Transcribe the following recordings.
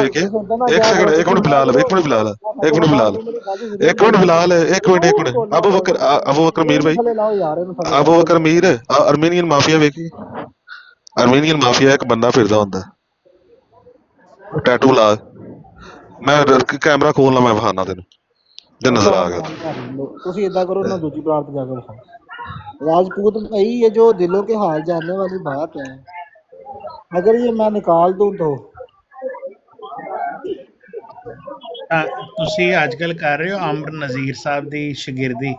ਵੇਖੇ ਇੱਕ ਸੈਕਿੰਡ ਇੱਕ ਮਿੰਟ ਫਿਲਹਾਲ ਇੱਕ ਮਿੰਟ ਫਿਲਹਾਲ ਇੱਕ ਮਿੰਟ ਫਿਲਹਾਲ ਇੱਕ ਮਿੰਟ ਫਿਲਹਾਲ ਇੱਕ ਮਿੰਟ ਅਬੂ ਬਕਰ ਮੀਰ ਭਾਈ ਅਬੂ ਬਕਰ ਮੀਰ ਅਰਮੀਨੀਅਨ ਮਾਫੀਆ ਵੇਖੀ ਅਰਮੀਨੀਅਨ ਮਾਫੀਆ ਇੱਕ ਬੰਦਾ ਫਿਰਦਾ ਹੁੰਦਾ ਟੈਟੂ ਲਾ ਮੈਂ ਕੈਮਰਾ ਖੋਲਣਾ ਮੈਂ ਵਿਖਾਣਾ ਤੈਨੂੰ ਜੇ ਨਜ਼ਰ ਆ ਗਿਆ ਤੁਸੀਂ ਏਦਾਂ ਕਰੋ ਨਾ ਦੂਜੀ ਬਾਤ ਤੇ ਜਾ ਕੇ ਵਿਖਾਓ राजपूत यही है जो दिलों के हाल जानने वाली बात है अगर ये मैं निकाल दूं तो ਤੁਸੀਂ ਅੱਜ ਕੱਲ ਕਰ ਰਹੇ ਹੋ ਅਮਰ ਨਜ਼ੀਰ ਸਾਹਿਬ ਦੀ ਸ਼ਾਗਿਰਦੀ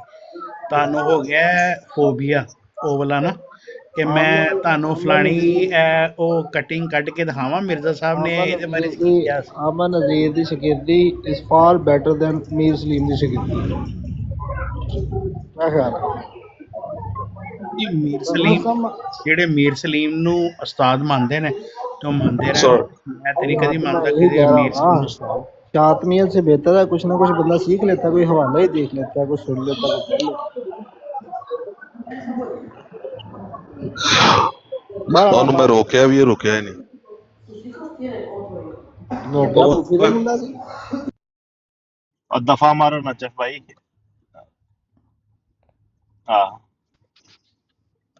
ਤੁਹਾਨੂੰ ਹੋ ਗਿਆ ਫੋਬੀਆ ਉਹ ਵਾਲਾ ਨਾ ਕਿ ਮੈਂ ਤੁਹਾਨੂੰ ਫਲਾਣੀ ਉਹ ਕਟਿੰਗ ਕੱਢ ਕੇ ਦਿਖਾਵਾਂ ਮਿਰਜ਼ਾ ਸਾਹਿਬ ਨੇ ਇਹਦੇ ਬਾਰੇ ਕੀ ਕਿਹਾ ਸੀ ਅਮਰ ਨਜ਼ੀਰ ਦੀ ਸ਼ਾਗਿਰਦੀ is far better than Mir Salim ਦੀ ਸ਼ਾਗਿਰਦੀ ਮੈਂ ਖਿਆਲ ਮੀਰ ਸਲੀਮ ਜਿਹੜੇ ਮੀਰ ਸਲੀਮ ਨੂੰ ਉਸਤਾਦ ਮੰਨਦੇ ਨੇ ਤੇ ਮੰਨਦੇ ਰਹੇ ਮੈਂ ਤੇ ਨਹੀਂ ਕਦੀ ਮੰਨਦਾ ਕਿ ਮੀਰ ਸਲੀਮ ਉਸਤਾਦ शातमियत से बेहतर है कुछ ना कुछ बंदा सीख लेता कोई हवाला ही देख लेता कुछ सुन लेता कुछ ਉਹਨੂੰ ਮੈਂ ਰੋਕਿਆ ਵੀ ਇਹ ਰੁਕਿਆ ਹੀ ਨਹੀਂ ਦਫਾ ਮਾਰੋ ਨਜਫ ਭਾਈ ਹਾਂ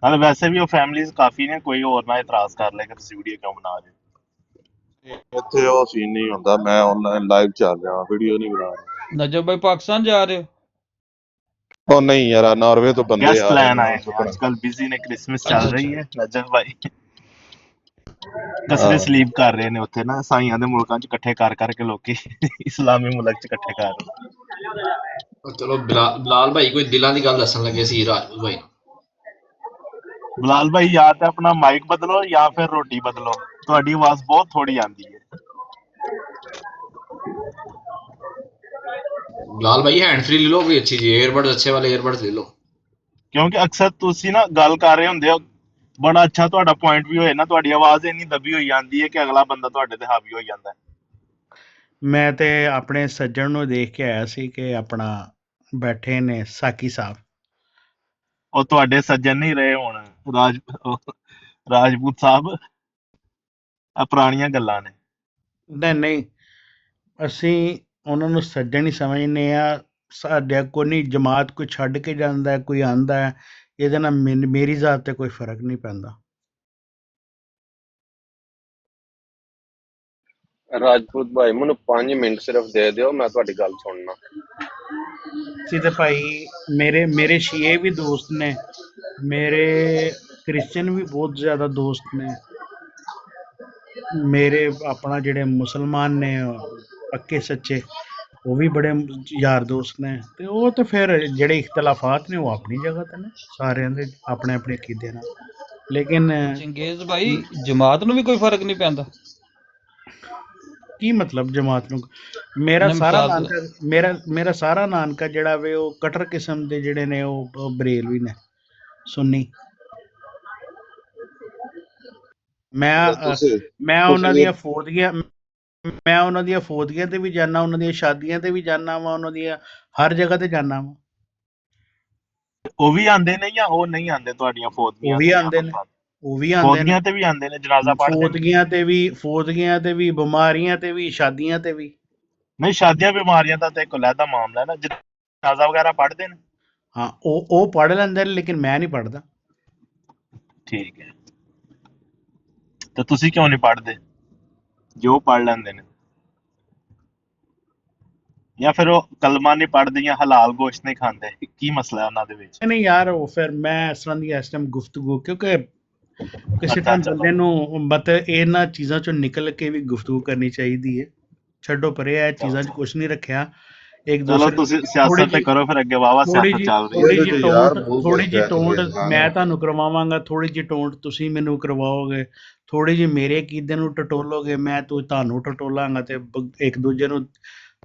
ਨਾਲੇ ਵੈਸੇ ਵੀ ਉਹ ਫੈਮਿਲੀਜ਼ ਕਾਫੀ ਨੇ ਕੋਈ ਹੋਰ ਨਾ ਇਤਰਾਜ਼ ਕਰ ਲੈ ਕਿ ਤੁਸੀਂ ਵੀਡੀਓ ਕਿਉਂ ਬਣਾ ਰਹੇ ਇੱਥੇ ਉਹ ਸੀਨ ਨਹੀਂ ਹੁੰਦਾ ਮੈਂ ਆਨਲਾਈਨ ਲਾਈਵ ਚੱਲ ਰਿਹਾ ਵੀਡੀਓ ਨਹੀਂ ਬਣਾ ਰਿਹਾ ਨਜਬ ਭਾਈ ਪਾਕਿਸਤਾਨ ਜਾ ਰਹੇ ਹੋ ਉਹ ਨਹੀਂ ਯਾਰ ਨਾਰਵੇ ਤੋਂ ਬੰਦੇ ਗੈਸਟ ਪਲਾਨ ਆਏ ਅੱਜਕੱਲ ਬਿਜ਼ੀ ਨੇ ਕ੍ਰਿਸਮਸ ਚੱਲ ਰਹੀ ਹੈ ਨਜਫ ਭਾਈ ਕਸਰੇ ਸਲੀਪ ਕਰ ਰਹੇ ਨੇ ਉੱਥੇ ਨਾ ਸਾਈਆਂ ਦੇ ਮੁਲਕਾਂ 'ਚ ਇਕੱਠੇ ਕਰ ਕਰਕੇ ਲੋਕੀ ਇਸਲਾਮੀ ਮੁਲਕ 'ਚ ਇਕੱਠੇ ਕਰ ਰਹੇ ਚਲੋ ਬਲਾਲ ਭਾਈ ਕੋਈ ਦਿਲਾਂ ਦੀ ਗੱਲ ਦੱਸਣ ਲੱਗੇ ਸੀ ਰਾਜਪੂਤ ਭਾਈ ਬਲਾਲ ਭਾਈ ਜਾਂ ਤਾਂ ਆਪਣਾ ਮਾਈਕ ਬਦਲੋ ਜਾਂ ਫਿਰ ਰੋਟੀ ਬਦਲੋ ਤੁਹਾਡੀ ਆਵਾਜ਼ ਬਹੁਤ ਥੋੜੀ ਆਉਂਦੀ ਹੈ ਬਲਾਲ ਭਾਈ हैंड फ्री ले लो कोई अच्छी जी एयरबड्स अच्छे वाले एयरबड्स ले लो ਕਿਉਂਕਿ ਅਕਸਰ ਤੁਸੀਂ ਨਾ ਗੱਲ ਕਰ ਰਹੇ ਹੁੰਦੇ ਹੋ ਬੜਾ ਅੱਛਾ ਤੁਹਾਡਾ ਪੁਆਇੰਟ ਵੀ ਹੋਏ ਨਾ ਤੁਹਾਡੀ ਆਵਾਜ਼ ਇੰਨੀ ਦਬੀ ਹੋਈ ਜਾਂਦੀ ਹੈ ਕਿ ਅਗਲਾ ਬੰਦਾ ਤੁਹਾਡੇ ਤੇ ਹਾਵੀ ਹੋ ਜਾਂਦਾ ਮੈਂ ਤੇ ਆਪਣੇ ਸੱਜਣ ਨੂੰ ਦੇਖ ਕੇ ਆਇਆ ਸੀ ਕਿ ਆਪਣਾ ਬੈਠੇ ਨੇ ਸਾਕੀ ਸਾਹਿਬ ਉਹ ਤੁਹਾਡੇ ਸੱਜਣ ਨਹੀਂ ਰਹੇ ਹੁਣ ਰਾਜਪੂਤ ਸਾਹਿਬ ਆ ਪੁਰਾਣੀਆਂ ਗੱਲਾਂ ਨੇ ਨਹੀਂ ਅਸੀਂ ਉਹਨਾਂ ਨੂੰ ਸੱਜਣ ਹੀ ਸਮਝਦੇ ਆ ਸਾਡੇ ਕੋਈ ਜਮਾਤ ਕੋਈ ਛੱਡ ਕੇ ਜਾਂਦਾ ਕੋਈ ਆਂਦਾ ਹੈ ਇਹਦੇ ਨਾਲ ਮੇਰੀ ਜ਼ਾਤ ਤੇ ਕੋਈ ਫਰਕ ਨਹੀਂ ਪੈਂਦਾ ਰਾਜਪੂਤ ਭਾਈ ਮੈਨੂੰ 5 ਮਿੰਟ ਸਿਰਫ ਦੇ ਦਿਓ ਮੈਂ ਤੁਹਾਡੀ ਗੱਲ ਸੁਣਨਾ ਸੀ ਤੇ ਭਾਈ ਮੇਰੇ ਸ਼ੀਏ ਵੀ ਦੋਸਤ ਨੇ ਮੇਰੇ ਕ੍ਰਿਸਚਨ ਵੀ ਬਹੁਤ ਜ਼ਿਆਦਾ ਦੋਸਤ ਨੇ ਮੇਰੇ ਆਪਣਾ ਜਿਹੜੇ ਮੁਸਲਮਾਨ ਨੇ ਪੱਕੇ ਸੱਚੇ ਉਹ ਵੀ ਬੜੇ ਯਾਰ ਦੋਸਤ ਨੇ ਤੇ ਉਹ ਤੇ ਫਿਰ ਜਿਹੜੇ ਇਖਤਲਾਫਾਤ ਨੇ ਉਹ ਆਪਣੀ ਜਗ੍ਹਾ ਤੇ ਨੇ ਸਾਰਿਆਂ ਦੇ ਆਪਣੇ ਆਪਣੇ ਅਕੀਦੇ ਨਾਲ ਲੇਕਿਨ ਚੰਗੇਜ਼ ਭਾਈ ਜਮਾਤ ਨੂੰ ਵੀ ਕੋਈ ਫਰਕ ਨਹੀਂ ਪੈਂਦਾ ਕੀ ਮਤਲਬ ਜਮਾਤ ਨੂੰ ਮੇਰਾ ਸਾਰਾ ਨਾਨਕਾ ਜਿਹੜਾ ਵੇ ਉਹ ਕਟਰ ਕਿਸਮ ਦੇ ਜਿਹੜੇ ਨੇ ਉਹ ਬਰੇਲਵੀ ਨੇ ਸੁੰਨੀ ਮੈਂ ਉਹਨਾਂ ਦੀਆਂ ਫੌਤਗੀਆਂ ਤੇ ਵੀ ਜਾਣਾ ਉਹਨਾਂ ਦੀਆਂ ਸ਼ਾਦੀਆਂ ਤੇ ਵੀ ਜਾਣਾ ਵਾ ਉਹਨਾਂ ਦੀਆਂ ਹਰ ਜਗ੍ਹਾ ਤੇ ਜਾਣਾ ਵਾ ਉਹ ਵੀ ਆਂਦੇ ਨੇ ਜਾਂ ਉਹ ਨਹੀਂ ਆਂਦੇ ਤੁਹਾਡੀਆਂ ਫੌਤਗੀਆਂ ਉਹ ਵੀ ਆਂਦੇ ਨੇ ਫੌਤਗੀਆਂ ਤੇ ਵੀ ਆਂਦੇ ਨੇ ਜਨਾਜ਼ਾ ਪੜ੍ਹਦੇ ਫੌਤਗੀਆਂ ਤੇ ਵੀ ਬਿਮਾਰੀਆਂ ਤੇ ਵੀ ਸ਼ਾਦੀਆਂ ਤੇ ਵੀ ਨਹੀਂ ਸ਼ਾਦੀਆਂ ਬਿਮਾਰੀਆਂ ਦਾ ਤਾਂ ਇੱਕ ਅਲੱਗਾ ਮਾਮਲਾ ਹੈ ਨਾ ਜਨਾਜ਼ਾ ਵਗੈਰਾ ਪੜ੍ਹਦੇ ਨੇ ਹਾਂ ਉਹ ਪੜ੍ਹ ਲੈਂਦੇ ਨੇ ਲੇਕਿਨ ਮੈਂ ਨਹੀਂ ਪੜ੍ਹਦਾ ਠੀਕ ਹੈ ਤਾਂ ਤੁਸੀਂ ਕਿਉਂ ਨਹੀਂ ਪੜ੍ਹਦੇ ਜੋ ਪੜ੍ਹ ਲੈਂਦੇ ਨੇ ਜਾਂ ਫਿਰ ਉਹ ਕਲਮਾ ਨਹੀਂ ਪੜ੍ਹਦੇ ਜਾਂ ਹਲਾਲ ਗੋਸ਼ਤ ਨਹੀਂ ਖਾਂਦੇ ਕੀ ਮਸਲਾ ਹੈ ਉਹਨਾਂ ਦੇ ਵਿੱਚ ਨਹੀਂ ਯਾਰ ਉਹ ਫਿਰ ਮੈਂ ਇਸ ਤਰ੍ਹਾਂ ਦੀ ਇਸ ਟਾਈਮ ਗੁਫ਼ਤਗੂ ਕਿਉਂਕਿ ਕਿਸੇ ਟਾਈਮ ਬੰਦੇ ਨੂੰ ਮਤਲਬ ਇਹਨਾਂ ਚੀਜ਼ਾਂ ਚੋਂ ਨਿਕਲ ਕੇ ਵੀ ਗੁਫ਼ਤਗੂ ਕਰਨੀ ਚਾਹੀਦੀ ਹੈ ਛੱਡੋ ਪਰੇ ਇਹ ਚੀਜ਼ਾਂ 'ਚ ਕੁਛ ਨਹੀਂ ਰੱਖਿਆ ਇੱਕ ਦੂਸਰੇ ਤੁਸੀਂ ਸਿਆਸਤ ਤੇ ਕਰੋ ਫਿਰ ਅੱਗੇ ਵਾਵਾ ਸਿਆਸਤ ਚੱਲ ਰਹੀ ਹੈ ਥੋੜੀ ਜਿਹੀ ਟੋਂਟ ਮੈਂ ਤੁਹਾਨੂੰ ਕਰਵਾਵਾਂਗਾ ਥੋੜੀ ਜਿਹੀ ਟੋਂਟ ਤੁਸੀਂ ਮੈਨੂੰ ਕਰਵਾਓਗੇ ਥੋੜੀ ਜਿਹੀ ਮੇਰੇ ਅਕੀਦੇ ਨੂੰ ਟਟੋਲੋਗੇ ਮੈਂ ਤੁਹਾਨੂੰ ਟਟੋਲਾਂਗਾ ਤੇ ਇੱਕ ਦੂਜੇ ਨੂੰ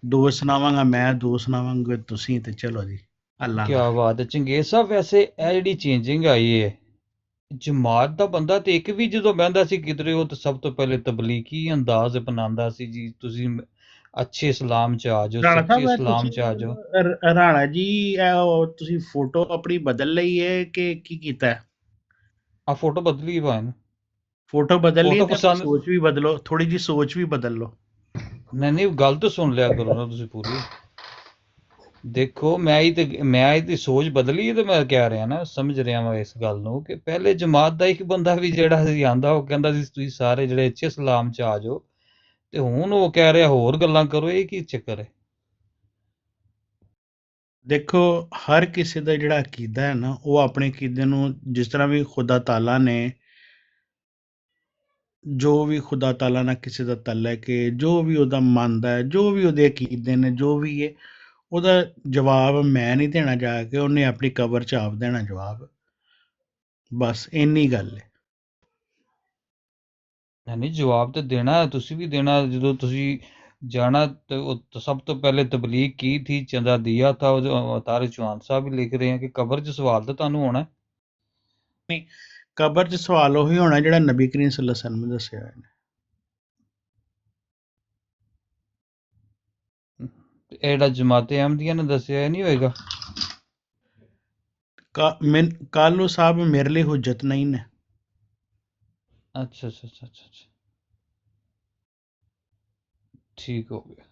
ਦੋਸ਼ ਸੁਣਾਵਾਂਗਾ ਮੈਂ ਦੋਸ਼ ਸੁਣਾਵਾਂਗਾ ਤੁਸੀਂ ਤੇ ਚਲੋ ਜੀ ਅੱਲਾ ਕੀ ਬਾਤ ਹੈ ਚੰਗੇਜ਼ ਸਾਹਿਬ ਵੈਸੇ ਇਹ ਜਿਹੜੀ ਚੇਂਜਿੰਗ ਆਈ ਹੈ ਜਮਾਤ ਦਾ ਬੰਦਾ ਤੇ ਇੱਕ ਵੀ ਜਦੋਂ ਬਹਿੰਦਾ ਸੀ ਕਿਧਰੇ ਉਹ ਤਾਂ ਸਭ ਤੋਂ ਪਹਿਲੇ ਤਬਲੀਗੀ ਅੰਦਾਜ਼ ਅਪਣਾਉਂਦਾ ਸੀ ਜੀ ਤੁਸੀਂ ਅੱਛੇ ਇਸਲਾਮ ਚ ਆ ਜਾਓ ਸੱਚੇ ਇਸਲਾਮ ਚ ਆ ਜਾਓ ਰਾਣਾ ਜੀ ਤੁਸੀਂ ਫੋਟੋ ਆਪਣੀ ਬਦਲ ਲਈ ਹੈ ਕਿ ਕੀ ਕੀਤਾ ਆ ਫੋਟੋ ਬਦਲੀ ਭਾਵੇਂ ਫੋਟੋ ਬਦਲ ਲਈ ਸੋਚ ਵੀ ਬਦਲੋ ਥੋੜੀ ਜਿਹੀ ਸੋਚ ਵੀ ਬਦਲ ਲਓ ਨਹੀਂ ਗੱਲ ਤਾਂ ਸੁਣ ਲਿਆ ਕਰੋ ਨਾ ਤੁਸੀਂ ਪੂਰੀ। ਦੇਖੋ ਮੈਂ ਇਹਦੀ ਸੋਚ ਬਦਲੀ ਹੈ ਤੇ ਮੈਂ ਕਹਿ ਰਿਹਾ ਨਾ, ਸਮਝ ਰਿਹਾ ਮੈਂ ਇਸ ਗੱਲ ਨੂੰ ਕਿ ਪਹਿਲੇ ਜਮਾਤ ਦਾ ਇੱਕ ਬੰਦਾ ਵੀ ਜਿਹੜਾ ਸੀ ਆਂਦਾ, ਉਹ ਕਹਿੰਦਾ ਸੀ ਤੁਸੀਂ ਸਾਰੇ ਜਿਹੜੇ ਅੱਛੇ ਇਸਲਾਮ ਚ ਆ ਜਾਓ, ਤੇ ਹੁਣ ਉਹ ਕਹਿ ਰਿਹਾ ਹੋਰ ਗੱਲਾਂ ਕਰੋ। ਇਹ ਕੀ ਚੱਕਰ ਹੈ? ਦੇਖੋ, ਹਰ ਕਿਸੇ ਦਾ ਜਿਹੜਾ ਅਕੀਦਾ ਹੈ ਨਾ, ਉਹ ਆਪਣੇ ਅਕੀਦੇ ਨੂੰ ਜਿਸ ਤਰ੍ਹਾਂ ਵੀ ਖੁਦਾ ਤਾਲਾ ਨੇ, ਜੋ ਵੀ ਖੁਦਾ ਤਾਲਾ ਨਾਲ ਕਿਸੇ ਦਾ ਤਾਲੁਕ ਹੈ, ਜੋ ਵੀ ਉਹਦਾ ਮੰਨਦਾ ਹੈ, ਜੋ ਵੀ ਉਹਦੇ ਅਕੀਦੇ ਨੇ, ਜੋ ਵੀ ਹੈ, ਉਹਦਾ ਜਵਾਬ ਮੈਂ ਨਹੀਂ ਦੇਣਾ ਜਾ ਕੇ, ਉਹਨੇ ਆਪਣੀ ਕਬਰ 'ਚ ਆਪ ਦੇਣਾ ਜਵਾਬ। ਬਸ ਇੰਨੀ ਗੱਲ ਹੈ। ਨਹੀਂ ਜਵਾਬ ਤਾਂ ਦੇਣਾ है, ਤੁਸੀਂ ਵੀ ਦੇਣਾ। ਜਦੋਂ ਤੁਸੀਂ ਜਾਣਾ तो सब तो पहले तबलीग की थी, चंदा दिया था। तारे चौहान साहब भी लिख रहे हैं कि कब्र च सवाल तो ਤੁਹਾਨੂੰ ਹੋਣਾ। ਨਹੀਂ, ਕਬਰ 'ਚ ਸਵਾਲ ਉਹੀ ਹੋਣਾ ਜਿਹੜਾ ਨਬੀ ਕਰੀਮ ਸੱਲੱਲਾਹੁ ਅਲੈਹਿ ਵਸੱਲਮ ਨੇ ਦੱਸਿਆ ਹੋਇਆ ਨੇ। ਇਹ ਜਿਹੜਾ ਜਮਾਤੇ ਅਹਿਮਦੀਆ ਨੇ ਦੱਸਿਆ, ਇਹ ਨਹੀਂ ਹੋਏਗਾ। ਕਾਲੂ ਸਾਹਿਬ ਮੇਰੇ ਲਈ ਹੁਜਤ ਨਹੀਂ ਨੇ। अच्छा अच्छा अच्छा अच्छा अच्छा, ठीक हो गया।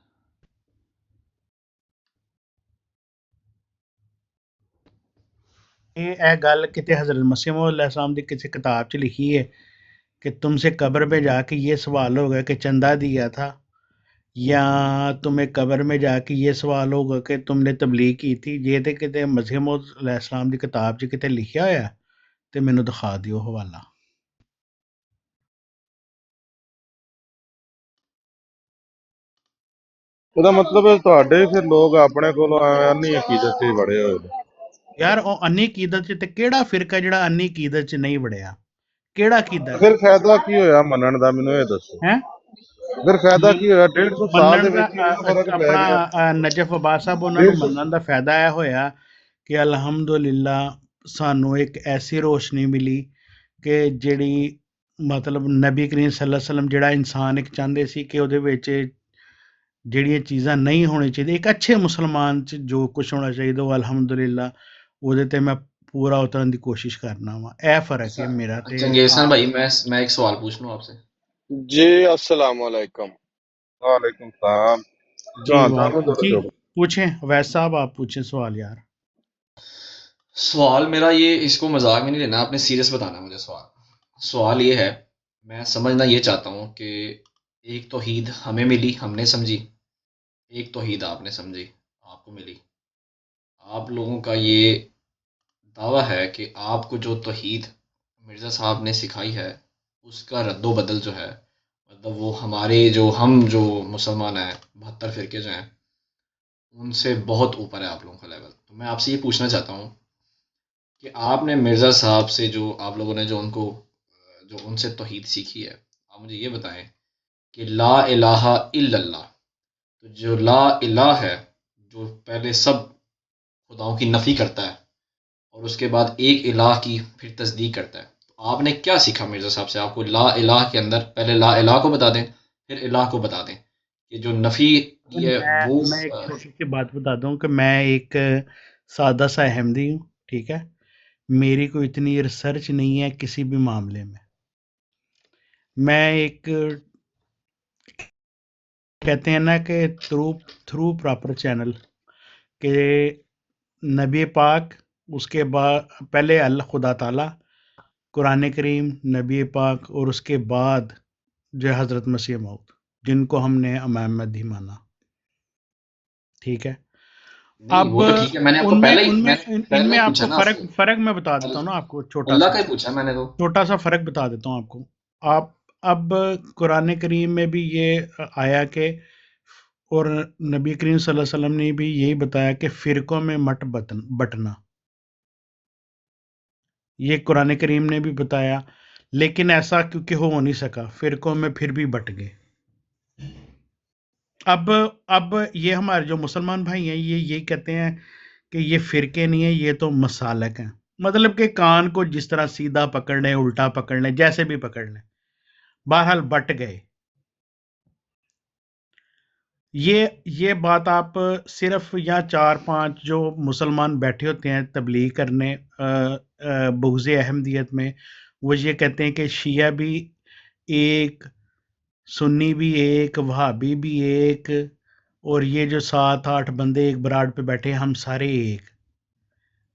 ਇਹ ਗੱਲ ਕਿਤੇ हज़रत मसीह मौऊद अलैहिस्सलाम ਦੀ ਕਿਸੇ किताब 'ਚ लिखी है कि तुमसे कब्र में जाके ये सवाल होगा कि चंदा दिया था, या तुम्हें कब्र में जाके ये सवाल होगा कि तुमने तबलीग की थी। ये तो किते मसीह मौऊद अलैहिस्सलाम ਦੀ किताब 'ਚ ਕਿਤੇ ਲਿਖਿਆ ਹੋਇਆ ਤੇ ਮੈਨੂੰ ਦਿਖਾ ਦਿਓ ਹਵਾਲਾ। ਉਹਦਾ ਮਤਲਬ ਤੁਹਾਡੇ ਫਿਰ ਲੋਕ ਆਪਣੇ ਕੋਲੋਂ ਅੰਨੀ ਅਕੀਦਤ 'ਚ ਵੜੇ ਹੋਏ ਨੇ। ਯਾਰ ਉਹ ਅੰਨੀ ਅਕੀਦਤ 'ਚ ਤੇ ਕਿਹੜਾ ਫਿਰਕਾ ਜਿਹੜਾ ਅੰਨੀ ਅਕੀਦਤ 'ਚ ਨਹੀਂ ਵੜਿਆ? ਕਿਹੜਾ ਅਕੀਦਾ ਫਿਰ ਫਾਇਦਾ ਕੀ ਹੋਇਆ ਮੰਨਣ ਦਾ, ਮੈਨੂੰ ਇਹ ਦੱਸੋ। ਹੈ? ਫਿਰ ਫਾਇਦਾ ਕੀ ਹੋਇਆ? 150 ਸਾਲ ਦੇ ਮੰਨਣ ਦਾ ਵਿੱਚ ਹੀ ਫਰਕ ਪੈ ਗਿਆ। ਆਪਣਾ ਨਜਫ ਅਬਾਸ ਸਾਹਿਬ ਉਹਨਾਂ ਨੂੰ ਮੰਨਣ ਦਾ ਫਾਇਦਾ ਇਹ ਹੋਇਆ ਕਿ ਅਲਹਮਦੁਲਿਲਾ ਸਾਨੂੰ ਇੱਕ ਐਸੀ ਰੋਸ਼ਨੀ ਮਿਲੀ ਕਿ ਜਿਹੜੀ ਮਤਲਬ ਨਬੀ ਕਰੀਮ ਸੱਲੱਲਾਹੁ ਅਲੈਹਿ ਵਸੱਲਮ ਜਿਹੜਾ ਇਨਸਾਨ ਇੱਕ ਚਾਹੁੰਦੇ ਸੀ ਕਿ ਉਹਦੇ ਵਿੱਚ ਜਿਹੜੀਆਂ ਚੀਜ਼ਾਂ ਨਹੀਂ ਹੋਣੀ ਚਾਹੀਦੀਆਂ, ਇੱਕ ਅੱਛੇ ਮੁਸਲਮਾਨ 'ਚ ਜੋ ਕੁਛ ਹੋਣਾ ਚਾਹੀਦਾ, ਉਹ ਅਲਹਮਦੁਲਿਲਾ ਉਹਦੇ ਤੇ ਮੈਂ पूरा उतरने की कोशिश करना वा। ए फर्क है मेरा ते चंगेज़खान भाई, मैं एक सवाल पूछ लूँ आपसे। जी अस्सलाम वालेकुम। वालेकुम सलाम। जी जी पूछें वैस साहब, आप पूछें सवाल यार। सवाल मेरा ये, इसको मजाक में नहीं लेना, आपने सीरियस बताना मुझे। सवाल ये है, मैं समझना ये चाहता हूँ कि एक तौहीद हमें मिली, हमने समझी, एक तौहीद आपने समझी, आपको मिली। आप लोगों का ये दावा है कि आपको जो तौहीद मिर्ज़ा साहब ने सिखाई है उसका रद्दो बदल जो है, मतलब वो हमारे हम जो मुसलमान हैं 72 फ़िरके जो हैं उनसे बहुत ऊपर है आप लोगों का लेवल। तो मैं आपसे ये पूछना चाहता हूँ कि आपने मिर्ज़ा साहब से जो आप लोगों ने जो उनसे तौहीद सीखी है, आप मुझे ये बताएं कि ला इलाहा इल्लल्लाह, तो जो ला इलाह है, जो पहले सब खुदाओं की नफ़ी करता है और उसके बाद एक इलाह की फिर तस्दीक करता है, तो आपने क्या सीखा मिर्ज़ा साहब से? आपको ला इलाह के अंदर पहले ला इलाह को बता दें, फिर इलाह को बता दें कि जो नफ़ी की है वो। मैं एक छोटी सी बात बता दूं कि मैं एक सादा सा अहमदी हूँ, ठीक है। मेरी कोई इतनी रिसर्च नहीं है किसी भी मामले में। मैं एक कहते हैं ना कि थ्रू प्रॉपर चैनल के नबी पाक, उसके बाद पहले अल्लाह खुदा ताला, कुरान करीम, नबी पाक, और उसके बाद जो हज़रत मसीह मौऊद, जिनको हमने इमाम महदी माना, ठीक है। अब वो तो ठीक है, मैंने आपको पहले ही इनमें आपको फर्क मैं बता देता हूँ ना आपको, अल्लाह का ही पूछा मैंने, तो छोटा सा फर्क बता देता हूँ आपको। आप अब कुरान करीम में भी ये आया कि, और नबी करीम सल्लल्लाहु अलैहि वसल्लम ने भी यही बताया कि फ़िरकों में मत बटना, ये कुरान करीम ने भी बताया। लेकिन ऐसा क्योंकि हो नहीं सका, फ़िरकों में फिर भी बट गए। अब ये हमारे जो मुसलमान भाई हैं ये यही कहते हैं कि ये फ़िरके नहीं है, ये तो मसालक हैं। मतलब कि कान को जिस तरह सीधा पकड़ लें, उल्टा पकड़ लें, जैसे भी पकड़ लें, बहरहाल बट गए। ये बात आप सिर्फ यहाँ 4-5 जो मुसलमान बैठे होते हैं तबलीग करने बुग़्ज़ अहमदियत में, वो ये कहते हैं कि शिया भी एक सुन्नी भी एक, वहाबी भी एक, और ये जो 7-8 बंदे एक बराड पे बैठे हम सारे एक।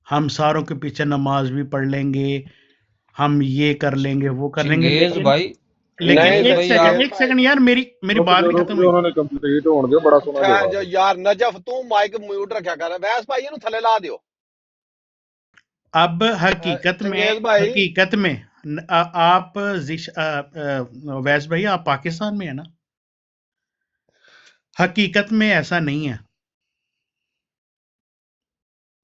हम सारों के पीछे नमाज भी पढ़ लेंगे, हम ये कर लेंगे, वो कर लेंगे, चंगेज भाई लेकिन नहीं चंगेज एक भाई सेकंड, आप एक सेकंड यार, मेरी बात नहीं खत्म हुई। उन्होंने कंप्लीट होने दियो, बड़ा सोना ठहर जवाब जो है। यार नजफ तू माइक म्यूट रखा कर वैस भाई ਇਹਨੂੰ ਥੱਲੇ ਲਾ ਦਿਓ अब हकीकत चंगेज भाई में आप वैस भाई आप पाकिस्तान में है ना? हकीकत में ऐसा नहीं है।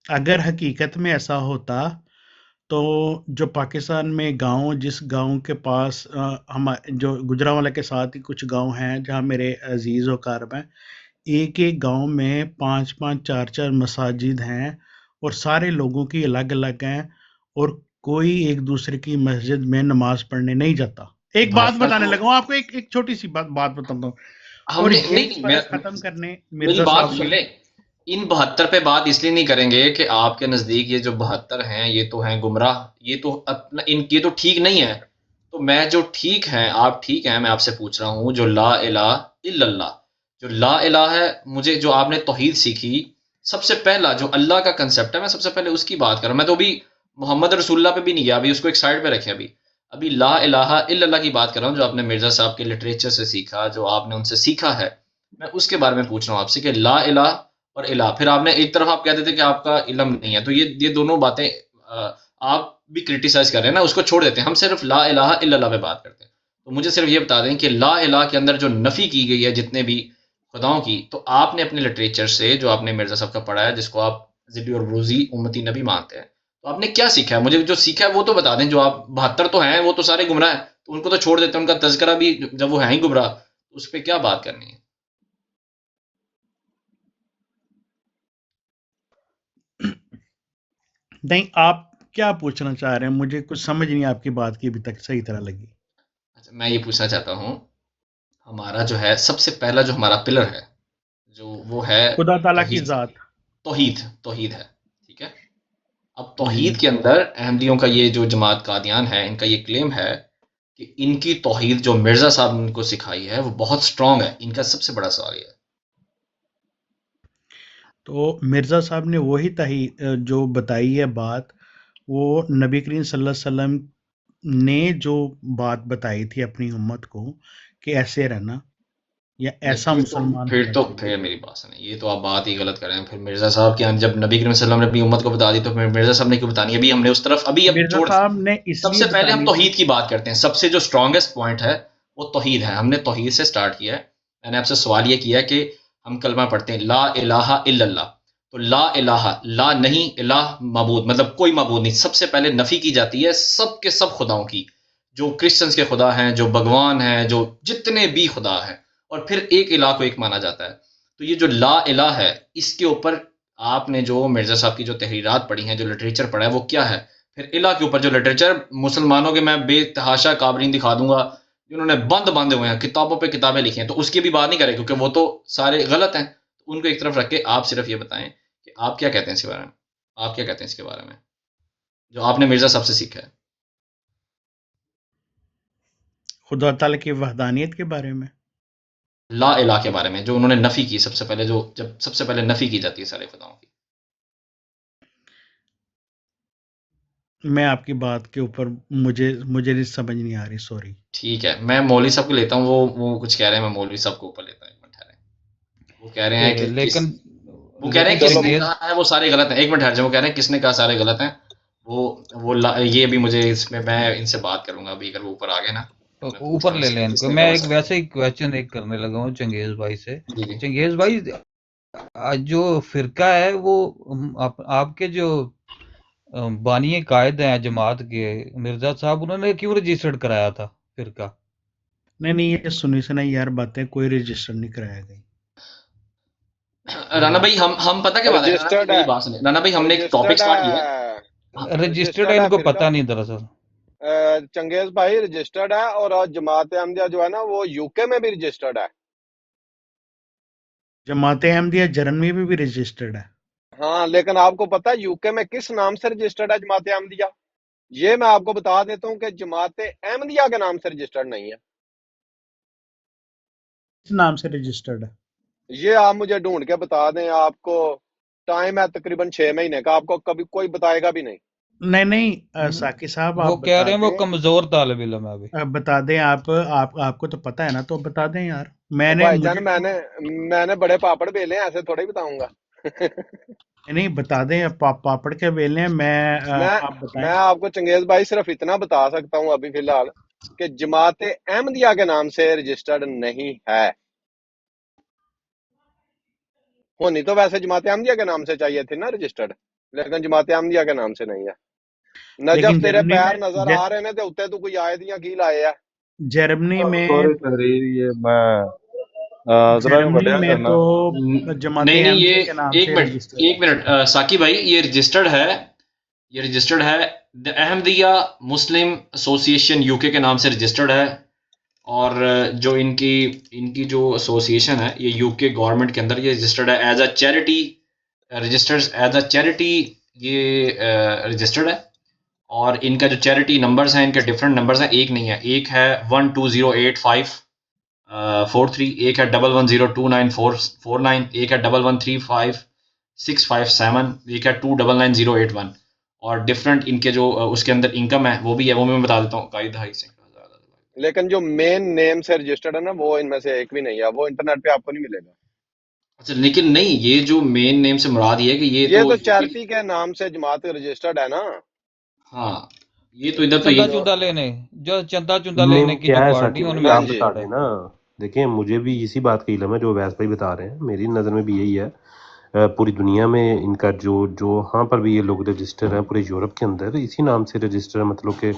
अगर हकीकत में ऐसा होता तो जो पाकिस्तान में गांव, जिस गांव के पास हम जो गुजरांवाला के साथ ही कुछ गांव हैं जहां मेरे अजीज और कारब हैं, एक एक गांव में 5-5 4-4 मसाजिद हैं और सारे लोगों की अलग अलग हैं और कोई एक दूसरे की मस्जिद में नमाज पढ़ने नहीं जाता। एक बात बहत्तर बताने तो लगा हूं आपको, एक छोटी सी बात बताता हूँ। और हमने यही नहीं बहस खत्म करने मेरी मिर्जा बात साहब सुन से। ले। इन 72 पे बात इसलिए नहीं करेंगे कि आपके नजदीक ये जो 72 हैं ये तो हैं गुमराह, ये तो अपना ये तो ठीक नहीं है। तो मैं जो ठीक हैं, आप ठीक हैं, मैं आपसे पूछ रहा हूँ जो ला इलाहा इल्लल्लाह, जो ला इलाहा है, मुझे जो आपने तौहीद सीखी, सबसे पहला जो अल्लाह का कंसेप्ट है, मैं सबसे पहले उसकी बात कर रहा हूँ। मैं तो अभी मोहम्मद रसूलुल्लाह पे भी नहीं गया, अभी उसको एक साइड पे रखे। अभी ला इलाहा इल्लल्लाह की बात कर रहा हूँ, जो आपने मिर्जा साहब के लिटरेचर से सीखा, जो आपने उनसे सीखा है, मैं उसके बारे में पूछ रहा हूँ आपसे कि ला इलाहा और इलाह। फिर आपने एक तरफ आप कहते थे कि आपका इल्म नहीं है, तो ये दोनों बातें आप भी क्रिटिसाइज कर रहे हैं ना, उसको छोड़ देते हैं, हम सिर्फ ला इलाहा इल्लल्लाह पे बात करते हैं। तो मुझे सिर्फ ये बता दें कि ला इलाहा के अंदर जो नफ़ी की गई है जितने भी खुदाओं की, तो आपने अपने लिटरेचर से जो आपने मिर्जा साहब का पढ़ा है, जिसको आप ज़िद्दी और ब्रूज़ी उम्मती नबी मानते हैं, तो आपने क्या सीखा है? मुझे जो सीखा है वो तो बता दें। जो आप 72 तो हैं वो तो सारे गुमराह हैं, तो उनको तो छोड़ देते हैं, उनका तज़किरा भी जब वो हैं ही गुमराह, तो उस पर क्या बात करनी है? नहीं, आप क्या पूछना चाह रहे हैं? मुझे कुछ समझ नहीं आपकी बात की अभी तक सही तरह लगी। अच्छा, मैं ये पूछना चाहता हूँ, हमारा जो है सबसे पहला जो हमारा पिलर है, जो वो है खुदा ताला की तौहीद। ज़ात। तौहीद तौहीद है, ठीक है। अब जी। तौहीद के अंदर अहमदियों का ये जो जमात कादियान है, इनका ये क्लेम है कि इनकी तौहीद जो मिर्ज़ा साहब ने इनको सिखाई है वो बहुत स्ट्रॉन्ग है। इनका सबसे बड़ा सवाल ये है। तो मिर्ज़ा साहब ने वही जो बताई है बात, वो नबी करीम सल्लल्लाहु अलैहि वसल्लम ने जो बात बताई थी अपनी उम्मत को कि ऐसे रहना या नहीं, ऐसा मुसलमान फिर होना तो चाहिए। फिर मेरी बात सुनिए, ये तो आप बात ही गलत कर रहे हैं। फिर मिर्ज़ा साहब के जब नबी करीम सल्लल्लाहु अलैहि वसल्लम ने अपनी उम्मत को बता दी, तो फिर मिर्ज़ा साहब ने क्यों बतानी? अभी हमने उस तरफ अभी अब मिर्ज़ा छोड़ साहब ने इसलिए सबसे पहले हम बतानी थी। तौहीद की बात करते हैं। सबसे जो स्ट्रॉन्गेस्ट पॉइंट है वो तौहीद है। हमने तौहीद से स्टार्ट किया है। मैंने आपसे सवाल ये किया कि हम कलमा पढ़ते हैं ला इलाहा इल्लल्लाह, तो ला इलाहा, ला नहीं, इलाह मबूद, मतलब कोई मबूद नहीं। सबसे पहले नफ़ी की जाती है सब के सब खुदाओं की, जो क्रिश्चियंस के खुदा हैं, जो भगवान हैं, जो जितने भी खुदा हैं, और फिर एक इलाह को एक माना जाता है। तो ये जो ला इलाह है, इसके ऊपर आपने जो मिर्ज़ा साहब की जो तहरीरात पढ़ी हैं, जो लिटरेचर पढ़ा है, वो क्या है? फिर इलाह के ऊपर जो लिटरेचर मुसलमानों के मैं बेतहाशा काबरीन दिखा दूंगा, जिन्होंने बंद बांधे हुए हैं, किताबों पे किताबें लिखी हैं, तो उसकी भी बात नहीं करें क्योंकि वो तो सारे गलत हैं। उनको एक तरफ रख के आप सिर्फ ये बताएं कि आप क्या कहते हैं इसके बारे में। आप क्या कहते हैं इसके बारे में, जो आपने मिर्ज़ा साहब से सीखा है? खुदा ताला की वहदानियत के बारे में। ला इलाह के बारे में, जो उन्होंने नफ़ी की सबसे पहले, जो जब सबसे पहले नफ़ी की जाती है सारे खुदाओं की। मैं आपकी बात के ऊपर मुझे नहीं समझ नहीं आ रही, सॉरी। ठीक है, मैं मौलवी साहब को लेता हूँ, वो कुछ कह रहे हैं, मैं मौलवी साहब को ऊपर लेता हूँ। एक मिनट ठहरें। वो कह रहे हैं कि लेकिन वो कह रहे हैं लेकिन किसने चंगेज कहा है वो सारे गलत हैं। एक मिनट ठहर जाओ, वो कह रहे हैं किसने कहा सारे गलत हैं। ये भी मुझे इसमें मैं इनसे बात करूंगा अभी, अगर वो ऊपर आ गए ना तो मैं पूछता ऊपर हूँ ले इनसे लें इनको। किसने मैं कहा एक सारे। वैसे ही क्वेश्चन एक करने लगा हूँ चंगेज भाई से। जी जी। चंगेज भाई, जो फिरका है वो आपके जो बानी कायद हैं जमात के, मिर्जा साहब, उन्होंने क्यों रजिस्टर्ड कराया था फिरका? नहीं, ये सुनी सुनाई यार बातें, कोई रजिस्टर नहीं कराया गई। राना भाई, हम पता क्या बात है, राना भाई रजिस्टर्ड मेरी है, बात सुनिए। राना भाई, हमने एक टॉपिक रजिस्टर्ड स्टार्ट किया है। है, रजिस्टर्ड है, रजिस्टर्ड है इनको फिरका। पता नहीं दरअसल। चंगेज भाई रजिस्टर्ड है, और जमात अहमदिया जो है ना वो यूके में भी रजिस्टर्ड है। जमात अहमदिया जर्मनी में भी रजिस्टर्ड है। हाँ, लेकिन आपको पता है यूके में किस नाम से रजिस्टर्ड है जमात अहमदिया? ये मैं आपको बता देता हूँ कि जमात अहमदिया के नाम से रजिस्टर्ड नहीं है। किस नाम से रजिस्टर्ड है? ये आप मुझे ढूंढ के बता दें, आपको टाइम है तकरीबन 6 महीने का, आपको कभी कोई बताएगा भी नहीं। नहीं नहीं साकी साहब वो आप कह बता रहे हैं वो दें, कमजोर तालिब इल्म है अभी। बता दें आपको तो पता है ना, तो बता दें यार। तो मैंने भाईजान मुझे मैंने बड़े पापड़ बेले हैं, ऐसे थोड़ा ही बताऊंगा। नहीं बता दें, पापड़ के बेले हैं। मैं आप बताएं। मैं आपको चंगेज भाई सिर्फ इतना बता सकता हूँ अभी फिलहाल कि जमात अहमदिया के नाम से रजिस्टर्ड नहीं है। होनी तो वैसे जमात अहमदिया के नाम से चाहिए थी ना रजिस्टर्ड, लेकिन जमात अहमदिया के नाम से नहीं है। नजफ लेकिन तेरे जर्मनी पैर में नजर आ रहे ने ते उत्ते तू कोई आए दियां की लाए है। जर्मनी में सॉरी तहरीर, ये मैं जरा जर्मनी बढ़िया में करना। तो जमात नहीं नहीं, अहमदिया ये के नाम एक से मिनट रजिस्टर्ड है। एक मिनट साकी भाई, ये रजिस्टर्ड है, ये रजिस्टर्ड है। The Ahmadiyya Muslim association UK के नाम से रजिस्टर्ड है। और जो इनकी इनकी जो एसोसिएशन है ये यूके गवर्नमेंट के अंदर ये रजिस्टर्ड है as a charity, registered as a charity, ये रजिस्टर्ड है। और इनका जो चैरिटी नंबर्स हैं, इनके डिफरेंट नंबर्स हैं, एक नहीं है, एक है 12085443, एक है 11029449, एक है 11356557, एक है 299081। और डिफरेंट इनके जो उसके अंदर इनकम है वो भी है, वो मैं बता देता हूँ। कायद हाई से लेकिन जो मेन नेम से रजिस्टर्ड है ना, वो इनमें से एक भी नहीं है, वो इंटरनेट पे आपको नहीं मिलेगा। अच्छा, लेकिन नहीं, ये जो मेन नेम से मुराद ये है कि ये ये तो तो चैरिटी के नाम से जमात रजिस्टर्ड है ना। हाँ, ये तो इधर तो चंदा ये चुंदा लेने, जो चंदा चुंदा नहीं लेने की क्या जो है पार्टी साकिब उनमें भाई, हाँ आप जी। बता रहे हैं ना, देखिए मुझे भी इसी बात का इल्म है जो वैस भाई बता रहे हैं, मेरी नज़र में भी यही है। पूरी दुनिया में इनका जो हाँ पर भी ये लोग रजिस्टर हैं, पूरे यूरोप के अंदर इसी नाम से रजिस्टर है। मतलब कि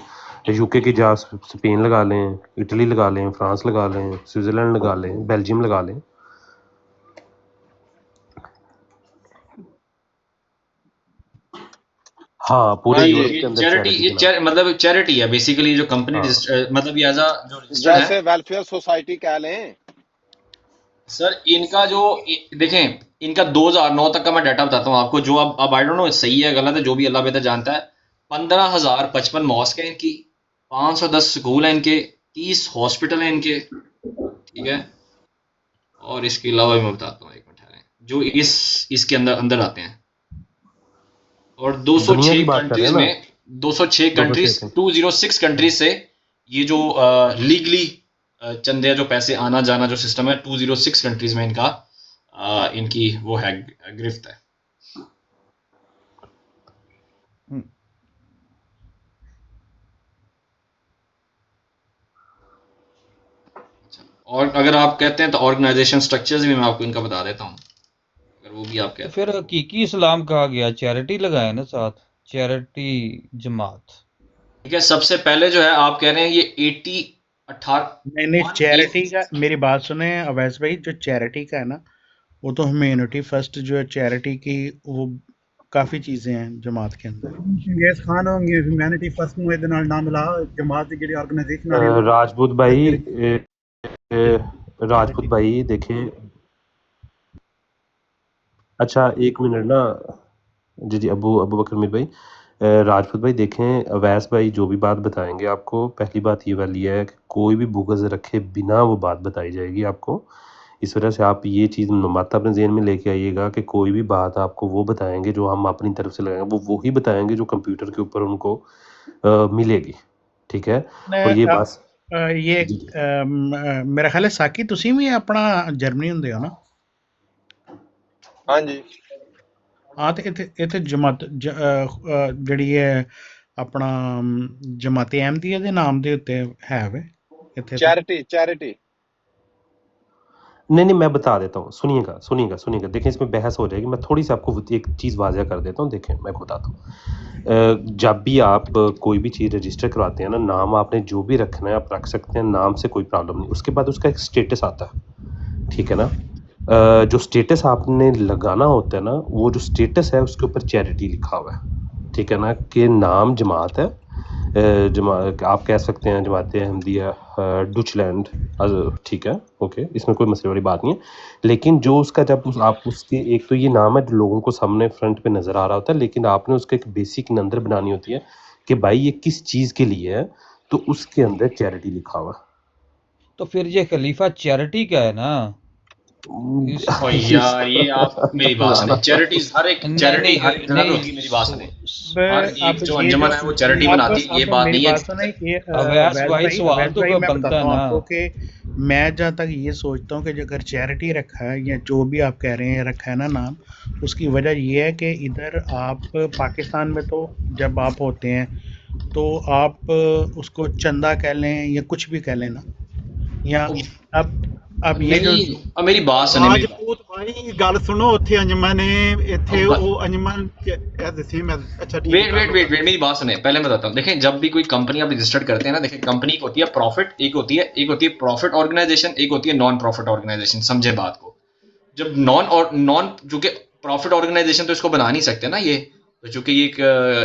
यूके की जगह स्पेन लगा लें, इटली लगा लें, फ्रांस लगा लें, स्विट्ज़रलैंड लगा लें, बेल्जियम लगा लें। हाँ, पूरे हाँ यूरोप जी, के अंदर चैरिटी, चैरिटी ये के नाम। मतलब चैरिटी है बेसिकली जो कंपनी हाँ मतलब ये एज अ जो रजिस्टर्ड है। जैसे वेलफेयर सोसाइटी कह लें। सर इनका जो देखें, इनका 2009 तक का मैं डाटा बताता हूँ आपको, जो अब आई डोंट नो सही है गलत है, जो भी अल्लाह बेहतर जानता है। 15,055 मॉस्क है इनकी, 510 स्कूल हैं इनके, 30 हॉस्पिटल हैं इनके, ठीक है। और इसके अलावा भी मैं बताता हूँ, एक मिनट ठहरें, जो इसके अंदर अंदर आते हैं। और दुनिया 206 की बात कर रहे कंट्रीज हैं ना, में 206 कंट्रीज 206 206 कंट्रीज से ये जो लीगली चंदे जो पैसे आना जाना जो सिस्टम है, 206 कंट्रीज में इनका इनकी वो है गिरफ्त है। और अगर आप कहते हैं तो ऑर्गेनाइजेशन स्ट्रक्चर्स भी मैं आपको इनका बता देता हूँ, अगर वो भी आप तो कहते हैं। फिर हकीकी इस्लाम कहा गया, चैरिटी लगाए ना साथ, चैरिटी जमात। ठीक है, सबसे पहले जो है आप कह रहे हैं ये 18 नहीं चैरिटी का, मेरी बात सुने अवैस भाई, जो चैरिटी का है ना, वो तो ह्यूमैनिटी फर्स्ट जो है चैरिटी की, वो काफ़ी चीज़ें हैं जमात के अंदर। चंगेज खान होंगे ह्यूमैनिटी फर्स्ट ਨੂੰ ਇਹਦੇ ਨਾਲ ਨਾਮ ਲਾ ਜਮਾਤ ਦੀ ਜਿਹੜੀ ਆਰਗੇਨਾਈਜੇਸ਼ਨ ਆ ਰਹੀ ਹੈ राजपूत भाई, राजपूत भाई देखें, अच्छा एक मिनट ना, जी अबू अबू बकर मीर भाई, राजपूत भाई देखें, अवैस भाई जो भी बात बताएंगे आपको, पहली बात ये वाली है कि कोई भी बुग़्ज़ रखे बिना वो बात बताई जाएगी आपको। इस वजह से आप ये चीज़ मत अपने ज़हन में लेके आइएगा कि कोई भी बात आपको वो बताएंगे जो हम अपनी तरफ से लगाएंगे, वो वही बताएंगे जो कंप्यूटर के ऊपर उनको मिलेगी, ठीक है। और ये बात ये जी मेरा ख्याल है साकी तुसी भी अपना जर्मनी ਹੁੰਦੇ ਹੋ ਨਾ? हाँ जी, ਹਾਂ ਤੇ ਇੱਥੇ ਜਮਾਤ ਜਿਹੜੀ ਹੈ ਆਪਣਾ ਜਮਾਤ ਅਹਿਮਦੀਆ ਦੇ ਨਾਮ ਦੇ ਉੱਤੇ ਹੈ ਵੇ ਇੱਥੇ ਤੇ। चैरिटी। नहीं मैं बता देता हूँ, सुनिएगा सुनिएगा सुनिएगा, देखें इसमें बहस हो जाएगी, मैं थोड़ी सी आपको एक चीज़ वाज़ह कर देता हूँ। देखें मैं बताता हूँ, जब भी आप कोई भी चीज़ रजिस्टर करवाते हैं ना, नाम आपने जो भी रखना है आप रख सकते हैं, नाम से कोई प्रॉब्लम नहीं। उसके बाद उसका एक स्टेटस आता है, ठीक है ना। जो स्टेटस आपने लगाना होता है ना, वो जो स्टेटस है उसके ऊपर चैरिटी लिखा हुआ है, ठीक है ना, कि नाम जमात है, आप कह सकते हैं जमात अहमदिया डुचलैंड, ठीक है, ओके, इसमें कोई मसले वाली बात नहीं है। लेकिन जो उसका जब आप उसके एक तो ये नाम है जो लोगों को सामने फ्रंट पे नज़र आ रहा होता है, लेकिन आपने उसके एक बेसिक नंबर बनानी होती है कि भाई ये किस चीज़ के लिए है, तो उसके अंदर चैरिटी लिखा हुआ है, तो फिर ये खलीफा चैरिटी का है ना। इस ओ यार ये आप मेरी बात सुने, चैरिटीज हर एक नहीं चैरिटी नहीं हर एक जगह पे नहीं होगी, मेरी बात सुने। स- हर अब एक जो ये अंजुमन है वो चैरिटी आप बनाती है, ये आप बात मेरी नहीं है बात सुने ये अवैस अवैस भाई भाई सवाल अवैस तो भाई कोई मैं बनता बताता है हूँ ना। आपको कि मैं जहाँ तक ये सोचता हूँ कि जो अगर चैरिटी रखा है या जो भी आप कह रहे हैं रखा है ना नाम, उसकी वजह ये है कि इधर आप पाकिस्तान में तो जब आप होते हैं तो आप उसको चंदा कह लें या कुछ भी कह लें ना, या अब ये जो नहीं, अब मेरी बात सुने, मेरी बात ਰਾਜਪੂਤ ਭਾਈ ਗੱਲ ਸੁਣੋ, ਉੱਥੇ ਅੰਜਮਨ ਹੈ, ਇੱਥੇ अब ਉਹ ਅੰਜਮन एज सेम एज। अच्छा ठीक है वेट वेट वेट वेट मेरी बात सुने, पहले मैं बताता हूँ। देखें, जब भी कोई कंपनी आप रजिस्टर्ड करते हैं ना, देखें कंपनी एक होती है प्रॉफिट, एक होती है प्रॉफिट ऑर्गेनाइजेशन, एक होती है नॉन प्रॉफिट ऑर्गेनाइजेशन। समझे बात को? जब नॉन चूंकि प्रॉफिट ऑर्गेनाइजेशन तो इसको बना नहीं सकते ना ये, तो चूंकि ये एक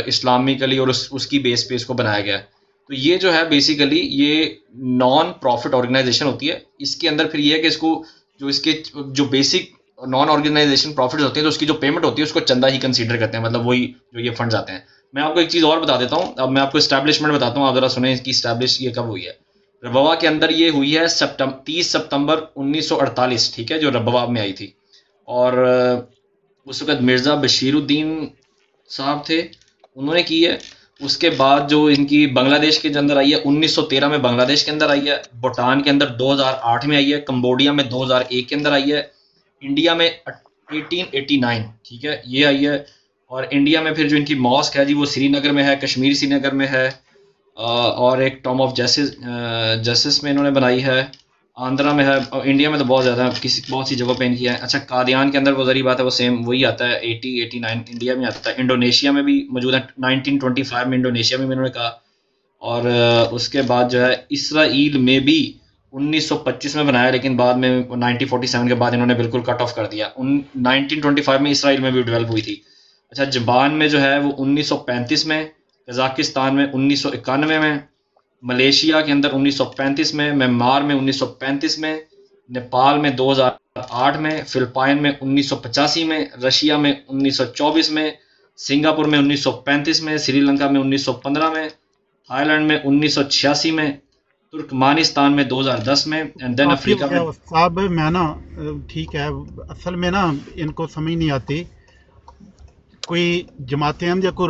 इस्लामिकली और उसकी बेस पे इसको बनाया गया है, तो ये जो है बेसिकली ये नॉन प्रॉफिट ऑर्गेनाइजेशन होती है। इसके अंदर फिर ये है कि इसको जो इसके जो बेसिक नॉन ऑर्गेनाइजेशन प्रॉफिट होते हैं, तो उसकी जो पेमेंट होती है उसको चंदा ही कंसीडर करते हैं, मतलब वही जो ये फंड्स आते हैं। मैं आपको एक चीज़ और बता देता हूँ, अब मैं आपको इस्टेब्लिशमेंट बताता हूँ, आप जरा सुने इसकी इस्टेब्लिश ये कब हुई है। रबवा के अंदर ये हुई है 30 सितंबर 1948, ठीक है, जो रबवा में आई थी। और उस वक्त मिर्ज़ा बशीरुद्दीन साहब थे, उन्होंने की है। उसके बाद जो इनकी बांग्लादेश के अंदर आई है 1913 में, बांग्लादेश के अंदर आई है। भूटान के अंदर 2008 में आई है। कंबोडिया में 2001 के अंदर आई है। इंडिया में 1889, ठीक है, ये आई है। और इंडिया में फिर जो इनकी मॉस्क है जी वो श्रीनगर में है, कश्मीर श्रीनगर में है। और एक टॉम ऑफ जस्टिस में इन्होंने बनाई है, आंध्रा में है। और इंडिया में तो बहुत ज़्यादा बहुत सी जगहों पे इनकी है। अच्छा, कादियान के अंदर वो ज़री बात है, वो सेम वही आता है 89 इंडिया में आता है। इंडोनेशिया में भी मौजूद है, 1925 में इंडोनेशिया में इन्होंने कहा। और उसके बाद जो है इसराइल में भी 1925 में बनाया, लेकिन बाद में 1947 के बाद इन्होंने बिल्कुल कट ऑफ कर दिया। 1925 में इसराइल में भी डेवलप हुई थी। अच्छा, जापान में जो है वो 1935 में, कजाकिस्तान में 1991 में, मलेशिया के अंदर 1935 में, म्यांमार में 1935 में, नेपाल में 2008 में, फिलिपाइन में 1985 में, रशिया में 1924 में, सिंगापुर में 1935 में, श्रीलंका में 1915 में, थाईलैंड में 1986 में, तुर्कमानिस्तान में 2010 में, एंड देन अफ्रीका में। साहब मैं ना ठीक है, असल में ना इनको समझ नहीं आती, कोई जमात अहमद या कोई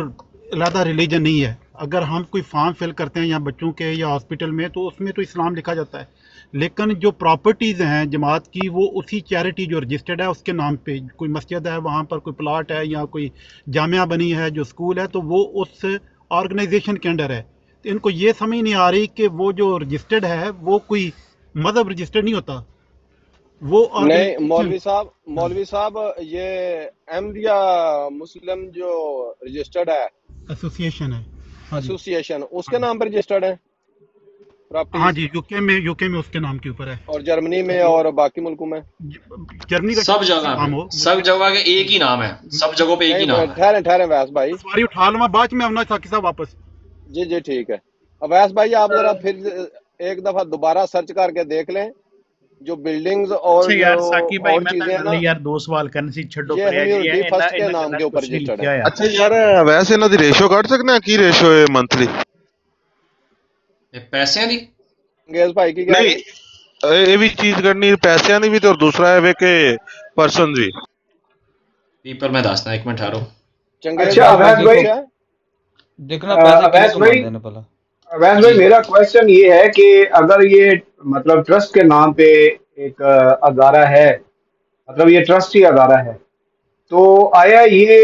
अलहदा रिलीजन नहीं है। अगर हम कोई फॉर्म फिल करते हैं या बच्चों के या हॉस्पिटल में, तो उसमें तो इस्लाम लिखा जाता है, लेकिन जो प्रॉपर्टीज़ हैं जमात की वो उसी चैरिटी जो रजिस्टर्ड है उसके नाम पे, कोई मस्जिद है वहाँ पर, कोई प्लाट है या कोई जामिया बनी है, जो स्कूल है, तो वो उस ऑर्गेनाइजेशन के अंडर है। तो इनको ये समझ नहीं आ रही कि वो जो रजिस्टर्ड है वो कोई मज़हब रजिस्टर्ड नहीं होता, वो नहीं मौलवी साहब ये अहमदिया मुस्लिम जो रजिस्टर्ड है एसोसिएशन है, एसोसिएशन, उसके नाम पर रजिस्टर्ड है प्रॉपर्टी। हाँ जी, यूके में उसके नाम के ऊपर है, और जर्मनी में और बाकी मुल्कों में, जर्मनी का सब जगह के एक ही नाम है, सब जगहों पे एक ही नाम है। ठहरे वैस भाई, सवारी उठा लूँ मैं, बाद में आना साकी साहब वापस। जी ठीक है। अवैस भाई आप जरा फिर एक दफा दोबारा सर्च करके देख लें जो बिल्डिंग्स और अच्छा यार साकी भाई, और मैं चीजें हैं ना, यार दो सवाल करने से छड्डो ये हमीरुद्दीन फर्स्ट के नाम के ऊपर रजिस्टर्ड है। अच्छा यार वैसे ਇਹਨਾਂ ਦੀ ਰੇਸ਼ੋ ਕੱਢ ਸਕਨੇ ਆ ਕੀ ਰੇਸ਼ੋ ਹੈ ਮੰਥਲੀ ਪੈਸਿਆਂ ਦੀ? अंगेज भाई की ਨਹੀਂ ਇਹ ਵੀ ਚੀਜ਼ ਕਰਨੀ ਪੈਸਿਆਂ ਦੀ ਵੀ ਤੇ ਔਰ ਦੂਸਰਾ ਹੈ ਕਿ ਪਰਸਨ ਵੀ पीपल मैं दसना, एक मिनट ठहरो। अच्छा अवैस भाई, देखना पैसे अवैस किसको भाई, मार देने पहला। अवैस भाई मेरा क्वेश्चन ये है कि अगर ये मतलब ट्रस्ट के नाम पे एक अदारा है, मतलब ये ट्रस्ट ही अदारा है, तो आया ये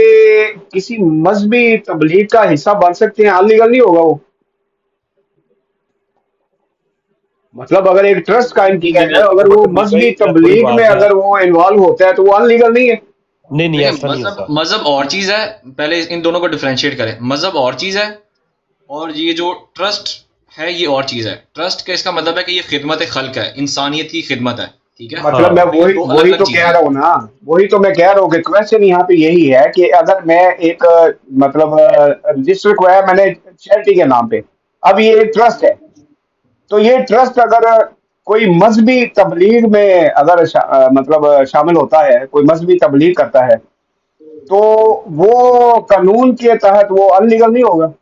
किसी मजहबी तबलीग का हिस्सा बन सकते हैं? अनलीगल नहीं होगा वो? मतलब अगर एक ट्रस्ट कायम किया है, अगर वो मजहबी तबलीग में अगर वो इन्वॉल्व होता है तो वो अनलीगल नहीं है? नहीं ऐसा नहीं होता। मजहब और चीज है, पहले इन दोनों को डिफरेंशिएट करें। मजहब और चीज है और ये जो ट्रस्ट है ये और चीज है। ट्रस्ट का इसका मतलब है कि ये खिदमत खल्क है, इंसानियत की खिदमत है, ठीक है। मतलब मैं वही तो कह रहा हूँ ना, वही तो मैं कह रहा हूँ कि क्वेश्चन यहाँ पे यही है कि अगर मैं एक मतलब रजिस्टर कराया मैंने चैरिटी के नाम पे, अब ये एक ट्रस्ट है, तो ये ट्रस्ट अगर कोई मजहबी तबलीग में अगर मतलब शामिल होता है, कोई मजहबी तबलीग करता है, तो वो कानून के तहत वो अनलीगल नहीं होगा?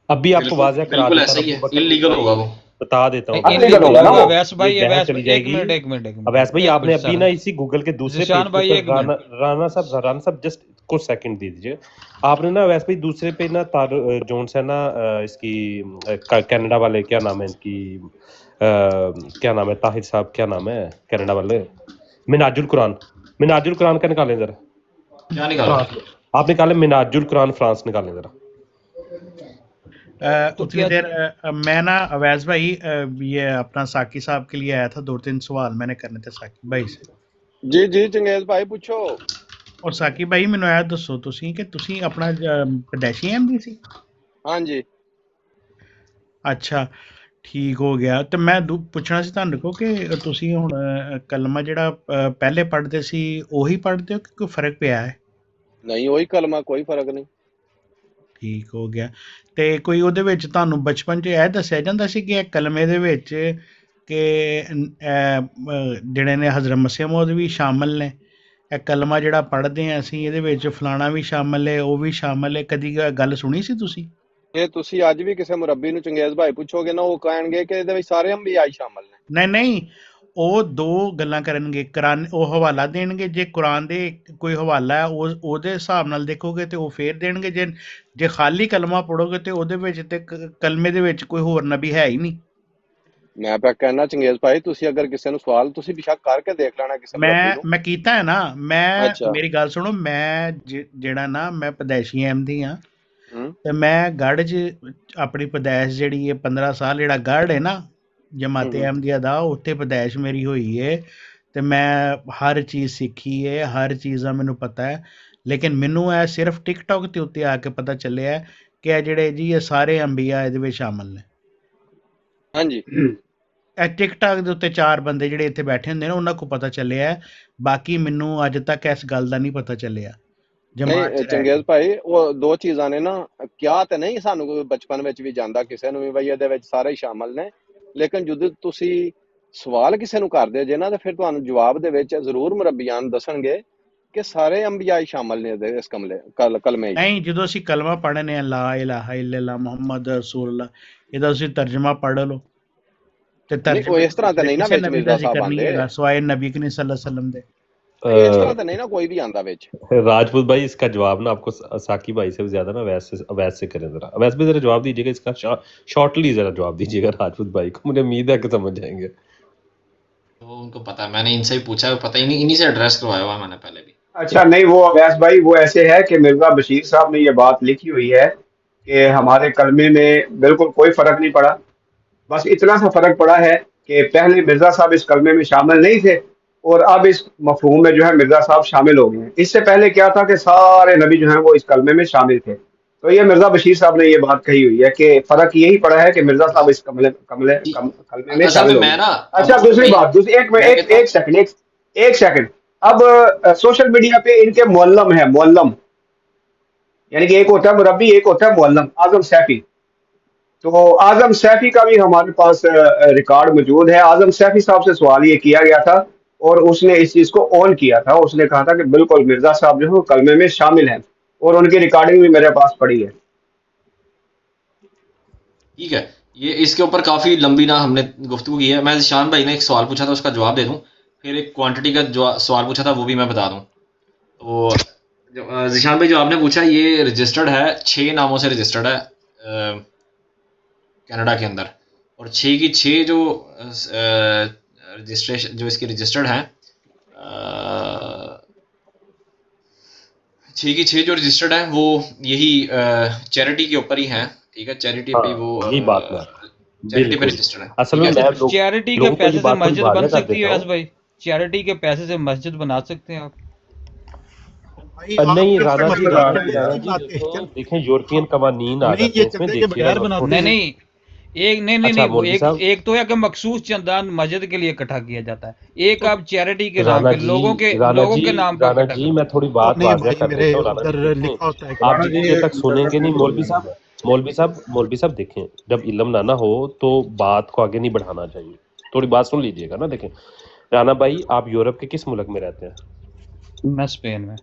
अभी आपको वाज़ह करा बिल्कुल देता ऐसा ही है, इल्लीगल होगा वो। बता देता हूँ असली कट होगा ना वो। अवैस भाई, ये बहस अवैस चली भाई, एक जाएगी। मिनट एक मिनट एक मिनट अवैस भाई एक आपने मिनट अभी सर, ना इसी गूगल के दूसरे जिशान पेज भाई के एक ऊपर मिनट, राना साहब कुछ सेकंड दे दीजिए। आपने ना अवैस भाई दूसरे पे ना जोन्स है ना इसकी कनाडा वाले, क्या नाम है इनकी, क्या नाम है ताहिर साहब, क्या नाम है कनाडा वाले, मिनाजुल कुरान का निकालें जरा। क्या निकालो? आप निकालें मिनाजुल कुरान फ्रांस, निकालें जरा। तो उतनी क्या देर मैं ना अवैस भाई ये अपना साकी साहब के लिए आया था, 2-3 सवाल मैंने करने थे साकी भाई से। जी जी चंगेज भाई पूछो। और साकी भाई ਮੈਨੂੰ ਇਹ ਦੱਸੋ ਤੁਸੀਂ ਕਿ ਤੁਸੀਂ ਆਪਣਾ ਪਦੈਸ਼ੀ ਐਮਡੀ ਸੀ? ਹਾਂਜੀ। ਅੱਛਾ ਠੀਕ ਹੋ ਗਿਆ। ਤੇ ਮੈਂ ਪੁੱਛਣਾ ਸੀ ਤੁਹਾਨੂੰ ਕੋ ਕਿ ਤੁਸੀਂ ਹੁਣ ਕਲਮਾ ਜਿਹੜਾ ਪਹਿਲੇ ਪੜ੍ਹਦੇ ਸੀ ਉਹੀ ਪੜ੍ਹਦੇ ਹੋ ਕਿ ਕੋਈ ਫਰਕ ਪਿਆ ਹੈ? ਨਹੀਂ ਉਹੀ ਕਲਮਾ, ਕੋਈ ਫਰਕ ਨਹੀਂ। ਠੀਕ ਹੋ ਗਿਆ। ਤੇ ਕੋਈ ਉਹਦੇ ਵਿੱਚ ਤੁਹਾਨੂੰ ਬਚਪਨ 'ਚ ਇਹ ਦੱਸਿਆ ਜਾਂਦਾ ਸੀ ਕਿ ਇਹ ਕਲਮੇ ਦੇ ਵਿੱਚ ਕਿ ਜਿਹੜੇ ਨੇ ਹਜ਼ਰਤ ਮਸੀਹ ਮੌਦ ਵੀ ਸ਼ਾਮਲ ਨੇ, ਇਹ ਕਲਮਾ ਜਿਹੜਾ ਪੜ੍ਹਦੇ ਹਾਂ ਅਸੀਂ ਇਹਦੇ ਵਿੱਚ ਫਲਾਣਾ ਵੀ ਸ਼ਾਮਲ ਹੈ, ਉਹ ਵੀ ਸ਼ਾਮਲ ਹੈ, ਕਦੀ ਗੱਲ ਸੁਣੀ ਸੀ ਤੁਸੀਂ? ਇਹ ਤੁਸੀਂ ਅੱਜ ਵੀ ਕਿਸੇ ਮੁਰੱਬੀ ਨੂੰ ਚੰਗੇਜ਼ ਭਾਈ ਪੁੱਛੋਗੇ ਨਾ, ਉਹ ਕਹਿਣਗੇ ਕਿ ਇਹਦੇ ਵਿੱਚ ਸਾਰੇ ਅੰਬੀਆ ਹੀ ਸ਼ਾਮਲ ਨੇ। ਨਹੀਂ ਉਹ ਦੋ ਗੱਲਾਂ ਕਰਨਗੇ, ਕੁਰਾਨ ਉਹ ਹਵਾਲਾ ਦੇਣਗੇ, ਜੇ ਕੁਰਾਨ ਦੇ ਕੋਈ ਹਵਾਲਾ ਹੈ ਉਹਦੇ ਹਿਸਾਬ ਨਾਲ ਦੇਖੋਗੇ ਤੇ ਉਹ ਫੇਰ ਦੇਣਗੇ, ਜੇ ਖਾਲੀ ਕਲਮਾ ਪੜੋਗੇ ਤੇ ਉਹਦੇ ਵਿੱਚ ਤੇ ਕਲਮੇ ਦੇ ਵਿੱਚ ਕੋਈ ਹੋਰ ਨਬੀ ਹੈ ਹੀ ਨਹੀਂ। ਮੈਂ ਪਿਆ ਕਹਿਣਾ ਚੰਗੇਜ਼ ਭਾਈ, ਤੁਸੀਂ ਅਗਰ ਕਿਸੇ ਨੂੰ ਸਵਾਲ ਤੁਸੀਂ ਬੇਸ਼ੱਕ ਕਰਕੇ ਦੇਖ ਲੈਣਾ ਕਿਸੇ ਮੁਰੱਬੀ ਨੂੰ। ਮੈਂ ਕੀਤਾ ਹੈ ਨਾ, ਮੈਂ ਮੇਰੀ ਗੱਲ ਸੁਣੋ, ਮੈਂ ਜਿਹੜਾ ਨਾ ਮੈਂ ਪਦੈਸ਼ੀ ਅਹਿਮਦੀ ਹਾਂ ਤੇ ਮੈਂ ਗੜ੍ਹ 'ਚ ਆਪਣੀ ਪਦੈਸ਼ ਜਿਹੜੀ ਹੈ 15 ਸਾਲ ਜਿਹੜਾ ਗੜ੍ਹ ਹੈ ਨਾ ਜਮਾਤੇ ਅਹਿਮਦੀਆ ਦਾ, ਉੱਥੇ ਪਦੈਸ਼ ਮੇਰੀ ਹੋਈ ਹੈ ਤੇ ਮੈਂ ਹਰ ਚੀਜ਼ ਸਿੱਖੀ ਹੈ, ਹਰ ਚੀਜ਼ ਦਾ ਮੈਨੂੰ ਪਤਾ ਹੈ। ਲੇਕਿਨ ਮੈਨੂੰ ਇਹ ਸਿਰਫ ਟਿਕਟੌਕ ਦੇ ਉੱਤੇ ਆ ਕੇ ਪਤਾ ਚੱਲਿਆ ਕਿ ਇਹ ਜਿਹੜੇ ਜੀ ਇਹ ਸਾਰੇ ਅੰਬੀਆ ਇਹਦੇ ਵਿੱਚ ਸ਼ਾਮਲ ਨੇ। ਹਾਂਜੀ ਇਹ ਟਿਕਟੌਕ ਦੇ ਉੱਤੇ 4 ਬੰਦੇ ਜਿਹੜੇ ਇੱਥੇ ਬੈਠੇ ਹੁੰਦੇ ਨੇ ਉਹਨਾਂ ਕੋਲ ਪਤਾ ਚੱਲਿਆ, ਬਾਕੀ ਮੈਨੂੰ ਅੱਜ ਤੱਕ ਇਸ ਗੱਲ ਦਾ ਨਹੀਂ ਪਤਾ ਚੱਲਿਆ। ਨਹੀਂ ਚੰਗੇਜ਼ ਭਾਈ, ਉਹ ਦੋ ਚੀਜ਼ਾਂ ਨੇ ਨਾ, ਕਿਹਾ ਤੇ ਨਹੀਂ ਸਾਨੂੰ ਕੋਈ ਬਚਪਨ ਵਿੱਚ ਵੀ ਜਾਂਦਾ ਕਿਸੇ ਨੂੰ ਵੀ ਬਈ ਇਹਦੇ ਵਿੱਚ ਸਾਰੇ ਹੀ ਸ਼ਾਮਲ ਨੇ, ਲੇਕਿਨ ਜਦੋਂ ਤੁਸੀਂ ਸਵਾਲ ਕਿਸੇ ਨੂੰ ਕਰਦੇ ਜੇ ਨਾ ਤੇ ਫਿਰ ਤੁਹਾਨੂੰ ਜਵਾਬ ਦੇ ਵਿੱਚ ਜ਼ਰੂਰ ਮੁਰੱਬੀਆਨ ਦੱਸਣਗੇ ਕਿ ਸਾਰੇ ਅੰਬੀਆ ਹੀ ਸ਼ਾਮਲ ਨੇ ਇਸ ਕਲਮੇ। ਨਹੀਂ ਜਦੋਂ ਅਸੀਂ ਕਲਮਾ ਪੜ੍ਹਨੇ ਆ ਲਾ ਇਲਾਹਾ ਇल्लल्लाह ਮੁਹੰਮਦ ਰਸੂਲullah, ਇਹਦਾ ਤੁਸੀਂ ਤਰਜਮਾ ਪੜ੍ਹ ਲਓ ਤੇ ਤਰਜਮਾ ਇਸ ਤਰ੍ਹਾਂ ਤਾਂ ਨਹੀਂ ਨਾ ਵਿੱਚ ਮਿਰਜ਼ਾ ਸਾਹਿਬ ਆਂਦੇ ਸਵਾਏ ਨਬੀ ਕਰੀਮ सल्लल्लाहु अलैहि वसल्लम दे, ਇਸ ਤਰ੍ਹਾਂ ਤਾਂ ਨਹੀਂ ਨਾ ਕੋਈ ਵੀ ਆਂਦਾ ਵਿੱਚ। राजपूत भाई इसका जवाब ना आपको साकी भाई से भी ज्यादा ना अवैस से करें जरा। अवैस भाई जरा जवाब दीजिएगा इसका, शॉर्टली जरा जवाब दीजिएगा राजपूत भाई को, मुझे उम्मीद है कि समझ जाएंगे। तो उनको पता है, मैंने इनसे ही पूछा, पता ही नहीं, इन्हीं से एड्रेस करवाया हुआ मैंने पहले भी। अच्छा नहीं, वो अवैस भाई वो ऐसे है कि मिर्जा बशीर साहब ने ये बात लिखी हुई है कि हमारे कलमे में बिल्कुल कोई फर्क नहीं पड़ा, बस इतना सा फर्क पड़ा है कि पहले मिर्जा साहब इस कलमे में शामिल नहीं थे और अब इस मफहूम में जो है मिर्जा साहब शामिल हो गए हैं। इससे पहले क्या था कि सारे नबी जो हैं वो इस कलमे में शामिल थे। तो ये मिर्जा बशीर साहब ने ये बात कही हुई है कि फर्क यही पड़ा है कि मिर्जा साहब इस कलमे में शामिल हो गए। अच्छा दूसरी बात, एक सेकंड, अब सोशल मीडिया पे इनके मुअल्लम है, मुअल्लम यानी कि एक होता है मुरब्बी, एक होता है मुअल्लम, आजम सैफी। तो आजम सैफी का भी हमारे पास रिकॉर्ड मौजूद है। आजम सैफी साहब से सवाल ये किया गया था और उसने इस चीज को ऑन किया था, उसने कहा था कि बिल्कुल मिर्जा साहब जो है कलमे में शामिल हैं और उनकी रिकॉर्डिंग भी मेरे पास पड़ी है। ठीक है, ये इसके ऊपर काफ़ी लंबी ना हमने गुफ्तगू की है। मैं जिशान भाई ने एक सवाल पूछा था उसका जवाब दे दूं, फिर एक क्वांटिटी का जो सवाल पूछा था वो भी मैं बता दूं। तो जिशान भाई जो आपने पूछा ये रजिस्टर्ड है, 6 नामों से रजिस्टर्ड है कनाडा के अंदर, और 6 की 6 जो रजिस्ट्रेशन जो इसकी रजिस्टर्ड हैं, 6 की 6 जो रजिस्टर्ड हैं वो यही चैरिटी के ऊपर ही हैं। ठीक है, चैरिटी पे वो यही बात है, चैरिटी पे रजिस्टर्ड है। असल में चैरिटी के पैसे से मस्जिद बन सकती है भाई, चैरिटी के पैसे से मस्जिद बना सकते हैं आप? नहीं राणा जी देखें यूरोपियन कवानीन आ गए उसमें देखिए नहीं एक तो है कि मखसूस चंदा मस्जिद के लिए इकट्ठा किया जाता है, एक आप चैरिटी के नाम पे लोगों के नाम पर। राणा जी मैं थोड़ी बात वाज़ेह कर देता हूं, आप जितनी तक सुनेंगे नहीं। मौलवी साहब देखें, जब इल्म ना हो तो बात को आगे नहीं बढ़ाना चाहिए, थोड़ी बात सुन लीजिएगा ना। देखें राणा भाई, आप यूरोप के किस मुल्क में रहते हैं? मैं स्पेन में।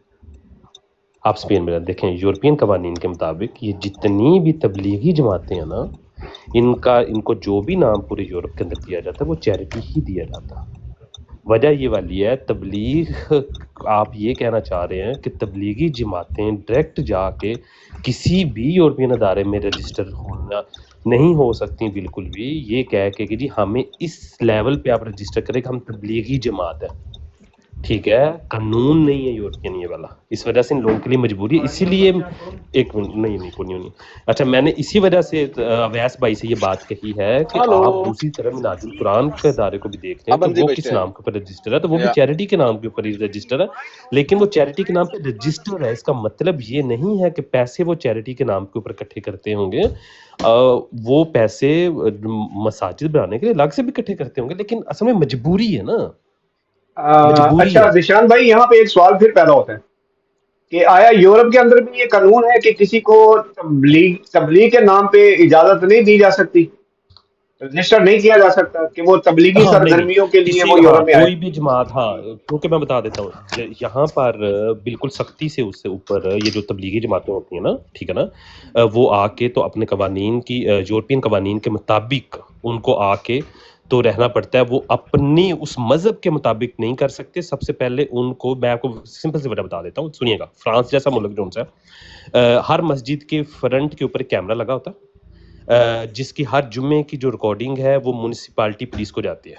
आप स्पेन में रहते। देखें यूरोपियन कवानीन के मुताबिक ये जितनी भी तबलीगी जमातें हैं ना, इनको जो भी नाम पूरे यूरोप के अंदर दिया जाता है वो चैरिटी ही दिया जाता है। वजह ये वाली है, तबलीग आप ये कहना चाह रहे हैं कि तबलीगी जमातें डायरेक्ट जाके किसी भी यूरोपियन अदारे में रजिस्टर होना नहीं हो सकती बिल्कुल भी, ये कह के कि जी हमें इस लेवल पे आप रजिस्टर करें कि हम तबलीगी जमात है, ठीक है, कानून नहीं है यूरोपियन ये वाला। इस वजह से इन लोगों के लिए मजबूरी है, इसीलिए एक मिनट, नहीं कोई नहीं। अच्छा, मैंने इसी वजह से अवैस भाई से ये बात कही है कि हेलो आप दूसरी तरफ मिनाजुल कुरान के अदारे को भी देख लें, तो बंदी वो बैठे किस हैं नाम के ऊपर रजिस्टर है, तो वो भी या चैरिटी के नाम के ऊपर ही रजिस्टर है, लेकिन वो चैरिटी के नाम पे रजिस्टर है। इसका मतलब ये नहीं है कि पैसे वो चैरिटी के नाम के ऊपर इकट्ठे करते होंगे, वो पैसे मसाजिद बनाने के लिए अलग से भी इकट्ठे करते होंगे, लेकिन असल में मजबूरी है ना, मजबूरी अच्छा है। जिशान भाई, यहाँ पे एक सवाल फिर पैदा होता है कि आया यूरोप के अंदर भी ये कानून है कि किसी को तबलीग के नाम पे इजाजत नहीं दी जा सकती, रजिस्टर नहीं किया जा सकता कि वो तबलीगी हाँ नहीं सरगर्मियों के लिए किसी वो हाँ यूरोप में आए? कोई भी जमात, हाँ क्योंकि मैं बता देता हूँ यहाँ पर बिल्कुल सख्ती से उससे ऊपर ये जो तबलीगी जमातें होती हैं ना, ठीक है ना, वो आके तो अपने कवानीन की यूरोपियन कवानीन के मुताबिक उनको आके तो रहना पड़ता है, वो अपनी उस मजहब के मुताबिक नहीं कर सकते। सबसे पहले उनको, मैं आपको सिंपल सी वजह बता देता हूँ, सुनिएगा। फ्रांस जैसा मुल्क जो सा हर मस्जिद के फ्रंट के ऊपर कैमरा लगा होता है, जिसकी हर जुम्मे की जो रिकॉर्डिंग है वो म्यूनिसिपालिटी पुलिस को जाती है,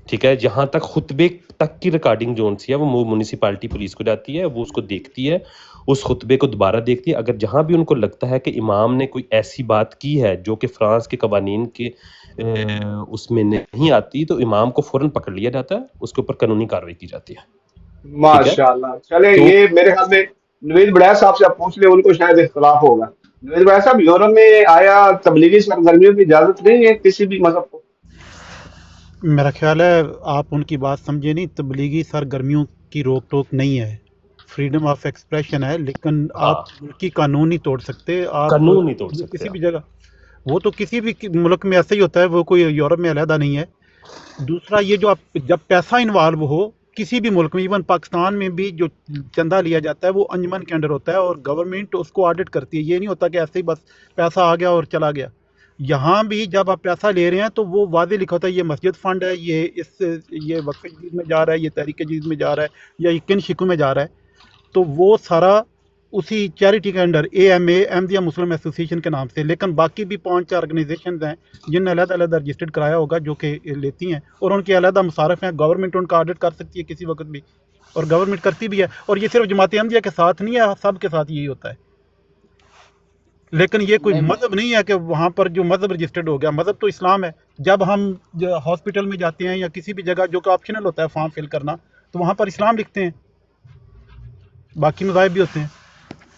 ठीक है। जहाँ तक खुतबे तक की रिकॉर्डिंग जोन सी है वो म्यूनिसिपालिटी पुलिस को जाती है, वो उसको देखती है, उस खुतबे को दोबारा देखती है। अगर जहाँ भी उनको लगता है कि इमाम ने कोई ऐसी बात की है जो कि फ्रांस के कवानीन के उसमें नहीं आती, तो इमाम को फौरन पकड़ लिया जाता है, उसके ऊपर कानूनी कार्रवाई की जाती है, ठीक है। माशाल्लाह। चले, तो ये मेरे ख्याल में नवीद बड़ैस साहब से आप पूछ ले, उनको शायद इख्तलाफ होगा। नवीद बड़ैस साहब, यूरोप में आया तबलीगी सरगर्मियों की इजाजत नहीं है किसी भी मजहब को? मेरा ख्याल है आप उनकी बात समझे नहीं। तबलीगी सरगर्मियों की रोक टोक नहीं है, फ्रीडम ऑफ एक्सप्रेशन है, लेकिन आप हाँ मुल्की कानून नहीं तोड़ सकते। आप कानून नहीं तोड़ सकते किसी भी आप। जगह, वो तो किसी भी मुल्क में ऐसा ही होता है, वो कोई यूरोप में अलहदा नहीं है। दूसरा, ये जो आप जब पैसा इन्वॉल्व हो किसी भी मुल्क में, इवन पाकिस्तान में भी जो चंदा लिया जाता है वो अंजुमन के अंडर होता है और गवर्नमेंट उसको ऑडिट करती है। ये नहीं होता कि ऐसे ही बस पैसा आ गया और चला गया। यहाँ भी जब आप पैसा ले रहे हैं तो वो वादे लिखा होता है ये मस्जिद फंड है, ये वक्फ जदीद में जा रहा है, ये तहरीक जदीद में जा रहा है, या ये किन शिकों में जा रहा है। तो वो सारा उसी चैरिटी के अंडर AMA अहमदिया मुस्लिम एसोसिएशन के नाम से, लेकिन बाकी भी 5-4 ऑर्गेनाइजेशन हैं जिनने अलग रजिस्टर्ड कराया होगा जो कि लेती हैं, और उनके अलग मुसारफ हैं। गवर्नमेंट उनका ऑडिट कर सकती है किसी वक्त भी, और गवर्नमेंट करती भी है। और ये सिर्फ जमात अहमदिया के साथ नहीं है, सब के साथ यही होता है। लेकिन ये कोई नहीं मज़हब नहीं है कि वहाँ पर जो मज़हब रजिस्टर्ड हो गया। मज़हब तो इस्लाम है। जब हम हॉस्पिटल में जाते हैं या किसी भी जगह जो कि ऑप्शनल होता है फॉर्म फिल करना, तो वहाँ पर इस्लाम लिखते हैं, बाकी मज़ाहिब भी होते हैं।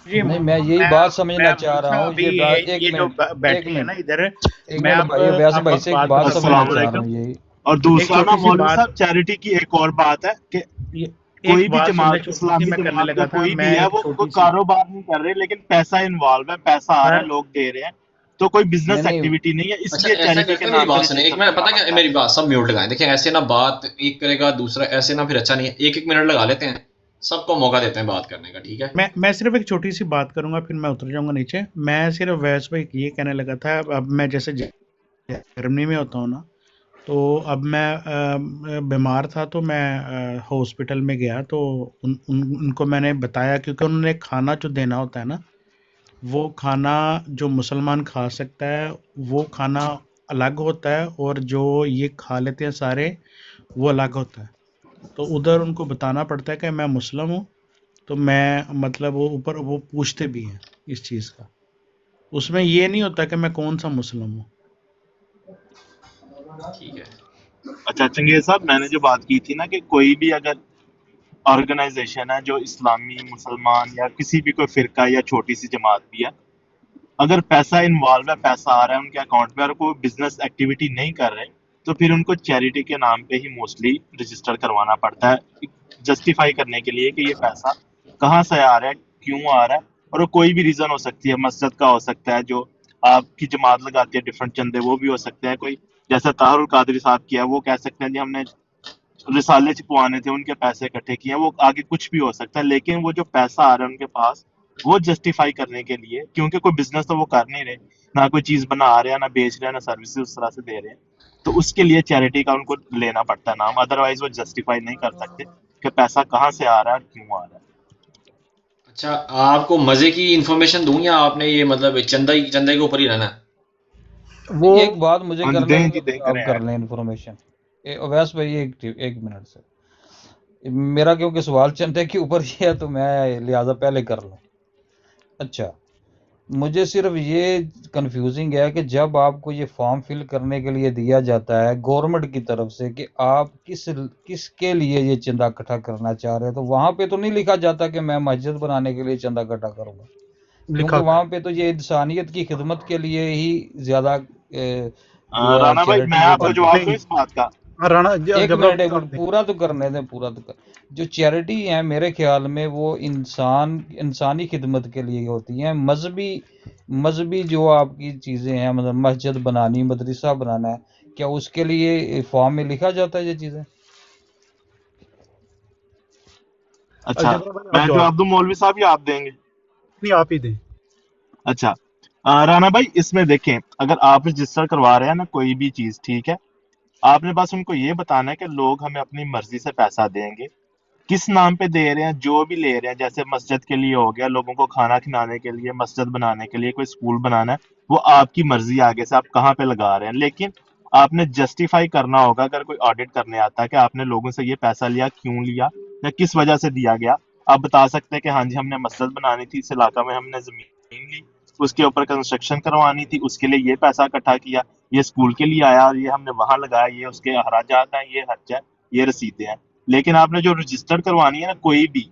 जी नहीं, मैं यही मैं बात समझना मैं चाह रहा हूँ। अभी ये बात, एक ये जो मिनट एक बैठे हैं ना मिनट इधर, एक मैं मिनट अब भाई, व्यास अब भाई से एक बात बात बताता समझना हूँ। चाह रहा अस्सलाम हूँ। यही और एक दूसरा ना छोटी सी मौलवी बात, साहब, चैरिटी की एक और बात है कि ये कोई एक भी बात सुन ले, जमात, छोटी सी इस्लामी मैं करने जमात लगा या था। कोई भी मैं है, एक वो कोई छोटी सी कारोबार नहीं कर रहे, लेकिन पैसा इन्वॉल्व है, पैसा आ रहा है, सर, लोग दे रहे हैं, तो कोई बिजनेस नहीं एक्टिविटी नहीं है, अच्छा इसलिए ऐसा चैरिटी करते के हैं, मेरी नाम पे बात सुने, एक रजिस्टर मैं करना पता क्या, पड़ता है। मेरी बात सब म्यूट लगाएं। देखिए ऐसे ना बात एक करेगा दूसरा, ऐसे ना फिर अच्छा नहीं है। 1-1 मिनट लगा लेते हैं, सबको मौका देते हैं बात करने का, ठीक है। मैं सिर्फ एक छोटी सी बात करूंगा, फिर मैं उतर जाऊंगा नीचे। मैं सिर्फ वैस भाई ये कहने लगा था, अब मैं जैसे जर्मनी में होता हूँ ना, तो अब मैं बीमार था, तो मैं हॉस्पिटल में गया, तो उनको मैंने बताया, क्योंकि उन्होंने खाना जो देना होता है ना, वो खाना जो मुसलमान खा सकता है वो खाना अलग होता है, और जो ये खा लेते हैं सारे वो अलग होता है। तो उधर उनको बताना पड़ता है कि मैं मुस्लिम हूँ, तो मैं मतलब वो ऊपर वो पूछते भी हैं इस चीज़ का। उसमें ये नहीं होता कि मैं कौन सा मुस्लिम हूँ। ठीक है, अच्छा चंगेज साहब, मैंने जो बात की थी ना कि कोई भी अगर ऑर्गेनाइजेशन है जो इस्लामी, मुसलमान या किसी भी कोई फिरका या छोटी सी जमात भी है, अगर पैसा इन्वॉल्व है, पैसा आ रहा है उनके अकाउंट में और कोई बिजनेस एक्टिविटी नहीं कर रहे, तो फिर उनको चैरिटी के नाम पे ही मोस्टली रजिस्टर करवाना पड़ता है, जस्टिफाई करने के लिए कि ये पैसा कहाँ से आ रहा है, क्यों आ रहा है। और वो कोई भी रीजन हो सकती है, मस्जिद का हो सकता है, जो आपकी जमात लगाती है डिफरेंट चंदे, वो भी हो सकते हैं। कोई जैसा ताहरुल कादरी साहब किया, वो कह सकते हैं जी हमने रिसाले छपवाने थे, उनके पैसे इकट्ठे किए हैं, वो आगे कुछ भी हो सकता है। लेकिन वो जो पैसा आ रहा है उनके पास, वो जस्टिफाई करने के लिए, क्योंकि कोई बिजनेस तो वो कर नहीं रहे, ना कोई चीज बना रहे हैं, ना बेच रहे हैं, ना सर्विसेज उस तरह से दे रहे हैं, तो उसके लिए चैरिटी का उनको लेना पड़ता है नाम, अदरवाइज वो जस्टिफाई नहीं कर सकते कि पैसा कहाँ से आ रहा है और क्यों आ रहा है। अच्छा, आपको मजे की इंफॉर्मेशन दूं या आपने ये मतलब चंदा के ऊपर ही रहना है? वो एक बात मुझे हाँ जी, करने दें दो, जी, दें आप करें कर ऐड। लें इन्फॉर्मेशन। अवैस भाई एक मिनट से, मेरा क्योंकि सवाल चंदे के ऊपर ही है तो मैं लिहाजा पहले कर लूँ। अच्छा, मुझे सिर्फ ये कंफ्यूजिंग है कि जब आपको ये फॉर्म फिल करने के लिए दिया जाता है गवर्नमेंट की तरफ से कि आप किसके लिए ये चंदा इकट्ठा करना चाह रहे हैं, तो वहाँ पे तो नहीं लिखा जाता कि मैं मस्जिद बनाने के लिए चंदा इकट्ठा करूँगा, लिखा क्योंकि होता वहाँ है। पे तो ये इंसानियत की खिदमत के लिए ही ज़्यादा जो है राणा भाई, मैं चैरिटी वो आपको बनती जवाब है। दूं इस बात का। हाँ, राणा एक जब मिनट आप दें। पूरा तो करने दें, पूरा तो कर। जो चैरिटी है मेरे ख्याल में वो इंसानी खिदमत के लिए होती हैं। मजहबी जो आपकी चीज़ें हैं, मतलब मस्जिद बनानी, मदरसा बनाना है, क्या उसके लिए फॉर्म में लिखा जाता है ये चीज़ें? अच्छा, जबरा भाई आप मैं जवाब जवाब दूं मौलवी साहब या आप देंगे? नहीं, आप ही दें। अच्छा, राणा भाई, इसमें देखें, अगर आप रजिस्टर करवा रहे हैं ना कोई भी चीज, ठीक है, आपने बस उनको ये बताना है कि लोग हमें अपनी मर्जी से पैसा देंगे, किस नाम पे दे रहे हैं, जो भी ले रहे हैं, जैसे मस्जिद के लिए हो गया, लोगों को खाना खिलाने के लिए, मस्जिद बनाने के लिए, कोई स्कूल बनाना है, वो आपकी मर्जी आगे से आप कहाँ पे लगा रहे हैं, लेकिन आपने जस्टिफाई करना होगा। अगर कोई ऑडिट करने आता है कि आपने लोगों से ये पैसा लिया, क्यों लिया या किस वजह से दिया गया, आप बता सकते हैं कि हाँ जी हमने मस्जिद बनानी थी, इस इलाका में हमने जमीन ली, उसके ऊपर कंस्ट्रक्शन करवानी थी, उसके लिए ये पैसा इकट्ठा किया, ये स्कूल के लिए आया और ये हमने वहां लगाया, ये उसके अखराजात हैं, ये खर्चा है, ये रसीदें हैं। लेकिन आपने जो रजिस्टर करवानी है ना कोई भी,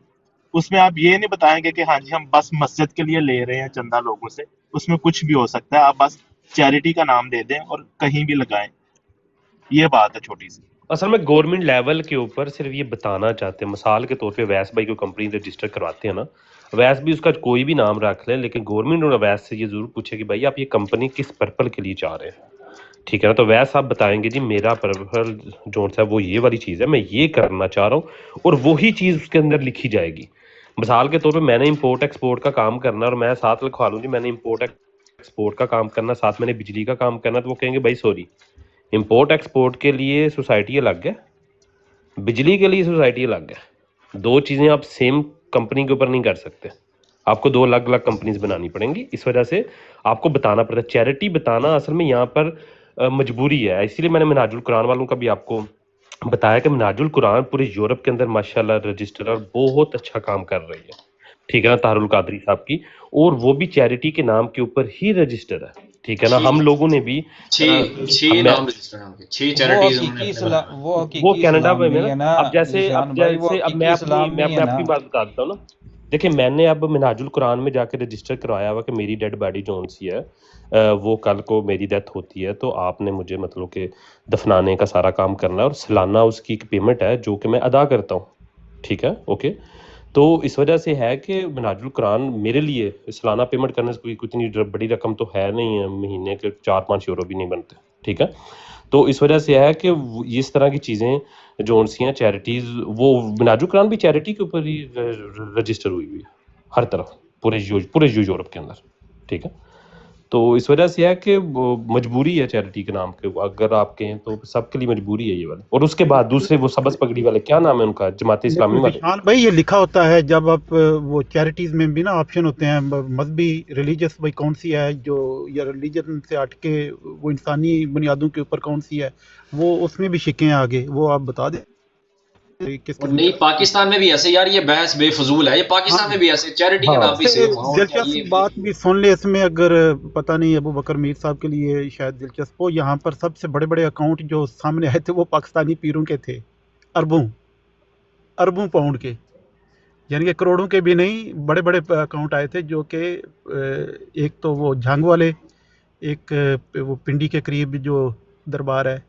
उसमें आप ये नहीं बताएंगे कि हाँ जी हम बस मस्जिद के लिए ले रहे हैं चंदा लोगों से, उसमें कुछ भी हो सकता है, आप बस चैरिटी का नाम दे दें और कहीं भी लगाएं। ये बात है छोटी सी। असल में गवर्नमेंट लेवल के ऊपर सिर्फ ये बताना चाहते हैं, मिसाल के तौर पे अवैस भाई को कंपनी रजिस्टर करवाते हैं ना, अवैस भी उसका कोई भी नाम रख लें, लेकिन गवर्नमेंट और अवैस से ये ज़रूर पूछे कि भाई आप ये कंपनी किस पर्पल के लिए चाह रहे हैं, ठीक है ना। तो अवैस आप बताएंगे जी मेरा पर्पल जो है वो ये वाली चीज़ है, मैं ये करना चाह रहा हूँ, और वही चीज़ उसके अंदर लिखी जाएगी। मिसाल के तौर पे मैंने इंपोर्ट एक्सपोर्ट का काम करना और मैं साथ लिखवा लूँ जी मैंने इंपोर्ट एक्सपोर्ट का काम करना, साथ मैंने बिजली का काम करना, तो वो कहेंगे भाई सॉरी, इंपोर्ट एक्सपोर्ट के लिए सोसाइटी अलग है, बिजली के लिए सोसाइटी अलग है, दो चीज़ें आप सेम कंपनी के ऊपर नहीं कर सकते, आपको दो अलग अलग कंपनीज बनानी पड़ेंगी। इस वजह से आपको बताना पड़ता है। चैरिटी बताना असल में यहाँ पर मजबूरी है, इसीलिए मैंने मिनाजुल कुरान वालों का भी आपको बताया कि मिनाजुल कुरान पूरे यूरोप के अंदर माशाल्लाह रजिस्ट्रार बहुत अच्छा काम कर रही है, ठीक है ना, तारुल कादरी साहब की, और वो भी चैरिटी के नाम के ऊपर ही रजिस्टर है, ठीक है ना। हम लोगों ने भी छह नाम रजिस्टर हैं उनके, 6 चैरिटीज वो कनाडा में है ना। ना अब जैसे अब मैं अपनी बात बता देता हूँ ना। देखिए मैंने अब मिनाजुल कुरान में जाके रजिस्टर करवाया हुआ कि मेरी डेड बॉडी जो सी है वो कल को मेरी डेथ होती है तो आपने मुझे मतलब कि दफनाने का सारा काम करना है और सालाना उसकी एक पेमेंट है जो कि मैं अदा करता हूँ, ठीक है, ओके। तो इस वजह से है कि मिनाजुल कुरान मेरे लिए सालाना पेमेंट करने से कोई इतनी बड़ी रकम तो है नहीं है, महीने के 4-5 यूरो भी नहीं बनते, ठीक है। तो इस वजह से है कि इस तरह की चीज़ें जो सी हैं चैरिटीज़, वो मिनाजुल कुरान भी चैरिटी के ऊपर ही रजिस्टर हुई हुई है हर तरफ पूरे यूरोप के अंदर, ठीक है। तो इस वजह से है कि मजबूरी है चैरिटी के नाम के, अगर आप कहें तो सबके लिए मजबूरी है ये वाले। और उसके बाद दूसरे वो सबस पगड़ी वाले, क्या नाम है उनका, जमात इस्लामी वाले। निशान भाई ये लिखा होता है जब आप वो चैरिटीज में भी ना ऑप्शन होते हैं मजहबी रिलीजियस भाई कौन सी है जो, या रिलीजन से हटके वो इंसानी बुनियादों के ऊपर कौन सी है, वो उसमें भी शिकें आगे, वो आप बता दें किस किस्म नहीं, पाकिस्तान में भी ऐसे यार, ये बहस बेफजूल है, ये पाकिस्तान में भी ऐसे चैरिटी के नाम पे से दिलचस्प बात भी सुन ले इसमें, अगर पता नहीं अबू बकर मीर साहब के लिए शायद दिलचस्प हो, यहाँ पर सबसे बड़े बड़े अकाउंट जो सामने आए थे वो पाकिस्तानी पीरों के थे, अरबों पाउंड के, यानी कि करोड़ों के भी नहीं, बड़े बड़े अकाउंट आए थे जो कि एक तो वो झांग वाले, एक वो पिंडी के करीब जो दरबार है,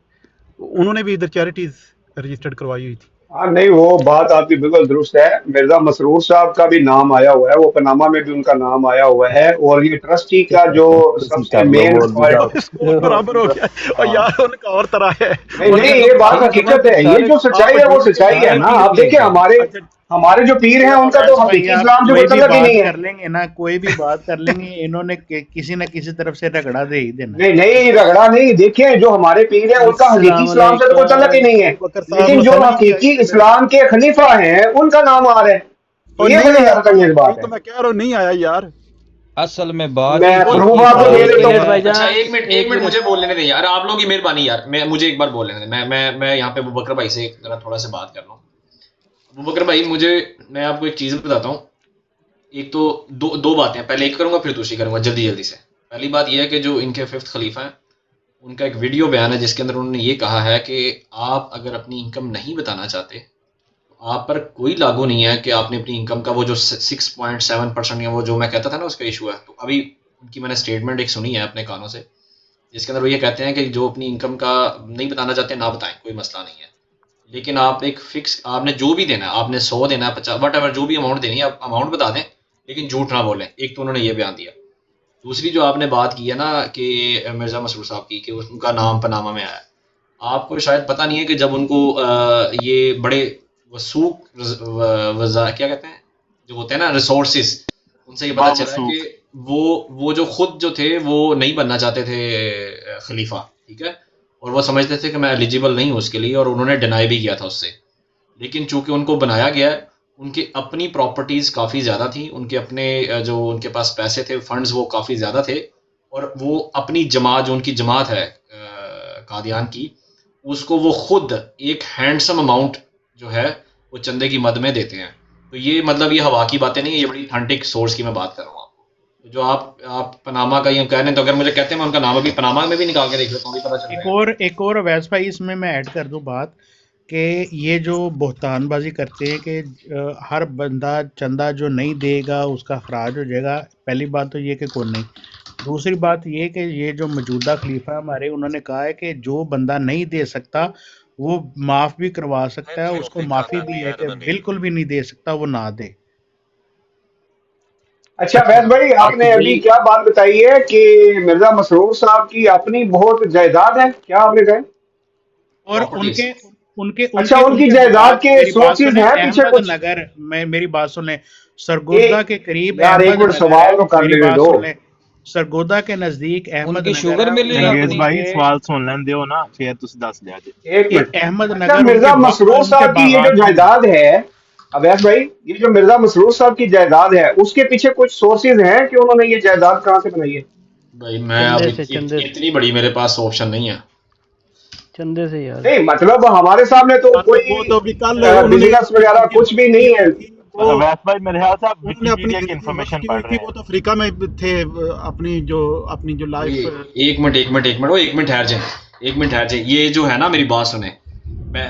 उन्होंने भी इधर चैरिटीज रजिस्टर्ड करवाई हुई थी। हाँ नहीं, वो बात आपकी बिल्कुल दुरुस्त है। मिर्जा मसरूर साहब का भी नाम आया हुआ है, वो पनामा में भी उनका नाम आया हुआ है, और ये ट्रस्टी का जो सबसे मेन बराबर हो गया और यार उनका और तरह है। नहीं, ये बात हकीकत है, ये जो सच्चाई है वो सच्चाई है ना। आप देखिए हमारे हमारे जो पीर हैं उनका तो अवैस भाई हकीकी आप इस्लाम से कोई कोई भी तल्लुक ही बात नहीं है। कर लेंगे ना, कोई भी बात कर लेंगे, इन्होंने किसी न किसी तरफ से रगड़ा दे ही देना। नहीं नहीं रगड़ा नहीं, देखिए जो हमारे पीर हैं उनका हकीकी इस्लाम से तो कोई तल्लुक ही नहीं है, अबू बकर साहब लेकिन जो मसला ही नहीं हकीकी आया मेरे इस्लाम के खलीफा हैं उनका नाम आ रहा है, और ये नहीं बड़ी आया, हैरतअंगेज बात वही तो है। मैं कह रहा हूँ, नहीं आया यार। असल में बात मैं ही प्रूफ की आपको दे एक देता मिनट हूँ। अच्छा एक मिनट मुझे बोल लेने दें यार, आप लोग की मेहरबानी यार, मुझे एक बार बोल लेने दें। मैं यहाँ पे अबू बकर भाई से जरा थोड़ा सा बात कर लूँ। अबू बकर भाई मैं आपको एक चीज़ बताता हूँ। एक तो दो बातें, पहले एक करूँगा फिर दूसरी करूँगा जल्दी से। पहली बात यह है कि जो इनके 5th खलीफा हैं उनका एक वीडियो बयान है जिसके अंदर उन्होंने ये कहा है कि आप अगर अपनी इनकम नहीं बताना चाहते तो आप पर कोई लागू नहीं है कि आपने अपनी इनकम का वो जो 6.7% या वो जो मैं कहता था ना उसका इशू है। तो अभी उनकी मैंने स्टेटमेंट एक सुनी है अपने कानों से, जिसके अंदर वो ये कहते हैं कि जो अपनी इनकम का नहीं बताना चाहते ना बताएं, कोई मसला नहीं है, लेकिन आप एक फिक्स आपने जो भी देना है, आपने 100 देना है, 50 वट जो भी अमाउंट देनी है आप अमाउंट बता दें, लेकिन झूठ ना बोलें। एक तो उन्होंने ये बयान दिया। दूसरी जो आपने बात की है ना कि मिर्ज़ा मसरूर साहब की कि उनका नाम पनामा में आया है, आपको शायद पता नहीं है कि जब उनको ये बड़े वसूक क्या कहते हैं जो होते हैं ना रिसोर्सेज, उनसे ये पता चला कि वो जो खुद जो थे वो नहीं बनना चाहते थे खलीफा, ठीक है, और वो समझते थे कि मैं एलिजिबल नहीं हूँ उसके लिए, और उन्होंने डिनाई भी किया था उससे। लेकिन चूंकि उनको बनाया गया है, उनकी अपनी प्रॉपर्टीज़ काफ़ी ज़्यादा थी, उनके अपने जो उनके पास पैसे थे, फंड्स वो काफ़ी ज़्यादा थे, और वो अपनी जमात जो उनकी जमात है कादियान की, उसको वो खुद एक हैंडसम अमाउंट जो है वो चंदे की मद में देते हैं। तो ये मतलब ये हवा की बातें नहीं है, ये बड़ी ऑथेंटिक सोर्स की मैं बात कर रहा हूँ आपको। तो जो आप पनामा का ये कह रहे हैं, तो अगर मुझे कहते हैं मैं उनका नाम अभी पनामा में भी निकाल के देख लेता हूँ, पता चल जाएगा। एक और अवैस भाई इसमें मैं ऐड कर दूं बात कि ये जो बहतानबाजी करते हैं कि हर बंदा चंदा जो नहीं देगा उसका खराज हो जाएगा। पहली बात तो ये कि कौन नहीं। दूसरी बात ये कि ये जो मौजूदा खलीफा हमारे, उन्होंने कहा है कि जो बंदा नहीं दे सकता वो माफ़ भी करवा सकता है, उसको माफ़ी भी है कि बिल्कुल भी नहीं दे सकता वो ना दे। अच्छा फैज भाई, आपने अभी क्या बात बताई है कि मिर्जा मसरूर साहब की अपनी बहुत जायदाद है, क्या आपने कहा? और उनके उनके अच्छा, उनके उनकी उनके जायदाद बाद के मेरी बात सोर्सेज सुने, हैं पीछे अहमद कुछ? नगर में मेरी बात सुने, सरगोदा के करीब यार एक अहमद मिनट नगर सवाल है, तो कर मेरी लेने बात दो। सुन ले, सरगोदा के नजदीक अहमद उनकी नगर शुगर है, मिल ही चंगेज अपनी भाई सवाल सुन लें दियो ना, फिर तुम दस लिया जे। एक मिनट। अहमद अच्छा, नगर मिर्जा मसरूर उनके साहब की ये जो बागात में है। जायदाद है अवैस भाई, ये जो मिर्जा मसरूर साहब की जायदाद है उसके पीछे कुछ सोर्सेज हैं कि उन्होंने ये जायदाद कहाँ से बनाई है? भाई मैं अब इतनी बड़ी मेरे पास ऑप्शन नहीं है। चंदे से यार। नहीं मतलब हमारे सामने तो कोई वो तो अभी कल उन्होंने बिजनेस वगैरह कुछ भी नहीं है। अवैस भाई मेरे ख्याल से आप उन्होंने अपनी विकिपीडिया की जिंदगी इंफॉर्मेशन की पढ़ हुई थी, रहे वो हैं। तो अफ्रीका में थे, अपनी जो लाइफ। एक मिनट ठहर जाए, ये जो है ना मेरी बात सुने। मैं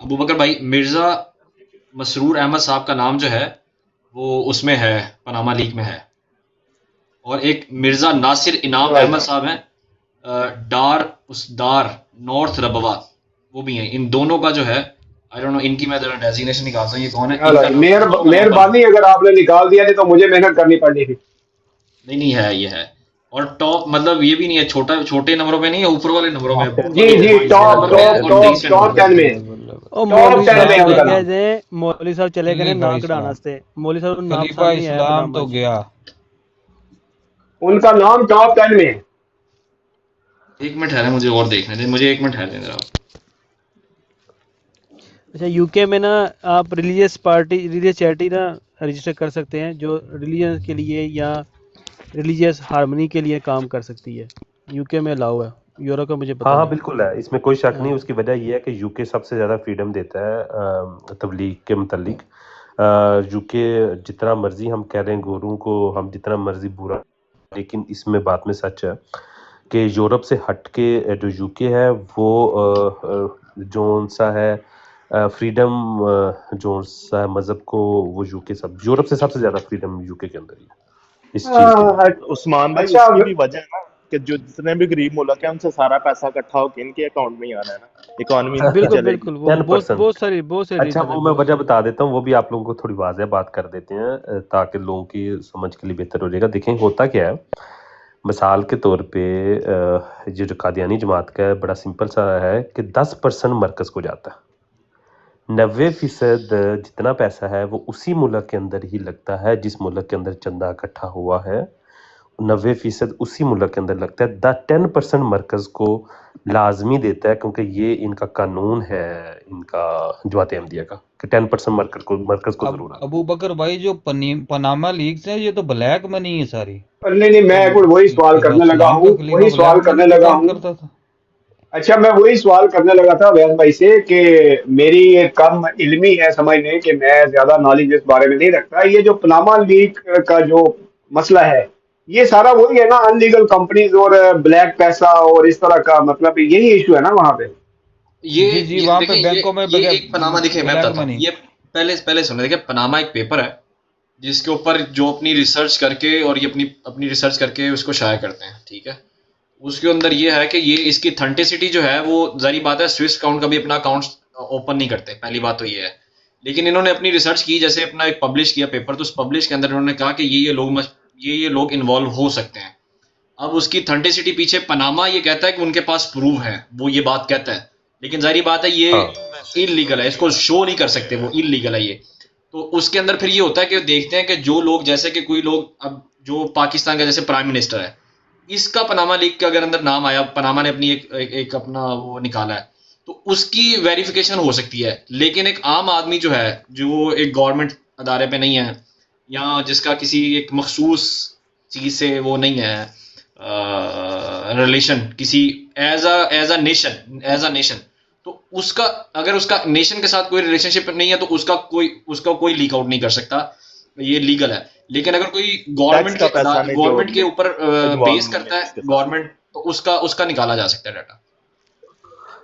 अबू बकर भाई, मिर्ज़ा मसरूर अहमद साहब का नाम जो है वो उसमें है, पनामा लीग में है, और एक मिर्ज़ा नासिर इनाम अहमद साहब हैं दार नॉर्थ रबवा, वो भी हैं। इन दोनों का जो है आई डोंट नो, इनकी मैं जरा डेजिग्नेशन निकालता हूँ ये कौन है। इनका नाम मेहरबानी अगर आपने निकाल दिया, नहीं तो मुझे मेहनत करनी पड़नी थी। नहीं है, ये है। और टॉप मतलब ये भी नहीं है, छोटे नंबरों में नहीं है, ऊपर वाले नंबरों में। जी टॉप 10 में, मौलवी साहब चले गए ना कढ़ाने वास्ते। मौलवी साहब नाम खलीफा इस्लाम तो गया, उनका नाम टॉप 10 में है। एक मिनट ठहरे, मुझे और देखने दें, मुझे एक मिनट ठहरे जरा। अच्छा, यूके में ना आप रिलीजियस चैरिटी ना रजिस्टर कर सकते हैं जो रिलीजन के लिए या रिलीजियस हार्मनी के लिए काम कर सकती है। यूके में अलाउ है, यूरोप का मुझे पता हाँ नहीं। बिल्कुल है, इसमें कोई शक नहीं। उसकी वजह यह है कि यूके सबसे ज़्यादा फ्रीडम देता है तबलीग के मुतल्लिक। यूके जितना मर्जी हम कह रहे हैं गोरों को, हम जितना मर्जी बुरा, लेकिन इसमें बात में सच है कि यूरोप से हट के जो यूके है वो जो सा है फ्रीडम जो सा मज़हब को, वो यूके सब यूरोप से सबसे ज़्यादा फ्रीडम यूके के अंदर ही है इस चीज़ की। उस्मान भाई अच्छा, उसकी भी वजह है ना कि जो जितने भी गरीब मुल्क है उनसे सारा पैसा इकट्ठा होकर इनके अकाउंट में ही आ रहा है ना, इकोनॉमी बिल्कुल वो बहुत सारी अच्छा वो मैं वजह बता देता हूँ, वो भी आप लोगों को थोड़ी वाज़ह बात कर देते हैं ताकि लोगों की समझ के लिए बेहतर हो जाएगा। देखें होता क्या है, मिसाल के तौर पे ये जो कादियानी जमात का है बड़ा सिंपल सा है कि 10% मरकज़ को जाता है, 90% जितना पैसा है वो उसी मुल्क के अंदर ही लगता है जिस मुल्क के अंदर चंदा इकट्ठा हुआ है, 90% उसी मुल्क के अंदर लगता है। 10% मरकज़ को लाजमी देता है, क्योंकि ये इनका कानून है इनका जमात अहमदिया का कि 10% मरकज़ को जरूर है। अबू बकर भाई जो पनामा लीक्स हैं ये तो ब्लैक मनी है सारी। नहीं, मैं वही सवाल करने लगा हूँ, वही सवाल करने लगा हूँ। करता था। अच्छा, मैं वही सवाल करने लगा था अवैध भाई से कि मेरी ये कम इल्मी है समझने कि मैं ज्यादा नॉलेज इस बारे में नहीं रखता। ये जो पनामा लीक का जो मसला है, ये सारा वही है ना, अनलीगल कंपनीज और ब्लैक पैसा और इस तरह का, मतलब यही इशू है ना वहाँ पे। जी वहाँ पे बैंकों में ये एक पनामा दिखे, मैं बताता हूँ। ये पहले सुनो, देखिए पनामा एक पेपर है जिसके ऊपर जो अपनी रिसर्च करके और ये अपनी रिसर्च करके उसको शाया करते हैं, ठीक है। उसके अंदर ये है कि ये इसकी ऑथेंटिसिटी जो है वो जारी बात है, स्विस अकाउंट का भी अपना अकाउंट ओपन नहीं करते, पहली बात तो ये है। लेकिन इन्होंने अपनी रिसर्च की, जैसे अपना एक पब्लिश किया पेपर, तो उस पब्लिश के अंदर इन्होंने कहा कि ये लोग इन्वॉल्व हो सकते हैं। अब उसकी ऑथेंटिसिटी पीछे पनामा ये कहता है कि उनके पास प्रूफ है, वो ये बात कहता है, लेकिन जारी बात है ये इलीगल है, इसको शो नहीं कर सकते, वो इलीगल है ये। तो उसके अंदर फिर ये होता है कि देखते हैं कि जो लोग, जैसे कि कोई लोग, अब जो पाकिस्तान का जैसे प्राइम मिनिस्टर है, इसका पनामा लीक के अगर अंदर नाम आया, पनामा ने अपनी एक अपना वो निकाला है, तो उसकी वेरिफिकेशन हो सकती है। लेकिन एक आम आदमी जो है, जो एक गवर्नमेंट अदारे पे नहीं है या जिसका किसी एक मखसूस चीज़ से वो नहीं है रिलेशन, किसी एज अ नेशन, तो उसका, अगर उसका नेशन के साथ कोई रिलेशनशिप नहीं है तो उसका कोई लीक आउट नहीं कर सकता, ये लीगल है। लेकिन अगर कोई गवर्नमेंट के ऊपर बेस करता है गवर्नमेंट, तो उसका निकाला जा सकता है डाटा।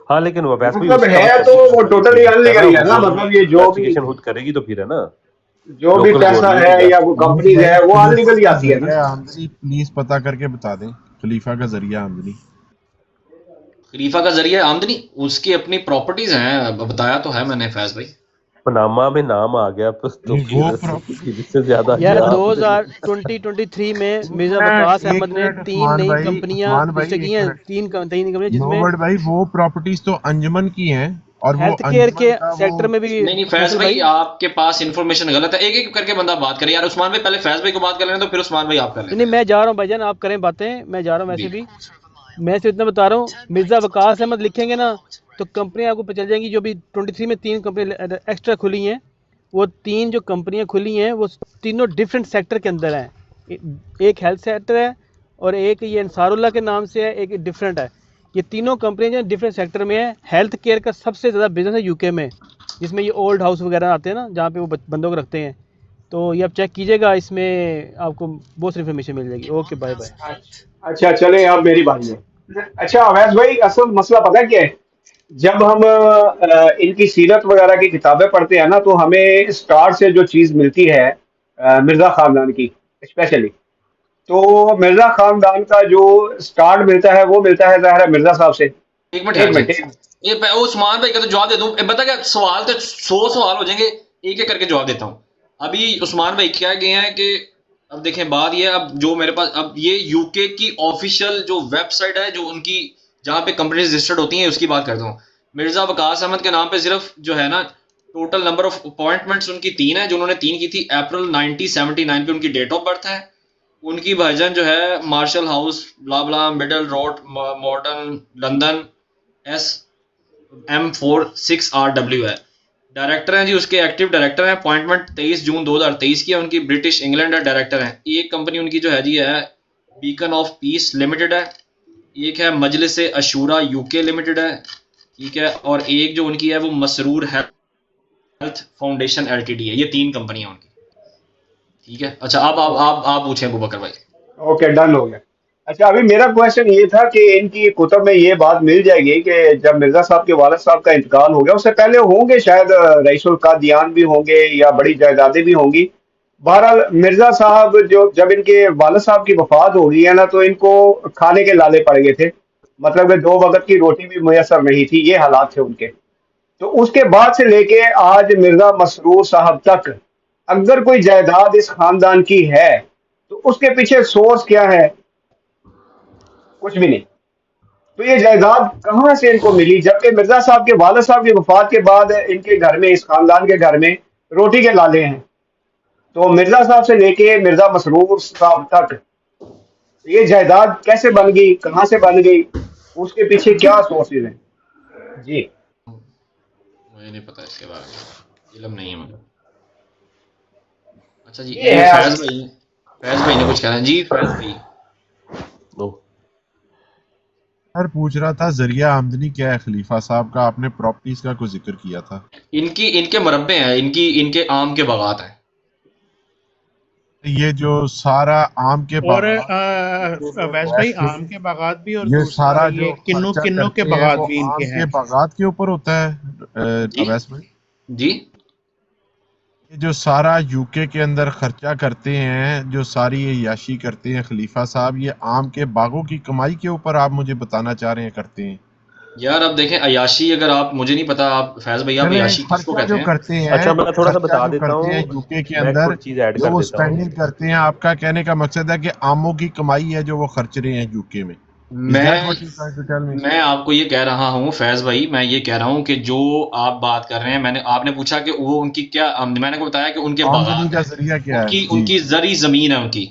हाँ, लेकिन वो वैसे भी मतलब है तो वो टोटली अनलीगल है ना, मतलब ये जो भी खुद करेगी तो फिर है ना, जो भी पैसा है या वो कंपनीज है वो अनलीगल ही आती है ना। आमदनी प्लीज पता करके बता दें, खलीफा का जरिया आमदनी। खलीफा का जरिया आमदनी उसकी अपनी प्रॉपर्टीज हैं, बताया तो है मैंने फैज भाई। पनामा में नाम आ गया तो इससे ज्यादा यार 2023 में मिर्जा वकास अहमद ने 3 नई कंपनियां रजिस्टर की हैं, 3 कंपनियां जिसमें भाई वो प्रॉपर्टीज तो अंजुमन की हैं और वो हेल्थ केयर के सेक्टर में भी। नहीं फैज भाई आपके पास इन्फॉर्मेशन गलत है, एक एक करके बंदा बात करे यार। उस्मान भाई पहले फैज भाई को बात कर लेना, तो फिर उस्मान भाई आप कर लेना। नहीं, मैं जा रहा हूँ भाईजान, आप करें बातें, मैं जा रहा हूँ। वैसे भी मैं सिर्फ इतना बता रहा हूँ, मिर्जा वकास अहमद लिखेंगे ना तो कंपनियां आपको पता चल जाएंगी। जो भी 23 में 3 कंपनी एक्स्ट्रा खुली हैं, वो 3 जो कंपनियां खुली हैं वो तीनों डिफरेंट सेक्टर के अंदर हैं। एक हेल्थ सेक्टर है और एक ये अंसारुल्लाह के नाम से है, एक डिफरेंट है। ये तीनों कंपनियां जो डिफरेंट सेक्टर में है। हेल्थ केयर का सबसे ज़्यादा बिजनेस है यूके में, जिसमें ये ओल्ड हाउस वगैरह आते हैं ना, जहाँ पे वो बंदों को रखते हैं। तो ये आप चेक कीजिएगा, इसमें आपको बहुत सारी इन्फॉर्मेशन मिल जाएगी। Okay bye bye. अच्छा चले, आप मेरी बात है। अच्छा अवैध भाई, असल मसला पता क्या है, जब हम इनकी सीरत वगैरह की किताबें पढ़ते हैं ना, तो हमें स्टार्ट से जो चीज़ मिलती है मिर्ज़ा खानदान की स्पेशली, तो मिर्ज़ा खानदान का जो स्टार्ट मिलता है वो मिलता है ज़ाहिर मिर्ज़ा साहब से। एक मिनट ये उस्मान भाई का तो जवाब दे दूं, बता क्या सवाल तो 100 सवाल हो जाएंगे, एक एक करके जवाब देता हूँ। अभी उस्मान भाई क्या गए हैं कि अब देखें बात ये, अब जो मेरे पास, अब ये यूके की ऑफिशियल जो वेबसाइट है, जो उनकी जहाँ पे कंपनी रजिस्टर्ड होती हैं, उसकी बात करता हूँ। मिर्जा वकास अहमद के नाम पे सिर्फ जो है ना, टोटल नंबर ऑफ अपॉइंटमेंट्स उनकी 3 है, जो उन्होंने 3 की थी। अप्रैल 1979 पे उनकी डेट ऑफ बर्थ है। उनकी वर्जन जो है Marshall House blah blah Middle Road Morden London SM46RW है। डायरेक्टर हैं जी उसके, एक्टिव डायरेक्टर हैं। अपॉइंटमेंट 23 जून 2023 की है उनकी। ब्रिटिश इंग्लैंड है डायरेक्टर हैं। एक कंपनी उनकी जो है जी है बीकन ऑफ पीस लिमिटेड है, एक है मजलिस अशूरा यूके लिमिटेड है, ठीक है, और एक जो उनकी है वो मसरूर हेल्थ फाउंडेशन LTD है। ये 3 कंपनियां उनकी, ठीक है। अच्छा आप पूछें अबू बकर भाई। ओके डन हो गया। अच्छा अभी मेरा क्वेश्चन ये था कि इनकी कुतुब में ये बात मिल जाएगी कि जब मिर्जा साहब के वालिद साहब का इंतकाल हो गया, उससे पहले होंगे शायद रईसुल कादियान भी होंगे या बड़ी जायदादें भी होंगी। बहरहाल मिर्जा साहब जो जब इनके वालिद साहब की वफात हो गई है ना, तो इनको खाने के लाले पड़ गए थे, मतलब कि 2 वक्त की रोटी भी मुयसर नहीं थी, ये हालात थे उनके। तो उसके बाद से लेके आज मिर्जा मसरूर साहब तक अगर कोई जायदाद इस खानदान की है तो उसके पीछे सोर्स क्या है? कुछ भी नहीं। तो ये जायदाद कहाँ से इनको मिली, जबकि मिर्जा साहब के वालिद साहब की वफात के बाद इनके घर में, इस खानदान के घर में रोटी के लाले हैं। तो मिर्जा साहब से लेके मिर्जा मसरूर साहब तक ये जायदाद कैसे बन गई, कहाँ से बन गई, उसके पीछे क्या सोर्सेज हैं? जी मुझे नहीं पता इसके बारे में, इल्म नहीं है मुझे। अच्छा जी, ये ये है फैज भाई ने कुछ कहना है जी। फैज भाई सर पूछ रहा था जरिया आमदनी क्या है खलीफा साहब का, आपने प्रॉपर्टीज का कोई जिक्र किया था। इनके मरब्बे हैं, इनके आम के बागात हैं। ये जो सारा आम के और बागात वैस भाई आम के बागात भी, और ये दूसरा सारा ये जो किन्नू खर्चा किन्नू के करते हैं बागात वो भी आम इनके के हैं। बागात के ऊपर होता है जी अवैस भाई। जी ये जो सारा यूके के अंदर खर्चा करते हैं, जो सारी ये याशी करते हैं खलीफा साहब, ये आम के बागों की कमाई के ऊपर आप मुझे बताना चाह रहे हैं करते हैं? यार अब देखें, अयाशी, अगर आप, मुझे नहीं पता, आप फैज भाई आप चलें, अयाशी किसको खर्चा कहते जो हैं? करते हैं, अच्छा मैं थोड़ा सा खर्चा बता जो देता करते हैं हूँ, यूके के मैं एक अंदर, और चीज़ ऐड जो कर वो देता हूँ। स्पेंडिंग करते हैं, आपका कहने का मकसद है कि आमों की कमाई है जो वो खर्च रहे हैं यूके में। Is that मैं what you're trying to tell me? मैं आपको ये कह रहा हूँ फैज भाई, मैं ये कह रहा हूँ कि जो आप बात कर रहे हैं, आपने पूछा कि वो उनकी क्या मैंने को बताया कि उनके आमदनी बागात का हैं, जरिया क्या है? जी उनकी जरी जमीन है उनकी।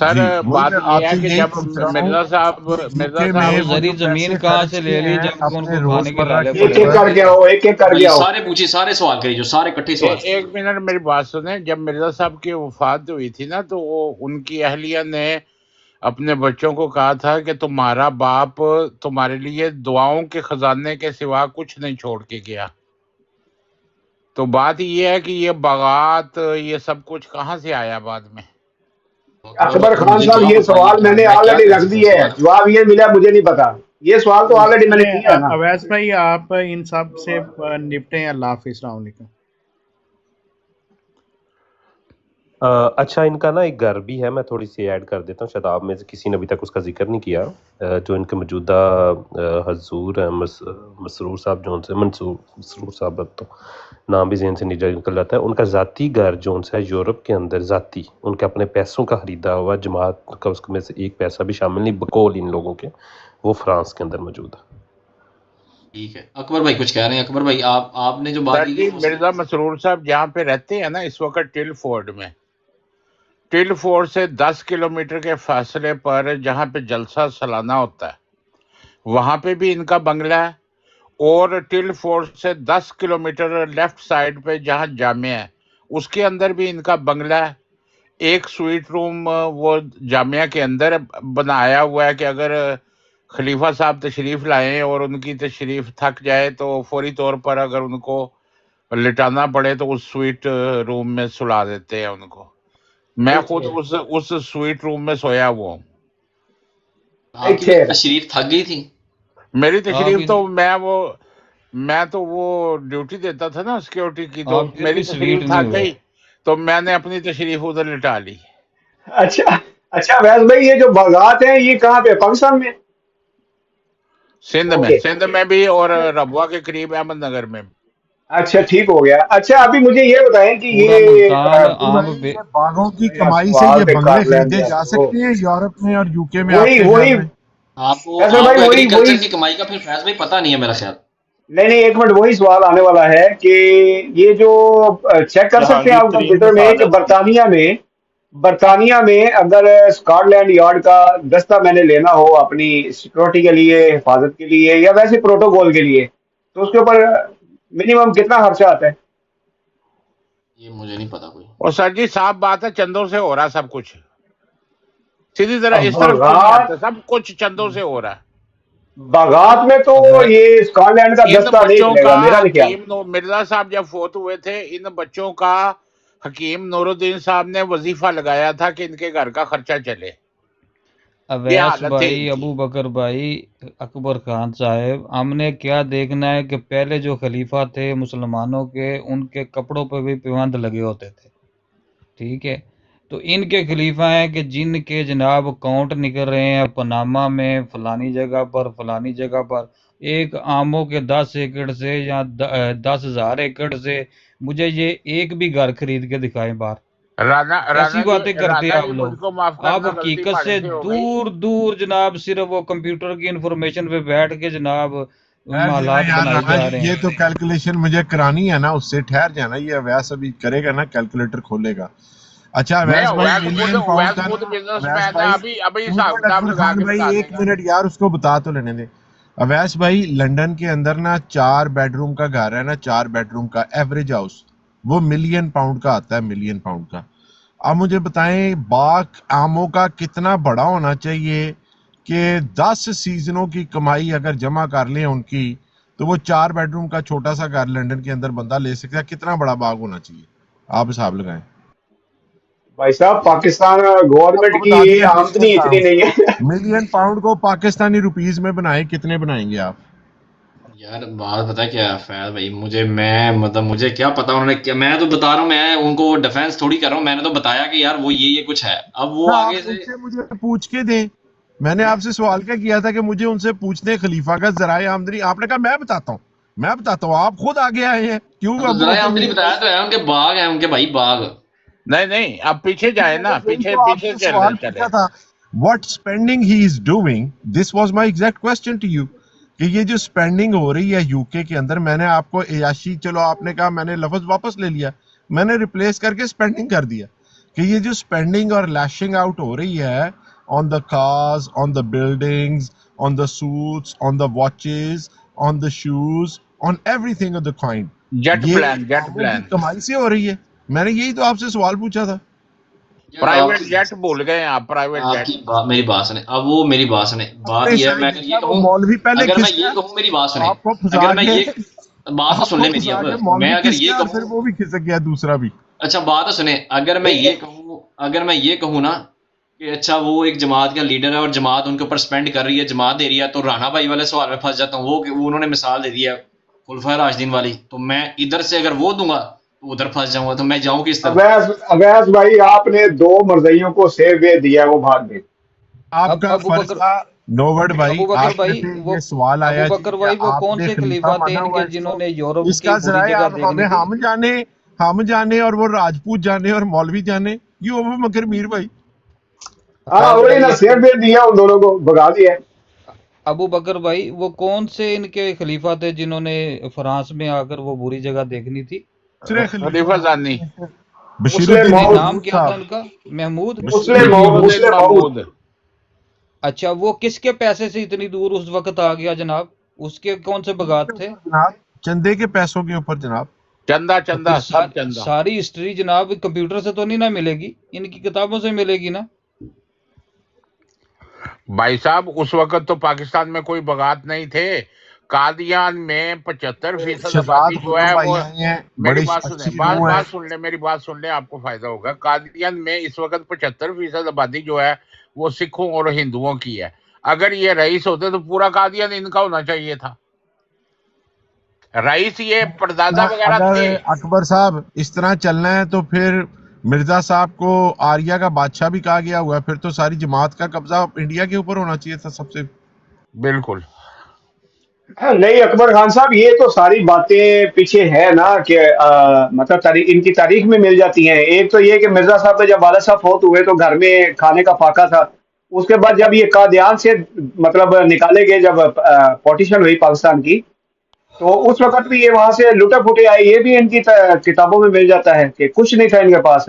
सर जी वही बात मैं ये है आपसे कि यही जब पूछ रहा हूँ मिर्जा साहब कि मिर्जा यूके साहब में वो वो जरी जो जमीन पैसे कहाँ से खर्चते ले ली हैं जबकि अपने उनको खाने के रोजमर्रा लाले की एक पड़े एक हुए कर थे। के आओ, एक एक कर भाई के आओ। सारे पूछिए, सारे सवाल करिए, जो सारे इकट्ठे सवाल। एक मिनट मेरी बात सुने। जब मिर्जा साहब की वफात हुई थी ना, तो वो उनकी अहलिया ने अपने बच्चों को कहा था कि तुम्हारा बाप तुम्हारे लिए दुआओं के खजाने के सिवा कुछ नहीं छोड़ के गया। तो बात ये है कि ये बागात, ये सब कुछ कहाँ से आया बाद में? अकबर तो खान मुझे साहब, जवाब ये बताइए, सवाल मैंने मैं क्या ऑलरेडी कर रख सकता हूँ दिए है, सवाल? जवाब ये मिला मुझे नहीं पता। ये सवाल तो ऑलरेडी मैंने चलिए किया है ना। अवैस भाई आप इन सब से निपटें। अल्लाह हाफिज़, अस्सलाम वालेकुम। अच्छा इनका ना एक घर भी है, मैं थोड़ी सी ऐड कर देता हूँ, शायद आप में से किसी ने अभी तक उसका जिक्र नहीं किया। जो इनके मौजूदा हजूर हैं मसरूर साहब, जो उनसे मंसूर मसरूर साहब, अब तो नाम भी जहन से निकल जाता है। उनका ज़ाती घर जो उनसे है यूरोप के अंदर, ज़ाती उनके अपने पैसों का खरीदा हुआ, जमात का उसमें से एक पैसा भी शामिल नहीं, बकौल इन लोगों के, वो फ्रांस के अंदर मौजूद है। ठीक है, अकबर भाई कुछ कह रहे हैं। अकबर भाई आपने जो बात सर की जी, थी उससे मिर्जा मसरूर साहब जहाँ पे रहते हैं ना इस वक्त, टिलफोर्ड में, टिलफोर्ड से 10 किलोमीटर के फासले पर जहाँ पे जलसा सालाना होता है, वहां पे भी इनका बंगला है। और टिलफोर्ड से 10 किलोमीटर लेफ्ट साइड पे जहाँ जामिया है, उसके अंदर भी इनका बंगला है। एक स्वीट रूम वो जामिया के अंदर बनाया हुआ है कि अगर खलीफा साहब तशरीफ लाएं और उनकी तशरीफ थक जाए तो फौरी तौर पर अगर उनको लिटाना पड़े तो उस स्वीट रूम में सुला देते हैं उनको। मैं खुद उस स्वीट रूम में सोया हुआ हूँ। आपकी भी तशरीफ थक गई थी? मेरी तशरीफ तो मैं तो वो ड्यूटी देता था ना सिक्योरिटी की, तो मेरी तशरीफ थक गई तो मैंने अपनी तशरीफ उधर लिटा ली। अच्छा अच्छा वैस भाई, ये जो बागात हैं ये कहाँ पे, पाकिस्तान में? सिंध में भी, और रबवा के करीब अहमदनगर में। अच्छा ठीक हो गया। अच्छा अभी मुझे ये बताएं कि ये बागों की कमाई से ये बंगले खरीदे जा सकते हैं यूरोप में और यूके में? वही वही आपको भाई एग्रीकल्चर की कमाई का फिर फैज भाई पता नहीं है मेरा ख्याल। नहीं एक मिनट, वही सवाल आने वाला है कि ये जो चेक कर सकते हैं आप कंप्यूटर में कि बरतानिया में अगर स्कॉटलैंड यार्ड का दस्ता मैंने लेना हो अपनी सिक्योरिटी के लिए, हिफाजत के लिए या वैसे प्रोटोकॉल के लिए, तो उसके ऊपर मिनिमम कितना खर्चा आता है? ये मुझे नहीं पता कोई। और सर जी साफ बात है, चंदों से हो रहा सब कुछ, सीधी तरह इस तरफ तो नहीं आता, सब कुछ चंदों से हो रहा है। बागात में तो ये स्कॉटलैंड का दस्ता नहीं मिलेगा मेरा ख्याल। मिर्जा साहब जब फोत हुए थे, इन बच्चों का हकीम नूरुद्दीन साहब ने वजीफा लगाया था कि इनके घर का खर्चा चले। अवैस भाई, अबू बकर भाई, अकबर खान साहब, हमने क्या देखना है कि पहले जो खलीफा थे मुसलमानों के, उनके कपड़ों पे भी पाबंद लगे होते थे, ठीक है? तो इनके खलीफा हैं कि जिनके जनाब अकाउंट निकल रहे हैं पनामा में, फलानी जगह पर, एक आमों के 10 एकड़ से या 10,000 एकड़ से, मुझे ये एक भी घर खरीद के दिखाएं बाहर। ایسی باتیں کرتے ہیں آپ جی لوگ. مجھ کو معاف آپ کرنا، غلطی حقیقت ہمارے سے سے ہو گئی. دور دور جناب صرف وہ کمپیوٹر کی انفارمیشن پہ بیٹھ کے جناب جی حالات یار بنائی رانا جا جی رہے یہ ہیں. تو کیلکولیشن مجھے کرانی ہے نا، اس سے ٹھہر جانا، یہ اویس ابھی کرے گا نا، کیلکولیٹر کھولے گا. اچھا نہیں اویس بھائی ملین پاؤنڈ کا خود بزنس اویس مین ہے، بھائی ابھی ایک حساب منٹ کتاب اکبر لگا خان کے بھائی بتا دے ایک گا. منٹ یار اس کو بتا تو لینے دیں. اویس بھائی لنڈن کے اندر نا 4 بیڈ روم کا گھر ہے نا، 4 بیڈ روم کا ایوریج ہاؤس، وہ ملین پاؤنڈ کا آتا ہے، ملین پاؤنڈ کا. اب مجھے بتائیں باغ آموں کا کتنا بڑا ہونا چاہیے کہ 10 سیزنوں کی کمائی اگر جمع کر لیں ان کی تو وہ 4 بیڈ روم کا چھوٹا سا گھر لنڈن کے اندر بندہ لے سکتا ہے. کتنا بڑا باغ ہونا چاہیے؟ آپ حساب لگائیں. بھائی صاحب پاکستان آپ گورنمنٹ کو کی بتا دیا آمدنی اتنی نہیں ہے. ملین پاؤنڈ کو پاکستانی روپیز میں بنائیں، کتنے بنائیں گے آپ؟ یار بات پتہ کیا ہے فیض بھائی، مجھے کیا پتا انہوں نے کیا. میں تو بتا رہا ہوں، میں ان کو ڈیفینس تھوڑی کر رہا ہوں. میں نے تو بتایا کہ یار وہ یہ کچھ ہے. اب وہ آپ آگے ان سے سے مجھے پوچھ کے دیں. میں نے آپ سے سوال کیا کیا تھا کہ مجھے ان سے پوچھتے خلیفہ کا ذرائع آمدنی. آپ نے کہا میں بتاتا ہوں. آپ خود آگے آئے ہیں کیوں؟ تو ابو ذرائع بکر آمدنی میر بتایا تو ہے، ان کے باغ ہیں، ان کے بھائی باغ. نہیں اب پیچھے جائے نا، میں نے یہی پیچھے تو آپ پیچھے سے چلے سوال چلے. پوچھا تھا. What spending he is doing, this was my exact question to you, کہ یہ جو اسپینڈنگ ہو رہی ہے یو کے اندر. میں نے آپ کو عیاشی، چلو آپ نے کہا میں نے لفظ واپس لے لیا، میں نے ریپلیس کر کے اسپینڈنگ کر دیا. کہ یہ جو اسپینڈنگ اور لیشنگ آؤٹ ہو رہی ہے on the cars, on the buildings, on the suits, on the watches, on the shoes, on everything of the kind, جیٹ یہ پلان عواموں کی کمائی سے ہو رہی ہے. میں نے یہی تو آپ سے سوال پوچھا تھا. یار آپ پرائیویٹ جیٹ بھول گئے آپ، پرائیویٹ آپ جیٹ. کی بات، میری بات سنیں. اب وہ میری بات سنیں. بات اپنے یہ ہے، شاید میں اگر یہ دیکھا وہ کہوں، مولوی پہلے اگر میں کھس یہ گیا، کہوں، میری بات سنیں. آپ کو پھنسا اگر میں کے یہ بات تو آپ سن کو لیں میری. پھنسا اب کے میں مولوی اگر کھس یہ گیا اور پھر کہوں، وہ بھی کھسک گیا دوسرا بھی. اچھا بات تو سنیں. اگر میں یہ کہوں نا کہ اچھا وہ ایک جماعت کا لیڈر ہے اور جماعت ان کے اوپر اسپینڈ کر رہی ہے، جماعت دے رہی ہے، تو رانا بھائی والے سوال میں پھنس جاتا ہوں. وہ انہوں نے مثال دے دی ہے خلفائے راشدین والی، تو میں ادھر سے اگر وہ دوں گا تو ادھر پھنس جاؤں گا. تو میں جاؤں کس طرف؟ اویس بھائی آپ نے 2 مرزائیوں کو سیو وے دیا، وہ بھاگ گئے. آپ کا ابو فرض بکر تھا نوورڈ بھائی، ابو بکر آپ میں بھائی سے وہ یہ سوال ابو آیا جی بکر کہ بھائی وہ آپ کون نے سے خلیفہ خلیفہ تھے مانا ان ہوا کے ہے اس جنہوں کو، نے یورپ اس کی کا بری ذرائع جگہ آپ دیکھنی ہمیں تھی؟ ہم جانے اور وہ راجپوت جانے اور مولوی جانے. یوں ابو بکر میر بھائی. ہاں فیض وہی بھائی نا، ایک سیو منٹ. وے دیا ان دونوں کو، بھگا دیا. ابو بکر بھائی وہ کون سے ان کے خلیفہ تھے جنہوں نے فرانس میں آ کر وہ بری جگہ دیکھنی تھی؟ دوسرے خلیفہ خلیفہ ثانی، بشیر مسلم الدین نہیں، مود، نام محمود کیا تھا صاحب. ان کا؟ محمود. مسلم بشیر مود، بشیر مسلم مود. محمود. اچھا وہ کس کے پیسے سے اتنی دور اس وقت آ گیا جناب؟ اس کے کون سے بغات تھے؟ جناب چندے کے پیسوں کے اوپر جناب. چندہ تو پھر سب چندہ. ساری ہسٹری جناب کمپیوٹر سے تو نہیں نہ ملے گی، ان کی کتابوں سے ملے گی نا. بھائی صاحب اس وقت تو پاکستان میں کوئی بغات نہیں تھے. قادیان میں 75% شہزاد آبادی جو ہے غلام بھائی وہ، آئے ہیں، میری بڑی بات سنیں، اچھی روح ہے. بات سن لیں، میری بات سن لیں، آپ کو فائدہ ہوگا. قادیان میں اس وقت 75% آبادی جو ہے وہ سکھوں اور ہندوؤں کی ہے. اگر یہ رئیس ہوتے تو پورا قادیان ان کا ہونا چاہیے تھا. رئیس یہ پردادا وغیرہ اگر تھے. اکبر صاحب اس طرح چلنا ہے تو پھر مرزا صاحب کو آریہ کا بادشاہ بھی کہا گیا ہوا ہے، پھر تو ساری جماعت کا قبضہ انڈیا کے اوپر ہونا چاہیے تھا سب سے. بالکل. نہیں اکبر خان صاحب، یہ تو ساری باتیں پیچھے ہے نا کہ مطلب ان کی تاریخ میں مل جاتی ہیں. ایک تو یہ کہ مرزا صاحب کے جب والد صاحب فوت ہوئے تو گھر میں کھانے کا فاقہ تھا. اس کے بعد جب یہ قادیان سے مطلب نکالے گئے، جب پارٹیشن ہوئی پاکستان کی، تو اس وقت بھی یہ وہاں سے لٹے پھوٹے آئے. یہ بھی ان کی کتابوں میں مل جاتا ہے کہ کچھ نہیں تھا ان کے پاس.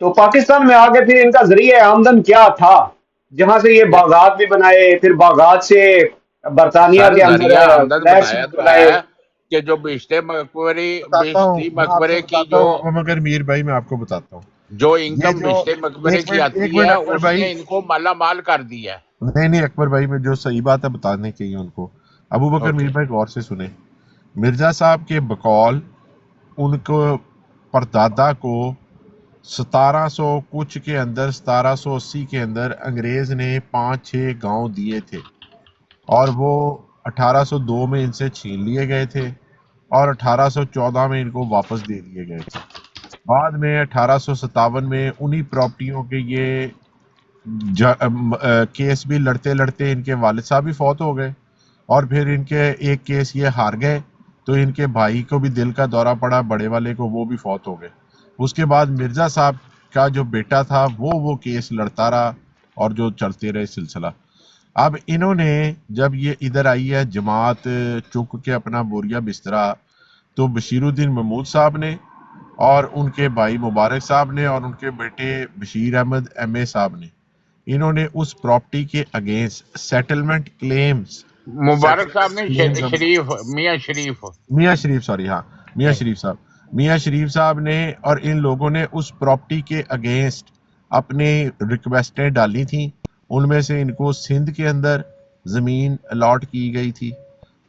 تو پاکستان میں آگے پھر ان کا ذریعہ آمدن کیا تھا، جہاں سے یہ باغات بھی بنائے، پھر باغات سے برطانیہ سر کے اندر ذریعہ آمدن فلیٹس بتایا تو بنائے. ہے کہ جو بیشتے میں آپ کو مقبرے کی بتاتا ہوں مگر میر بھائی، میں آپ کو بتاتا ہوں جو یہ انکم جو بیشتے مقبرے ایک کی منٹ آتی ہے اکبر اس بھائی، نے ان کو مالا مال کر دیا ہے. نہیں اکبر بھائی میں جو صحیح بات ہے بتانے چاہیے ان کو. ابو بکر اوکے. میر بھائی غور سے سنیں. مرزا صاحب کے بقول ان کو پردادا کو 1700 کچھ کے اندر، 1780 کے اندر انگریز نے 5-6 گاؤں دیے تھے، اور وہ 1802 میں ان سے چھین لیے گئے تھے اور 1814 میں ان کو واپس دے دیے گئے تھے. بعد میں 1857 میں انہی پراپرٹیوں کے یہ کیس بھی لڑتے لڑتے ان کے والد صاحب بھی فوت ہو گئے، اور پھر ان کے ایک کیس یہ ہار گئے تو ان کے بھائی کو بھی دل کا دورہ پڑا، بڑے والے کو، وہ بھی فوت ہو گئے. اس کے بعد مرزا صاحب کا جو بیٹا تھا وہ کیس لڑتا رہا اور جو چلتے رہے سلسلہ. اب انہوں نے جب یہ ادھر آئی ہے جماعت چک کے اپنا بوریا بسترا، تو بشیر الدین محمود صاحب نے اور ان کے بھائی مبارک صاحب نے اور ان کے بیٹے بشیر احمد ایم اے صاحب نے، انہوں نے اس پراپرٹی کے اگینسٹ سیٹلمنٹ کلیمز مبارک صاحب نے شریف میاں شریف میاں شریف سوری ہاں میاں شریف صاحب نے اور ان لوگوں نے اس پراپرٹی کے اگینسٹ اپنے ریکویسٹیں ڈالی تھیں. ان میں سے ان کو سندھ کے اندر زمین الاٹ کی گئی تھی،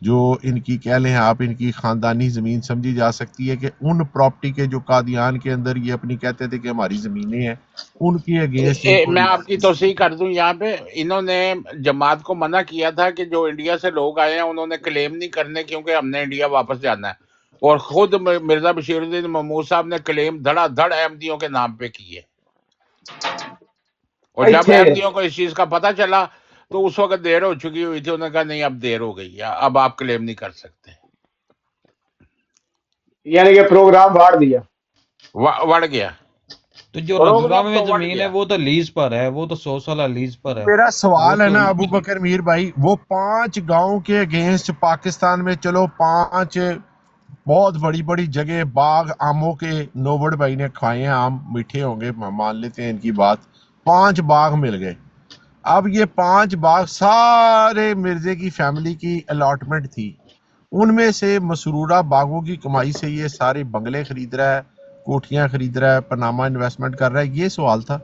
جو ان کی کہہ لیں آپ ان کی خاندانی زمین سمجھی جا سکتی ہے، کہ ان پراپرٹی کے جو قادیان کے اندر یہ اپنی کہتے تھے کہ ہماری زمینیں ہیں، ان کی اگینسٹ ان کو میں آپ کی توثیق کر دوں یہاں پہ. انہوں نے جماعت کو منع کیا تھا کہ جو انڈیا سے لوگ آئے ہیں انہوں نے کلیم نہیں کرنے، کیونکہ ہم نے انڈیا واپس جانا ہے. اور خود مرزا بشیر الدین محمود صاحب نے کلیم دھڑا دھڑ احمدیوں کے نام پہ کیے. اور جب احمدیوں کو اس چیز کا پتہ چلا تو اس وقت دیر ہو چکی ہوئی تھی. انہوں نے کہا نہیں اب دیر ہو گئی ہے، اب آپ کلیم نہیں کر سکتے. یعنی کہ پروگرام واڑ دیا، وڑ گیا. تو جو رضوا میں زمین ہے وہ تو لیز پر ہے، وہ تو 100 سالہ لیز پر ہے. میرا سوال ہے نا ابو بکر میر بھائی، وہ 5 گاؤں کے اگینسٹ پاکستان میں، چلو 5 بہت بڑی بڑی جگہ باغ آموں کے نوبڑ بھائی نے کھائے ہیں، آم میٹھے ہوں گے، مان لیتے ہیں ان کی بات. 5 باغ مل گئے. اب یہ 5 باغ سارے مرزے کی فیملی کی الاٹمنٹ تھی. ان میں سے مسرورہ باغوں کی کمائی سے یہ سارے بنگلے خرید رہا ہے، کوٹھیاں خرید رہا ہے، پاناما انویسٹمنٹ کر رہا ہے. یہ سوال تھا،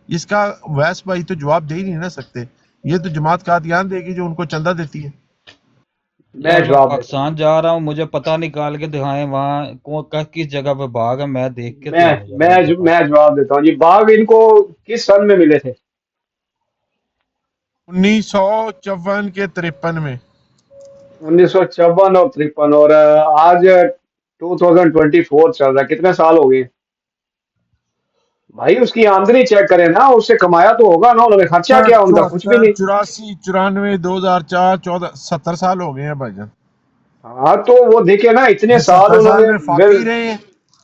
اس کا ویس بھائی تو جواب دے ہی نہیں نہ سکتے. یہ تو جماعت قادیان دے گی جو ان کو چندہ دیتی ہے. میں پاکستان جا رہا ہوں، مجھے پتہ نکال کے دکھائیں وہاں کس جگہ پہ باغ ہے، میں دیکھ کے میں جواب دیتا ہوں. یہ باغ ان کو کس سن میں ملے تھے؟ 1954 کے 53 میں. 1954 اور 53، اور آج 2024 چل رہا ہے. کتنے سال ہو گئے بھائی؟ اس کی آمدنی چیک کریں نا، اس سے کمایا تو ہوگا نا، انہوں نے خرچہ کیا ان کا کچھ بھی نہیں. 84 94 2004 14 70 سال ہو گئے ہیں بھائی جان. ہاں تو وہ دیکھیں نا، اتنے سال انہوں میں فاقی رہے ہیں،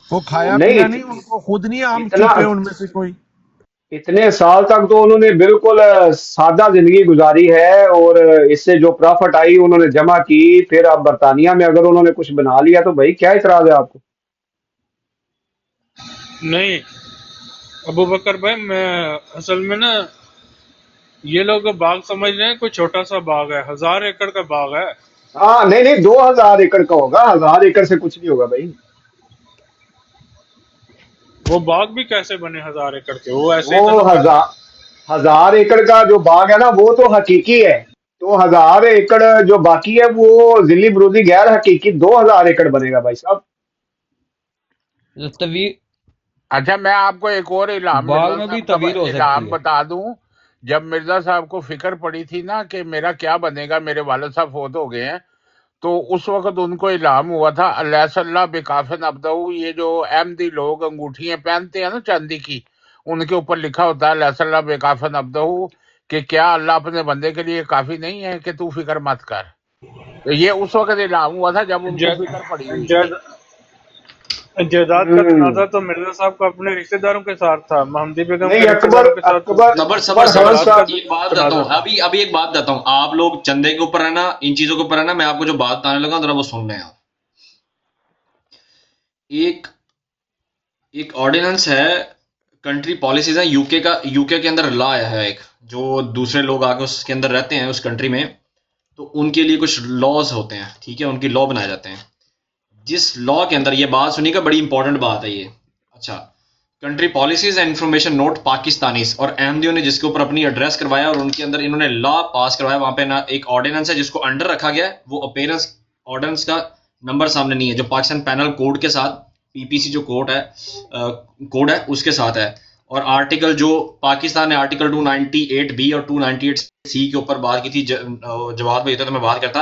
وہ کھایا پیا نہیں، ان کو خود نہیں آم چکے ان میں سے کوئی. اتنے سال تک تو انہوں نے بالکل سادہ زندگی گزاری ہے، اور اس سے جو پرافٹ آئی انہوں نے جمع کی. پھر اب برطانیہ میں اگر انہوں نے کچھ بنا لیا تو بھائی کیا اعتراض ہے آپ کو؟ نہیں ابو بکر بھائی، میں اصل میں نا یہ لوگ باغ سمجھ رہے ہیں کوئی چھوٹا سا باغ ہے، 1000 ایکڑ کا باغ ہے. ہاں نہیں 2000 ایکڑ کا ہوگا، 1000 ایکڑ سے کچھ نہیں ہوگا بھائی. وہ باغ بھی کیسے بنے 1000 ایکڑ کے؟ وہ ایسے وہ 1000 ایکڑ کا جو باغ ہے نا وہ تو حقیقی ہے، تو 1000 ایکڑ جو باقی ہے وہ ذلی بروزی غیر حقیقی 2000 ایکڑ بنے گا بھائی صاحب. اچھا میں آپ کو ایک اور الہام بتا دوں. جب مرزا صاحب کو فکر پڑی تھی نا کہ میرا کیا بنے گا، میرے والد صاحب فوت ہو گئے ہیں، تو اس وقت ان کو الہام ہوا تھا اللہ صلی اللہ بکافن عبدہو. یہ جو احمدی لوگ انگوٹھیاں پہنتے ہیں نا چاندی کی، ان کے اوپر لکھا ہوتا ہے اللہ صلی اللہ بکافن عبدہو، کہ کیا اللہ اپنے بندے کے لیے کافی نہیں ہے کہ تو فکر مت کر. یہ اس وقت الہام ہوا تھا جب ان کو فکر پڑی ہوئی تھی. جائیداد کا تنازع تو مرزا صاحب کا اپنے رشتہ داروں کے ساتھ تھا، محمدی بیگم کے رشتہ داروں کے ساتھ. ایک بات بتاتا ہوں، ابھی ایک بات بتاتا ہوں. آپ لوگ چندے کے اوپر ہے نا، ان چیزوں کے اوپر ہے نا، میں آپ کو جو بات بتانے لگا ذرا وہ سن لیں. آپ ایک آرڈیننس ہے، کنٹری پالیسیز ہیں، یو کے کے اندر لا آیا ہے ایک، جو دوسرے لوگ آ کے اس کے اندر رہتے ہیں اس کنٹری میں، تو ان کے لیے کچھ لاز ہوتے ہیں، ٹھیک ہے، ان کی لا بنائے جاتے ہیں. جس لا کے اندر یہ بات سنی کا بڑی امپورٹنٹ بات ہے یہ. اچھا، country policies and information note Pakistanis, اور احمدیوں نے جس کے اوپر اپنی ایڈریس کروایا اور ان کے اندر انہوں نے لا پاس کروایا، وہاں پہ نا ایک آرڈیننس ہے جس کو انڈر رکھا گیا ہے. وہ اپیرنس آرڈیننس کا نمبر سامنے نہیں ہے، جو پاکستان پینل کوڈ کے ساتھ PPC جو کوڈ ہے اس کے ساتھ ہے. اور آرٹیکل جو پاکستان نے آرٹیکل 298B اور 298C کے اوپر بات کی تھی، جواب بھائی تو میں بات کرتا،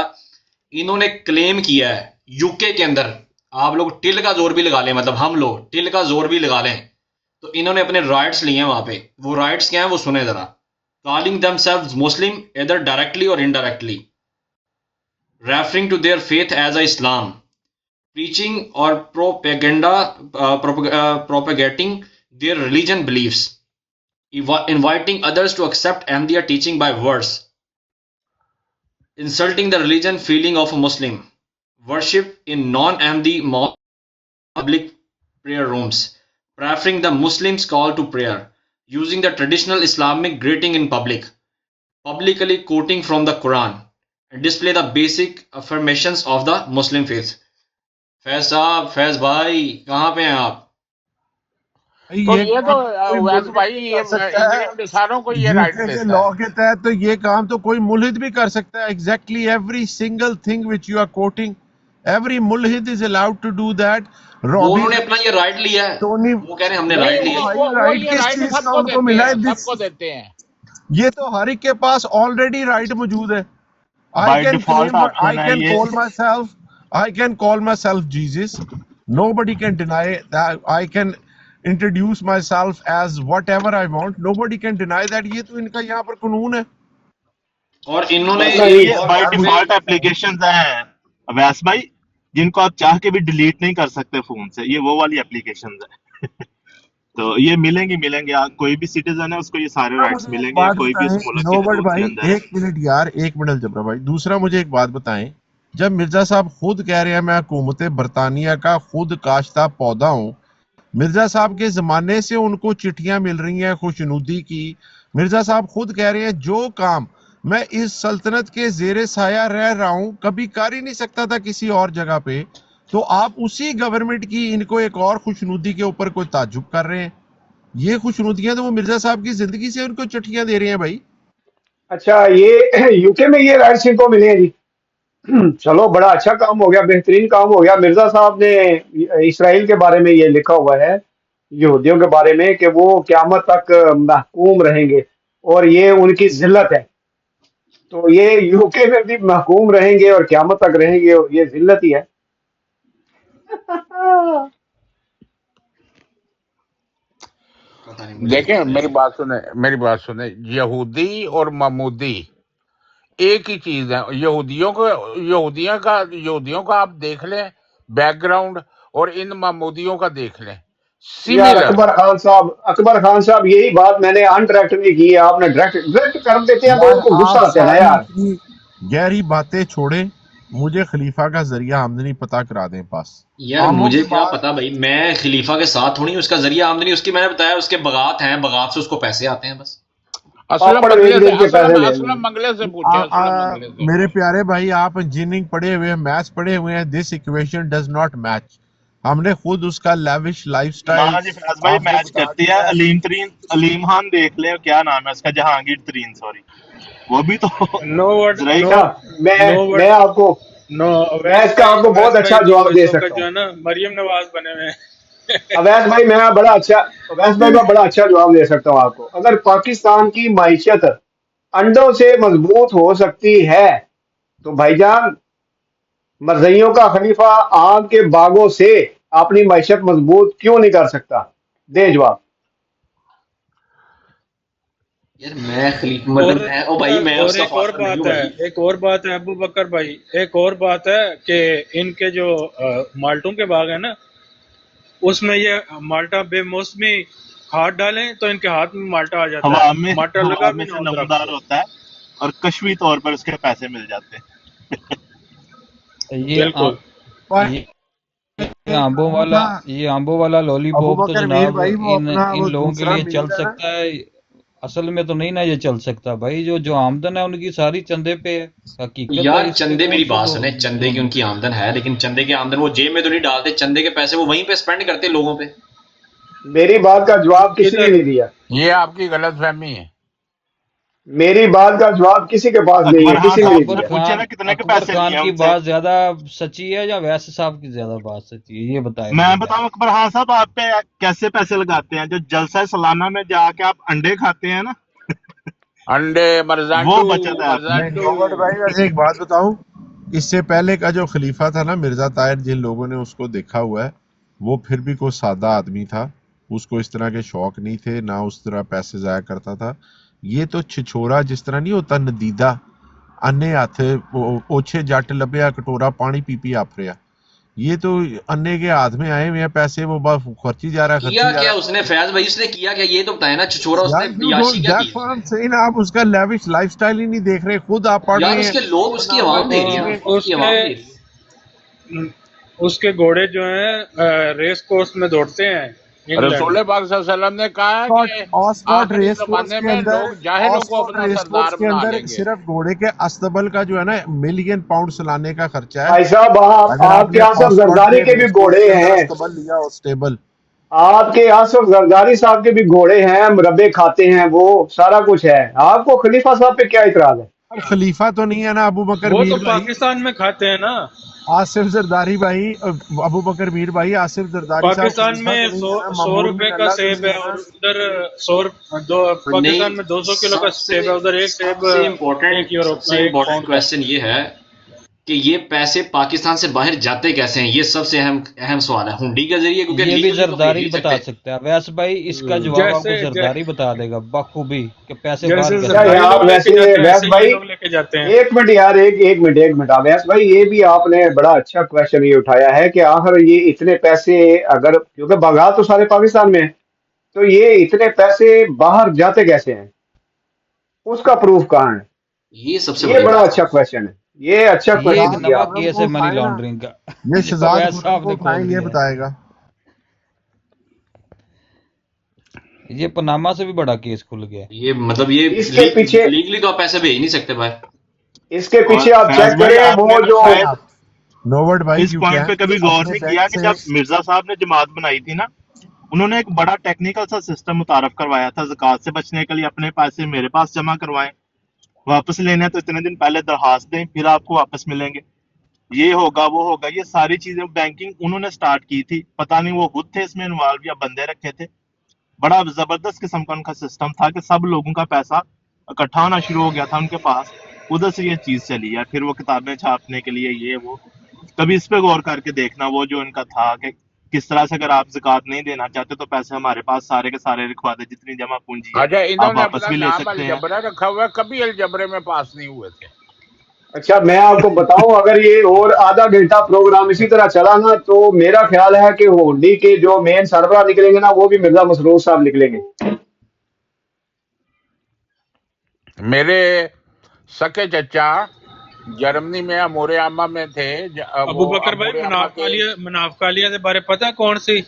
انہوں نے کلیم کیا ہے UK کے اندر. آپ لوگ ٹل کا زور بھی لگا لیں، مطلب ہم لوگ ٹل کا زور بھی لگا لیں، تو انہوں نے اپنے رائٹس لیے ہیں وہاں پہ. وہ رائٹس کیا ہیں وہ سنیں ذرا. calling themselves Muslim either directly or indirectly, referring to their faith as a Islam, preaching or propagating their religion beliefs, inviting others to accept Ahmadiyya teaching by words, insulting the religion feeling of a Muslim, worship in non-Ahmadi public prayer rooms, preferring the Muslims' call to prayer, using the traditional Islamic greeting in public, publicly quoting from the Quran, and display the basic affirmations of the Muslim faith. Faiz साहब, फैज भाई, कहाँ पे हैं आप? तो ये ये तो काम कोई वैस मुल्हिद भाई भी ये कर सकता है। इंग्लैंड सारों को ये राइट यूके के देता लॉ है। के तहत तो ये काम तो कोई मुल्हिद भी कर सकता है। Exactly every single thing which you are quoting, every मुल्हिद is allowed to do that. वो उन्होंने अपना ये राइट लिया है, टोनी वो कह रहे हैं हमने नहीं राइट लिया है। वो राइट ये किस राइट चीज का सबको उनको देते मिला है? हैं, सबको देते हैं। ये तो हर एक के पास ऑलरेडी राइट मौजूद है। बाय डिफॉल्ट ऑप्शन है ये। I can call myself Jesus. Nobody can deny that. I can introduce myself as whatever I want. Nobody can deny that. ये तो इनका यहाँ पर कानून है। और इन्होंने ये बाय डिफॉल्ट एप्लीकेशंस हैं अवैस भाई, जिनको आप चाह के भी डिलीट नहीं कर सकते फोन से, ये वो वाली एप्लीकेशंस है। तो ये मिलेंगे कोई भी सिटीजन है उसको ये सारे राइट्स मिलेंगे, बात कोई भी उस बताएं मुल्क के नोबट हदूद के भाई, अंदर है। एक मिनट यार, एक मिनट जबरा भाई। दूसरा मुझे एक बात बताएं, जब मिर्जा साहब खुद कह रहे हैं मैं हुकूमत बरतानिया का खुद काश्ता पौधा हूँ, मिर्जा साहब के जमाने से उनको चिट्ठियां मिल रही हैं खुशनुदी की। मिर्जा साहब खुद कह रहे हैं जो काम मैं इस सल्तनत के जेरे साया रह रहा हूँ कभी कर ही नहीं सकता था किसी और जगह पे, तो आप उसी गवर्नमेंट की इनको एक और खुशनुदी के ऊपर कोई ताज्जुब कर रहे हैं। ये खुशनुदियां तो वो मिर्जा साहब की जिंदगी से उनको चिट्ठियां दे रहे हैं भाई। अच्छा, ये यूके में ये राइट्स इनको मिले हैं जी। चलो, बड़ा अच्छा काम हो गया, बेहतरीन काम हो गया। मिर्जा साहब ने इसराइल के बारे में ये लिखा हुआ है, यहूदियों के बारे में, कि वो क़यामत तक महकूम रहेंगे और ये उनकी जिल्लत है। तो ये यूके में भी महकूम रहेंगे और क़यामत तक रहेंगे, और ये जिल्लत ही है। देखें मेरी बात सुने, यहूदी और महमूदी एक ही चीज है। यहूदियों का आप देख लें बैकग्राउंड और इन महमूदियों का देख लें यार सिमिलर। अकबर खान साहब, यही बात मैंने अनडायरेक्ट नहीं की है, आपने डायरेक्ट कर देते हैं तो यार उनको गुस्सा आप आता है ना सारी यार। इतनी गहरी बातें छोड़े, मुझे खलीफा का जरिया आमदनी पता करा दें पास। यार आमों मुझे की क्या बात पता भाई, मैं खलीफा के साथ थोड़ी उसका जरिया आमदनी उसकी, मैंने बताया उसके बगात हैं, बगात से उसको पैसे आते हैं बस। पापड़ बेच बेच के पैसे ले असलम मंगले से पूछे, असलम मंगले से। मेरे प्यारे भाई, आप इंजीनियरिंग पढ़े हुए हैं, मैथ्स पढ़े हुए हैं, this equation does not match. हमने खुद उसका लेविश लाइफस्टाइल ना जी फैज भाई मैच करती है। अलीम खान देख ले, क्या नाम है उसका, जहांगीर तरीन, सॉरी, वो भी तो मैं इसका आपको बहुत अच्छा जवाब दे सकता जो है हूँ। ना मरियम नवाज बने हुए हैं। अवैस भाई, मैं बड़ा अच्छा जवाब दे सकता हूँ आपको। अगर पाकिस्तान की माइशत अंडों से मजबूत हो सकती है तो भाईजान, मरज़इयों का खलीफा आग के बागों से अपनी माइशत मजबूत क्यों नहीं कर सकता? दे जवाब। यार मैं खलीफा मतलब मैं ओ भाई मैं और उसका एक और फादर नहीं बात हूँ है, भाई। एक और बात है अबू बकर भाई, एक और बात है कि इनके जो माल्टों के बाग है ना, उसमें ये माल्टा बेमौसमी हाथ डालें तो इनके हाथ में माल्टा आ जाता हवा है, में माल्टा लगा भी से ना हो नमदार होता है और कशवी तौर पर उसके पैसे मिल जाते हैं। ये आंबों वाला लॉलीपॉप तो जनाब इन लोगों के लिए चल सकता है, असल में तो नहीं ना ये चल सकता भाई। जो आमदन है उनकी सारी चंदे पे है। हकीकत यार चंदे, मेरी बात सुने, चंदे की उनकी आमदन है, लेकिन चंदे की आमदन वो जेब में तो नहीं डालते, चंदे के पैसे वो वहीं पे स्पेंड करते लोगों पे। मेरी बात का जवाब किसी ने नहीं दिया। ये आपकी गलत फहमी है। मेरी बात का जवाब किसी के पास नहीं है, किसी ने नहीं अकबर दिया। खान की बात ज्यादा सच्ची है या वैसे साहब की ज्यादा बात सच्ची है, ये बताएं। मैं बताऊं अकबर खान साहब, आप पे कैसे पैसे लगाते हैं? जो जलसा सालाना में जाके आप अंडे खाते हैं ना, अंडे मरजांडू, वो बचत है। रॉबर्ट भाई, वैसे एक बात बताऊं, इससे पहले का जो खलीफा था ना मिर्जा ताहिर, जिन लोगों ने उसको देखा हुआ है, वो फिर भी कोई सादा आदमी था, उसको इस तरह के शौक नहीं थे, ना उस तरह पैसे जाया करता था। ये तो छिछोरा जिस तरह नहीं होता नदीदा, अन्ने हथ ओछे जट लभ्या कटोरा पानी पी पी आप रहा। ये तो अन्य के हाथ में आए हुए हैं पैसे, वो बस खर्ची जा रहा है, खर्ची किया जा क्या रहा उसने फैज भाई, उसने किया क्या ये तो बताया ना, छोरा है। यार उसने याशी क्या की that's what I am saying, आप उसका लेविश लाइफस्टाइल ही नहीं देख रहे, खुद आप पढ़ यार? रहे हैं उसके लोग, उसकी पनामा आवाम दे रही है ना, में। उसकी आवाम दे रही है। उसके घोड़े जो हैं रेस कोर्स में दौड़ते हैं इंग्लैंड रसूल में। पाक सल्लल्लाहु अलैहि वसल्लम ने कहा है कि ऑक्सफोर्ड आखिरी रेस कोर्स जमाने के में अंदर, लोग जाहिलों को ऑक्सफोर्ड अपना रेस कोर्स सरदार के बना अंदर लेंगे। सिर्फ घोड़े के अस्तबल का जो है ना £1,000,000 सालाने का खर्चा है। भाई साहब अगर आपके आपने यहाँ सब ऑक्सफोर्ड जरदारी के के भी रेस कोर्स घोड़े के अंदर हैं, अस्तबल लिया हो स्टेबल, आपके यहाँ सब जरदारी साहब के भी घोड़े हैं, मुरब्बे खाते हैं, वो सारा कुछ है। आपको खलीफा साहब पे क्या इतराज है? अब खलीफा तो नहीं है ना अबू बकर वो तो मीर भाई, पाकिस्तान में खाते हैं ना। आसिफ जरदारी भाई, अबू बकर मीर भाई, आसिफ जरदारी साहब पाकिस्तान खलीफा में तो नहीं सौ है ना, सौ मामूर रुपए बिन का अल्लाह तो सेब नहीं है है और ना। उधर नहीं, पाकिस्तान में 200 किलो का सेब है, उधर एक सेब सबसे 1 इम्पोर्टेंट यूरो सबसे एक इम्पोर्टेंट पाउंड का। क्वेश्चन ये है कि ये पैसे पाकिस्तान से बाहर जाते कैसे हैं, ये सबसे अहम सवाल है। हुंडी के जरिए, क्योंकि ये भी लीगली तो भेज जरदारी नहीं बता सकते। सकते हैं वैस भाई, इसका जवाब आपको जैसे जरदारी बता देगा बखूबी कि पैसे जैसे बाहर कैसे अच्छा जरदारी जाते यार लोग लेके वैसे जाते हैं वैस ऐसे ये भाई लोग लेके जाते हैं। एक मिनट यार, एक मिनट वैस भाई, ये भी आपने बड़ा अच्छा क्वेश्चन ये उठाया है कि आखिर ये इतने पैसे, अगर क्योंकि बागात तो सारे पाकिस्तान में है, तो ये इतने पैसे बाहर जाते कैसे हैं, उसका प्रूफ कहाँ है? ये सबसे ये बड़ी बड़ा बात अच्छा है। क्वेश्चन है, ये अच्छा ये एक क्वेश्चन किया नवा आपने। केस है मनी लॉन्ड्रिंग का ये जो शहजाद वैस खुर्रम साहब को ने उठाएं, खोल ये दिया बताएगा। है। ये पनामा से भी बड़ा केस खुल गया है। ये मतलब ये इसके पीछे लीगली तो आप पैसे भेज नहीं सकते भाई। इसके और पीछे आप फैज चेक भाई करें आपने वो ना जो शायद नोवर्ड भाई इस यू पॉइंट पे कैन कभी गौर अपने नहीं बैंक किया कि से जब मिर्जा साहब ने जमात बनाई थी ना, उन्होंने एक बड़ा टेक्निकल सा सिस्टम मुतारफ करवाया था ज़कात से बचने के लिए। अपने पैसे मेरे पास जमा करवाएं, वापस लेने हैं तो इतने दिन पहले दरखास्त दें, फिर आपको वापस मिलेंगे, ये होगा वो होगा। ये सारी चीजें बैंकिंग उन्होंने स्टार्ट की थी। पता नहीं वो खुद थे इसमें इन्वॉल्व या बंदे रखे थे। बड़ा जबरदस्त किस्म का उनका सिस्टम था कि सब लोगों का पैसा इकट्ठा होना शुरू हो गया था उनके पास। उधर से ये चीज चली है। फिर वो किताबें छापने के लिए ये वो, कभी इस पे गौर करके देखना वो जो इनका था कि किस तरह से अगर आप ज़कात नहीं देना चाहते तो पैसे हमारे पास सारे के सारे लिखवा दे, जितनी जमा पूंजी है अच्छा, हाँ, हाँ। इन्होंने वापस अपना भी ले नाम सकते हैं। अलजबरा रखा हुआ है, कभी अलजबरे में पास नहीं हुए थे। अच्छा मैं आपको बताऊं, अगर ये और आधा घंटा प्रोग्राम इसी तरह चला ना, तो मेरा ख्याल है कि होंडी के जो मेन सरबराह निकलेंगे ना, वो भी मिर्जा मसरूर साहब निकलेंगे। मेरे सके चचा जर्मनी में अमूरे आमा में थे। अबू वो बकर भाई अमूरे आमा के मुनाफकालिया के बारे पता है कौन सी?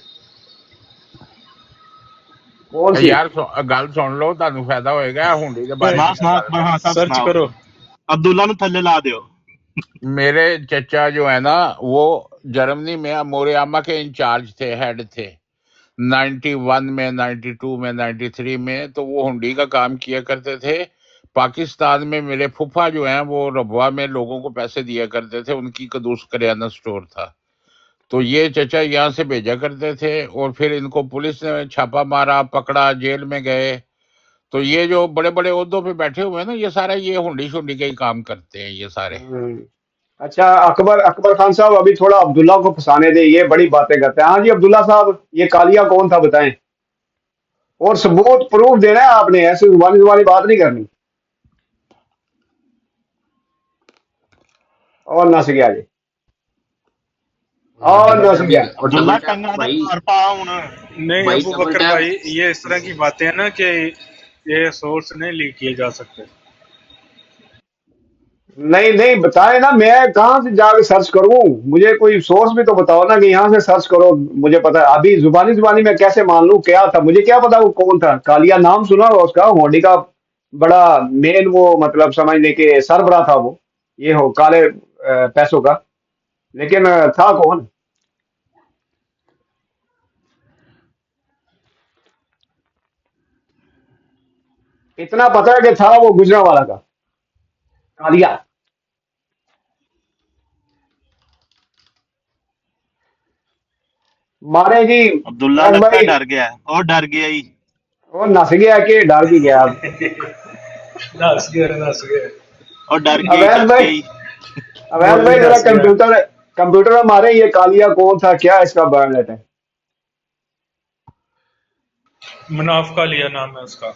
कौन सी? यार गल सुन लो, ਤੁਹਾਨੂੰ फायदा होएगा हुंडी के बारे सुना में सुना गल हाँ सब सर्च सुनाओ। करो। अब्दुल्ला नु थल्ले ला दियो। मेरे चचा जो है ना, वो जर्मनी में अमूरे आमा के इंचार्ज थे, हेड थे 91 में, 92 में, 93 में। तो वो हुंडी का काम किया करते थे। पाकिस्तान में मेरे फूफा जो हैं वो रबवा में लोगों को पैसे दिया करते थे, उनकी कदूस करियाना स्टोर था। तो ये चचा यहाँ से भेजा करते थे और फिर इनको पुलिस ने छापा मारा, पकड़ा, जेल में गए। तो ये जो बड़े बड़े ओहदों पे बैठे हुए हैं ना, ये सारा ये हुंडी शुंडी के ही काम करते हैं ये सारे। अच्छा अकबर खान साहब, अभी थोड़ा अब्दुल्ला को फंसाने दे, ये बड़ी बातें करते हैं। हाँ जी अब्दुल्ला साहब, ये कालिया कौन था बताएं, और सबूत प्रूफ देना है आपने, ऐसे जुबानी जुबानी बात नहीं करनी। और नस गया जी, और नस गया। अब्दुल्ला टंगा दे भाई मार पा हूं नहीं भाई अबू डबल बकर टैप भाई, ये इस तरह की बातें हैं ना कि ये सोर्स नहीं लीक किए जा सकते। नहीं नहीं बताए ना, मैं कहाँ से जाके सर्च करूं, मुझे कोई सोर्स भी तो बताओ ना कि यहाँ से सर्च करो। मुझे पता है, अभी जुबानी जुबानी मैं कैसे मान लूं क्या था, मुझे क्या पता वो कौन था। कालिया नाम सुना हुआ उसका, होंडी का बड़ा मेन वो, मतलब समझने के सरबराह था वो, ये हो काले पैसों का, लेकिन था कौन? इतना पता है कि था वो गुजरांवाला का कालिया। मारे जी अब्दुल्ला फैज लगता है भाई, डर गया है और डर गया ही। वो नस गया कि डर भी गया। नस गया। और डर गया ही, अवैध डर भाई, गया ही। अवैध वो भाई भी जरा नस गया। कंप्यूटर में मारे, ये कालिया कौन था, क्या इसका बायोडाटा है? मुनाफकालिया नाम है उसका।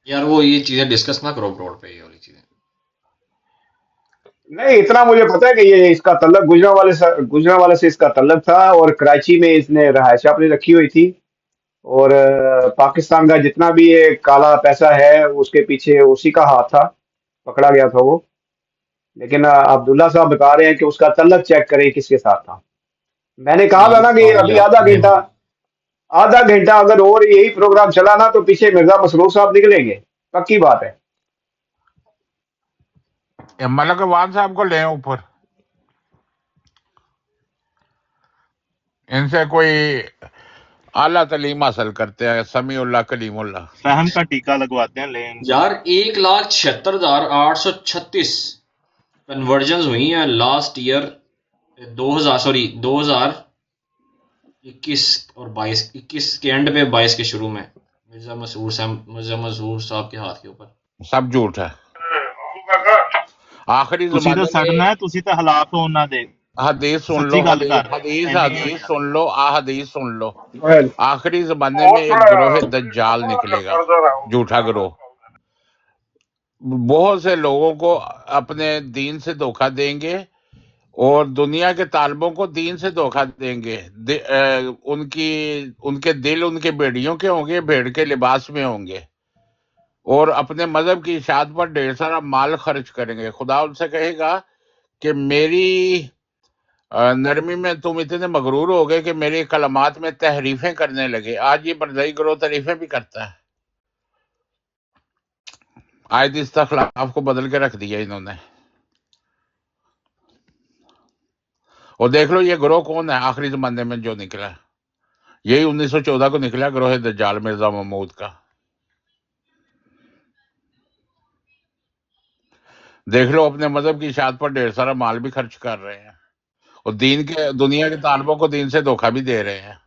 यार वो ये चीजें डिस्कस ना करो ब्रॉड पे, ये वाली चीजें। नहीं, इतना मुझे पता है कि ये इसका तल्लक गुजरांवाले से इसका तल्लक था, और कराची में इसने रहायश अपनी रखी हुई थी, और पाकिस्तान का जितना भी ये काला पैसा है उसके पीछे उसी का हाथ था, पकड़ा गया था वो। लेकिन अब्दुल्ला साहब बता रहे हैं कि उसका तल्लक चेक करें किसके साथ था। मैंने कहा था ना कि अभी आधा घंटा अगर और यही प्रोग्राम चला ना तो पीछे मिर्जा मसरूर साहब निकलेंगे, पक्की बात है। मलक वान साहब को लें ऊपर, इनसे कोई आला तालीम हासिल करते हैं, समीउल्लाह कलीमुल्लाह। फहम का टीका लगवाते हैं लें यार 1,76,836 कन्वर्जन हुई हैं लास्ट ईयर 2021 और 21 के एंड पे 22 के शुरू में मिर्जा मसरूर साहब के हाथ के ऊपर। सब झूठ है। आखिरी ਤੁਸੀਂ ਤਾਂ ਸੜਨਾ ਹੈ, ਤੁਸੀਂ ਤਾਂ ਹਲਾਕ ਹੋਣਾ ਦੇ। हदीस सुन लो, सच्ची गल कर हदीस सुन लो, हदीस सुन लो। आखिरी जमाने में एक गिरोह दज्जाल निकलेगा, झूठा गिरोह। बहुत से लोगों को अपने दीन से धोखा देंगे और दुनिया के तालिबों को दीन से धोखा देंगे। उनके दिल उनके भेड़ियों के होंगे, भेड़ के लिबास में होंगे, और अपने मजहब की इशाअत पर ढेर सारा माल खर्च करेंगे। खुदा उनसे कहेगा कि मेरी नरमी में तुम इतने मगरूर हो गए कि मेरी कलमात में तहरीफें करने लगे। आज ये बरदई गिरोह तहरीफें भी करता है। आयत इस्तखलाफ को बदल के रख दिया इन्होंने। और देख लो ये गिरोह कौन है आखिरी जमाने में जो निकला, यही 1914 को निकला गिरोह दज्जाल मिर्जा महमूद का। देख लो अपने मजहब की इशाअत पर ढेर सारा माल भी खर्च कर रहे हैं, और दुनिया के तालिबों को दीन से धोखा भी दे रहे हैं।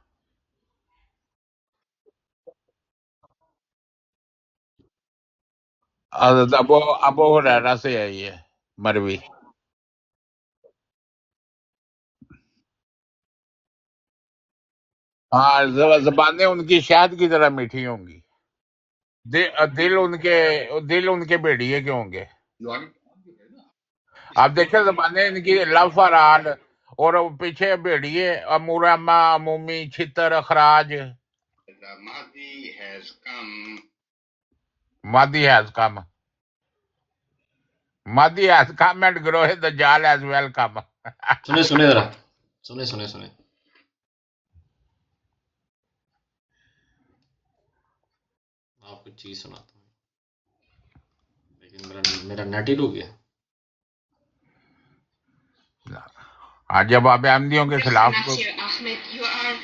अबू हुरैरा से है ये मरवी। हाँ, ज़बानें उनकी शहद की तरह मीठी होंगी, दिल उनके भेड़िए के होंगे। आप देखिए ज़बानें इनकी लफरान, और पीछे भेड़िए अमूरामा अमूमी छितर अखराज। Mahdi has come. Mahdi has come and Grohe Dajjal has well come. सुने जरा, सुने। आपको चीज सुनाता हूँ, लेकिन मेरा नेट ही रुक गया। आज जब आप अहमदियों के खिलाफ Nasir Ahmed, you are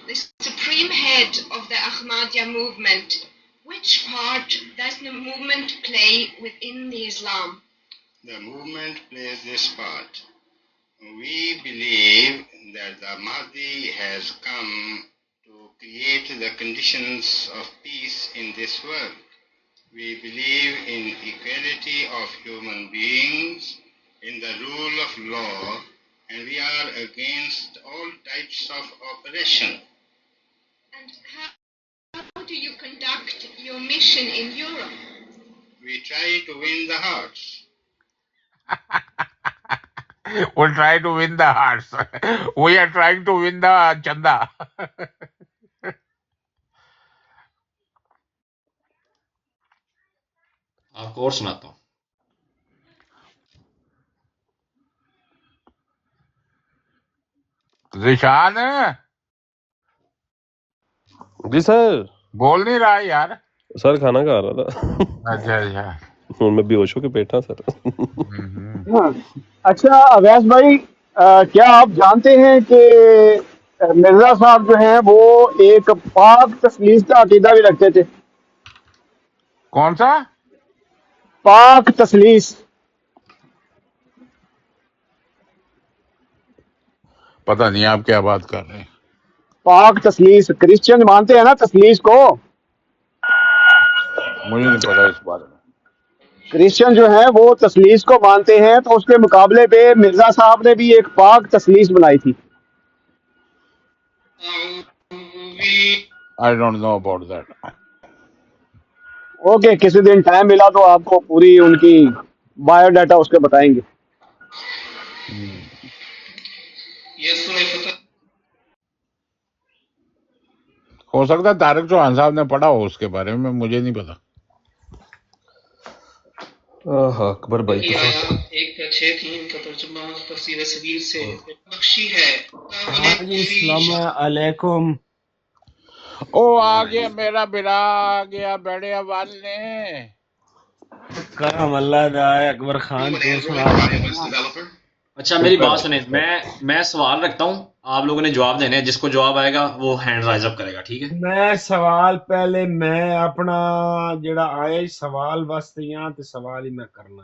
the supreme head of the Ahmadiyya movement. Which part does the movement play within the Islam? The movement plays this part. We believe that the Mahdi has come to create the conditions of peace in this world. We believe in equality of human beings, in the rule of law, and we are against all types of oppression. And how do you conduct your mission in Europe? We try to win the hearts. we'll try to win the hearts. We are trying to win the chanda. आपको और सुनाता हूँ। जिशान जी sir, बोल नहीं रहा यार। Sir खाना खा रहा था। अच्छा मैं बेहोश होके बैठा सर। अच्छा अवैस भाई, क्या आप जानते हैं कि मिर्जा साहब जो हैं वो एक पाक तस्लीस का अकीदा भी रखते थे? कौन सा? पाक तस्लीस। पता नहीं आप क्या बात कर रहे हैं। पाक तस्लीस, क्रिश्चियन मानते हैं ना तस्लीस को? मुझे नहीं पता इस बारे में। क्रिश्चियन जो है वो तस्लीस को मानते हैं, तो उसके मुकाबले पे मिर्जा साहब ने भी एक पाक तस्लीस बनाई थी। I don't know about that. Okay, किसी दिन टाइम मिला तो आपको पूरी उनकी बायोडाटा उसके बताएंगे। ہو سکتا ہے طارق چوہان صاحب نے پڑھا ہو اس کے بارے میں، مجھے نہیں پتا. اکبر بھائی تو ایک اچھے تھی ان کا ترجمہ تفسیر صغیر سے بخشی ہے. ہاں جی السلام علیکم. او آ گیا میرا بیڑا، آ گیا بیڑے والے. کرم اللہ دا اکبر خان تو سنا. اچھا میری بات سنیں، میں سوال رکھتا ہوں، آپ لوگوں نے جواب دینے ہیں، جس کو جواب آئے گا وہ ہینڈ رائز اپ کرے گا، ٹھیک ہے؟ میں سوال پہلے میں اپنا جڑا آیا سوال واسطے یہاں تے سوال ہی میں کرنا.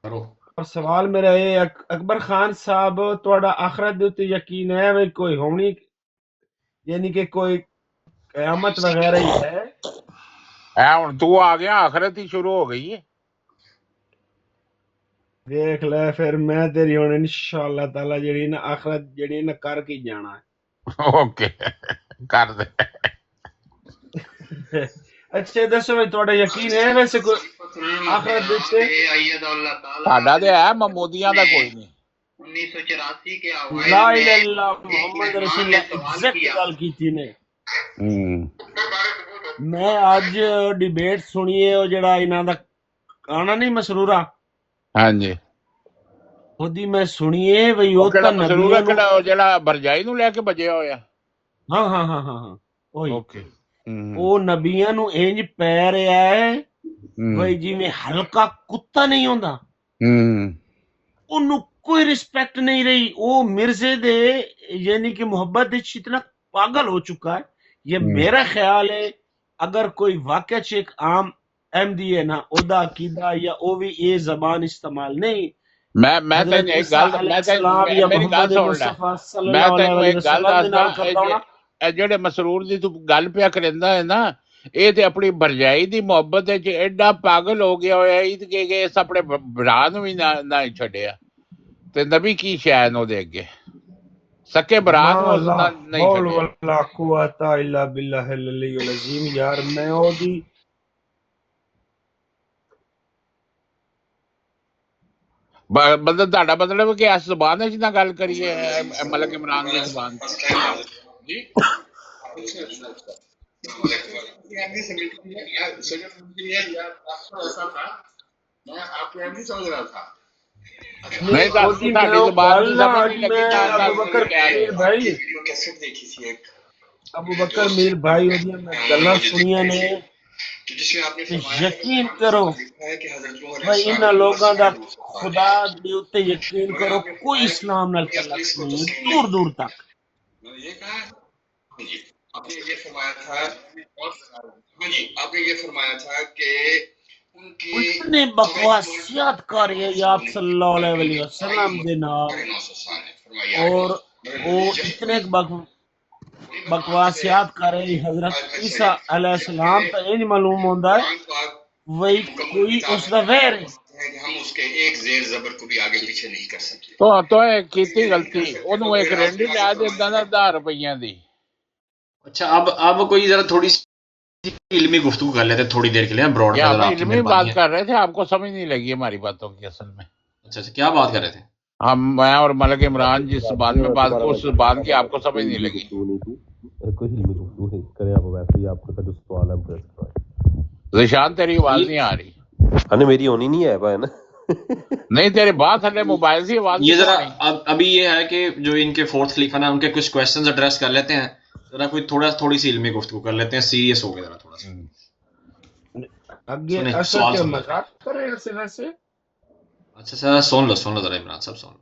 کرو. اور سوال میرا یہ اکبر خان صاحب تہاڈا آخرت دے تے یقین ہے وی کوئی ہونی، یعنی کہ کوئی قیامت وغیرہ ہی ہے؟ ہن تو آ گیا، آخرت ہی شروع ہو گئی ہے. دیکھ لے پھر میں تیری ہن انشاءاللہ تعالی جڑی نا آخرت جڑی نا کر کے جانا ہے. اوکے کر دے. اچھا دسو بھائی تہاڈا یقین ہے ویسے کوئی آخرت دے تے؟ ساڈا تے ہے، محمودیاں دا کوئی نہیں. 1984 کے لا اوائل الہ میں الا اللہ ایک محمد مہمان رسول نے اللہ سوال ایگزیکٹ کیا. گل کیتی نے. میں آج ڈیبیٹ سنی ہے وہ جڑا انہاں دا گانا نہیں مسرورہ، ہاں جی، خودی میں سنی ہے وہی وہ وہ کہڑا تا مسرور نبیاں ہے، نو. کہڑا وہ جڑا برجائی نو لے کے بجیا ہویا. ہاں ہاں ہاں ہاں ہاں وہی اوکے. وہ نبیاں نو انج پہ رہا ہے وہی جی میں ہلکا کتا نہیں ہوندا انہوں کوئی رسپیکٹ نہیں رہی. وہ مرزے دے یعنی کہ محبت دے اتنا پاگل ہو چکا ہے. یہ میرا خیال ہے اگر کوئی واقع ایک عام احمدی ہے نا او دا عقیدہ یا او بھی یہ زبان استعمال نہیں. میں حضرت تین ایک عیسیٰ گل، علیہ السلام یا میری گل محمد سن لے. مصطفیٰ صلی میں اللہ تینوں علیہ ایک گل وسلم دے دسدا، نال کردا اے جڑے مسرور دی تو گل پیا کریندا ہے نا، اے تے اپنی برجائی دی محبت وچ ایڈا پاگل ہو گیا ہویا ہے کہ اس اپنے بھرا نو بھی نہ چھڈیا. تے نبی کی شے نو دے اگے سکے برا ما نو لا نہیں حول چھڈیا. ولا قوت الا باللہ العلی العظیم. یار میں او دی مطلب تہاڈا مطلب کہ اس زبان وچ نہ گل کریے ملک عمران دی زبان. جی ایسا تھا، میں آپ کو نہیں سمجھ رہا تھا. نہیں نہیں خودی میں تہاڈی او زبان گل دی نا سمجھ اج نہیں لگی میں نال ابو نال بکر تسی کہہ رہے میر ہو. بھائی ویڈیو کیسٹ دیکھی تھی ایک ابو بکر میر بھائی اودیاں میں گلاں سنیاں نے جس میں آپ نے تے فرمایا ہے کہ یقین قرآن کرو میں لکھا ہے کہ حضرت نوح علیہ بھائی السلام انہاں کی لوگاں عمر دا 900 سال خدا ہے. دے اوتے یقین مگر کرو آپ نے کوئی فرمایا اسلام نال کہ اصل تعلق اس کو نہیں ہے تسلیم دور نہیں. دور تک. میں نے یہ کہا ہے. ہاں جی آپ نے یہ فرمایا تھا. ہاں جی آپ نے یہ فرمایا تھا کہ ان کی اتنے بکواسیات کر رہے ہیں آپ صلی اللہ علیہ وسلم دے نال 900 سال ہے. فرمایا اور مگر او جب اتنے بکواسیات کر رہے ہیں حضرت عیسیٰ علیہ السلام تو انج معلوم ہوندا ہے قرآن پاک وہی مکمل کوئی کتاب اس دا ویر ہے. ہے کہ ہم اس کے ایک زیر زبر کو بھی آگے پیچھے نہیں کر سکتے. تو کیتی غلطی اونوں ایک رینڈی لے دیندا نا 1000 روپیاں دی. اچھا اب کوئی ذرا تھوڑی سی علمی گفتگو کر لیتے ہیں تھوڑی دیر کے لیے، براڈ یہ فیضر ہم آپ کی علمی مہربانی بات ہے. کر رہے تھے، آپ کو سمجھ نہیں لگی ہماری باتوں کی اصل میں. اچھا کیا بات کر رہے تھے؟ میں اور ملک عمران جس زبان میں بات دوبارہ اس میں زبان کی آپ کو سمجھ کوئی نہیں علمی لگی. گفتگو نہیں تھی، کوئی علمی گفتگو نہیں کریں آپ ویسے ہی آپ کا جو سوال ہے پریس کرائے. ذیشان تیری آواز نہیں آ رہی. ہاں میری ہونی نہیں ہے بھائی نا. نہیں تیری بات ہلے موبائل سے آواز یہ کیوں ذرا آ رہی؟ ابھی یہ ہے کہ جو ان کے فورتھ خلیفہ نا ان کے کچھ کویسچنز ایڈریس کر لیتے ہیں، ذرا کوئی تھوڑی سی علمی گفتگو کر لیتے ہیں، سیریس ہو گئے ذرا تھوڑا سا. اگے سنیں اصل سوال کیا سن لیتے ہیں. مذاق کر رہے ہیں ویسے. اچھا سر سن لو ذرا عمران صاحب سن لو.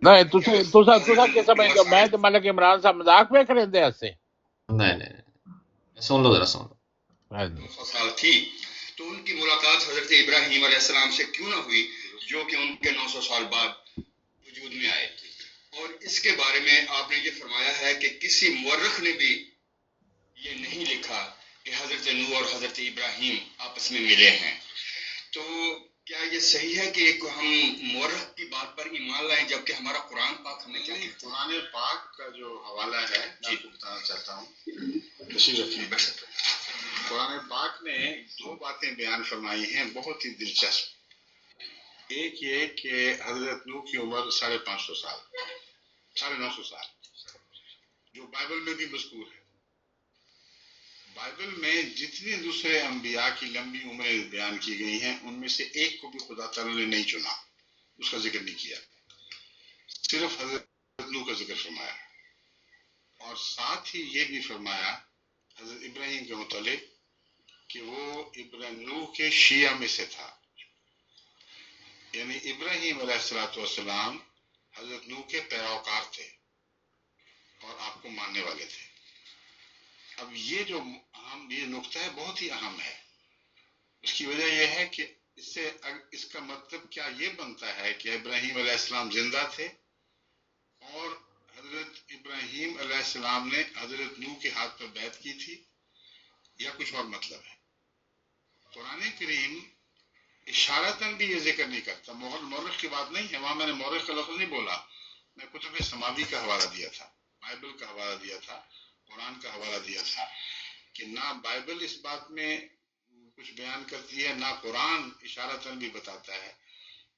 نہیں تسا کیا سمجھتے ہو میں تو ملک عمران صاحب مذاق پہ کرتے ایسے؟ نہیں سن لو ذرا سن لو. 900 سال تھی تو ان کی ملاقات حضرت ابراہیم علیہ السلام سے کیوں نہ ہوئی جو کہ ان کے 900 سال بعد وجود میں آئے. اور اس کے بارے میں آپ نے یہ فرمایا ہے کہ کسی مورخ نے بھی یہ نہیں لکھا کہ حضرت نوح اور حضرت ابراہیم آپس میں ملے ہیں. تو کیا یہ صحیح ہے کہ ہم مورخ کی بات پر ایمان لائیں جبکہ ہمارا قرآن پاک ہمیں کیا کہتا ہے؟ قرآن پاک کا جو حوالہ ہے میں آپ کو بتانا چاہتا ہوں. تشریف رکھیے بیٹھ سکتے ہیں. قرآن پاک نے 2 باتیں بیان فرمائی ہیں بہت ہی دلچسپ. ایک یہ کہ حضرت نوح کی عمر 550 سال 950 سال جو بائبل میں بھی مذکور ہے. بائبل میں جتنے دوسرے انبیاء کی لمبی عمریں بیان کی گئی ہیں ان میں سے ایک کو بھی خدا تعالیٰ نے نہیں چنا، اس کا ذکر نہیں کیا، صرف حضرت نوح کا ذکر فرمایا. اور ساتھ ہی یہ بھی فرمایا حضرت ابراہیم کے متعلق کہ وہ نوح کے شیعہ میں سے تھا، یعنی ابراہیم علیہ السلام حضرت نوح کے پیروکار تھے اور آپ کو ماننے والے تھے. اب یہ جو یہ نقطہ ہے بہت ہی اہم ہے. اس کی وجہ یہ ہے کہ اس کا مطلب کیا یہ بنتا ہے کہ ابراہیم علیہ السلام زندہ تھے اور حضرت ابراہیم علیہ السلام نے حضرت نوح کے ہاتھ پر بیعت کی تھی، یا کچھ اور مطلب ہے؟ قرآن کریم اشارتاً بھی یہ ذکر نہیں کرتا. مورخ کی بات نہیں ہے، وہاں میں نے مورخ کا لفظ نہیں بولا، میں کتب سماوی کا حوالہ دیا تھا، بائبل کا حوالہ دیا تھا، قرآن کا حوالہ دیا تھا کہ نہ بائبل اس بات میں کچھ بیان کرتی ہے، نہ قرآن اشارتاً بھی بتاتا ہے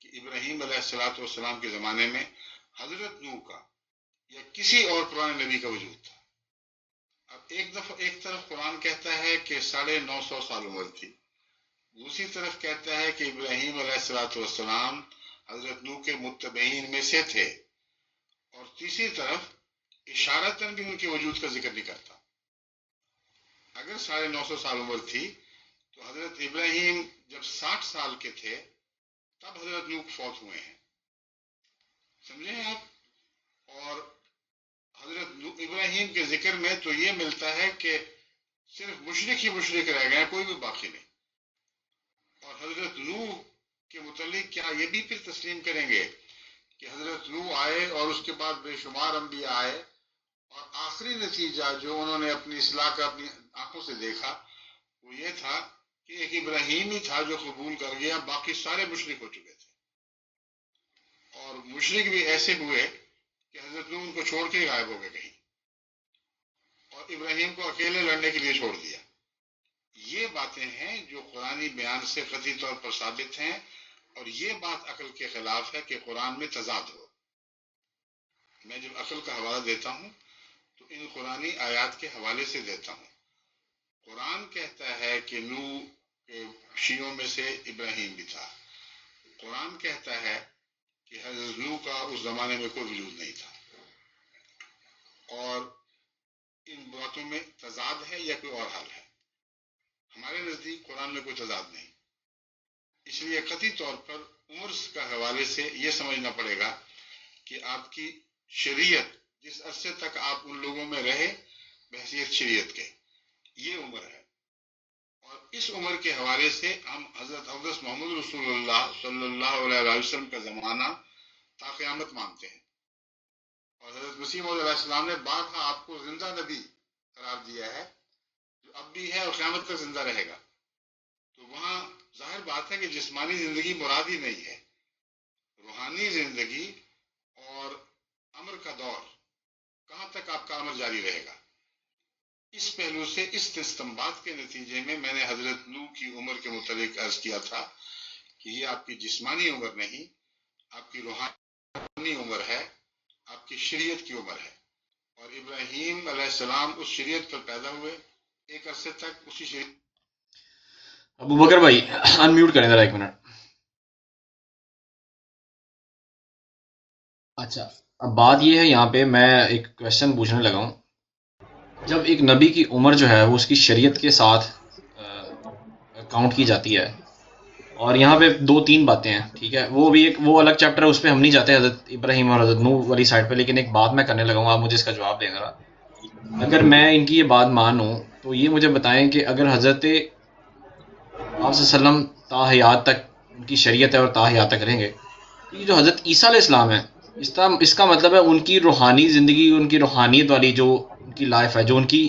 کہ ابراہیم علیہ السلام کے زمانے میں حضرت نوح کا یا کسی اور پرانے نبی کا وجود تھا. اب ایک طرف قرآن کہتا ہے کہ 950 سال عمر تھی، دوسری طرف کہتا ہے کہ ابراہیم علیہ السلام حضرت نوح کے متبعین میں سے تھے، اور تیسری طرف اشارتاً بھی ان کے وجود کا ذکر نہیں کرتا. اگر 950 سال عمر تھی تو حضرت ابراہیم جب 60 سال کے تھے تب حضرت نوح فوت ہوئے ہیں، سمجھیں آپ؟ اور حضرت ابراہیم کے ذکر میں تو یہ ملتا ہے کہ صرف مشرک ہی مشرک رہ گئے، کوئی بھی باقی نہیں. اور حضرت نوح کے متعلق کیا یہ بھی پھر تسلیم کریں گے کہ حضرت نوح آئے اور اس کے بعد بے شمار انبیاء آئے، اور آخری نتیجہ جو انہوں نے اپنی اصلاح کا اپنی آنکھوں سے دیکھا وہ یہ تھا کہ ایک ابراہیم ہی تھا جو قبول کر گیا، باقی سارے مشرک ہو چکے تھے. اور مشرک بھی ایسے ہوئے کہ حضرت نوح ان کو چھوڑ کے غائب ہو گئے کہیں، اور ابراہیم کو اکیلے لڑنے کے لیے چھوڑ دیا. یہ باتیں ہیں جو قرآنی بیان سے قطعی طور پر ثابت ہیں، اور یہ بات عقل کے خلاف ہے کہ قرآن میں تضاد ہو. میں جب عقل کا حوالہ دیتا ہوں تو ان قرآنی آیات کے حوالے سے دیتا ہوں. قرآن کہتا ہے کہ نوح کے شیعوں میں سے ابراہیم بھی تھا. قرآن کہتا ہے کہ حضرت نوح کا اس زمانے میں کوئی وجود نہیں تھا. اور ان باتوں میں تضاد ہے یا کوئی اور حل ہے؟ ہمارے نزدیک قرآن میں کوئی تضاد نہیں. اس لیے قطعی طور پر عمر کا حوالے سے یہ سمجھنا پڑے گا کہ آپ کی شریعت جس عرصے تک آپ ان لوگوں میں رہے بحیثیت شریعت کے، یہ عمر ہے. اور اس عمر کے حوالے سے ہم حضرت اقدس محمد رسول اللہ صلی اللہ علیہ وسلم کا زمانہ تا قیامت مانتے ہیں. اور حضرت مسیح موعود علیہ السلام نے بارہا آپ کو زندہ نبی قرار دیا ہے، جو اب بھی ہے اور قیامت تک زندہ رہے گا. تو وہاں ظاہر بات ہے کہ جسمانی زندگی مراد ہی نہیں ہے، روحانی زندگی اور امر کا دور، کہاں تک آپ کا امر جاری رہے گا. اس پہلو سے اس استنباط کے نتیجے میں میں نے حضرت نوح کی عمر کے متعلق عرض کیا تھا کہ یہ آپ کی جسمانی عمر نہیں، آپ کی روحانی عمر ہے، آپ کی شریعت کی عمر ہے. اور ابراہیم علیہ السلام اس شریعت پر پیدا ہوئے، ایک عرصے تک اسی شریعت. ابو بکر بھائی انمیوٹ کریں ذرا ایک منٹ. اچھا، اب بات یہ ہے یہاں پہ میں ایک کویشچن پوچھنے لگا ہوں. جب ایک نبی کی عمر جو ہے وہ اس کی شریعت کے ساتھ کاؤنٹ کی جاتی ہے، اور یہاں پہ 2-3 باتیں ہیں، ٹھیک ہے، وہ بھی وہ الگ چیپٹر ہے، اس پہ ہم نہیں جاتے حضرت ابراہیم اور حضرت نوح والی سائڈ پہ. لیکن ایک بات میں کرنے لگا ہوں، آپ مجھے اس کا جواب دیں ذرا. اگر میں ان کی یہ بات مانوں تو یہ مجھے بتائیں کہ اگر حضرت آپ صلی اللہ علیہ وسلم تا حیات تک ان کی شریعت ہے اور تا حیات تک رہیں گے، تو یہ جو حضرت عیسیٰ علیہ السلام ہے اس کا مطلب ہے ان کی روحانی زندگی، ان کی روحانیت والی جو ان کی لائف ہے، جو ان کی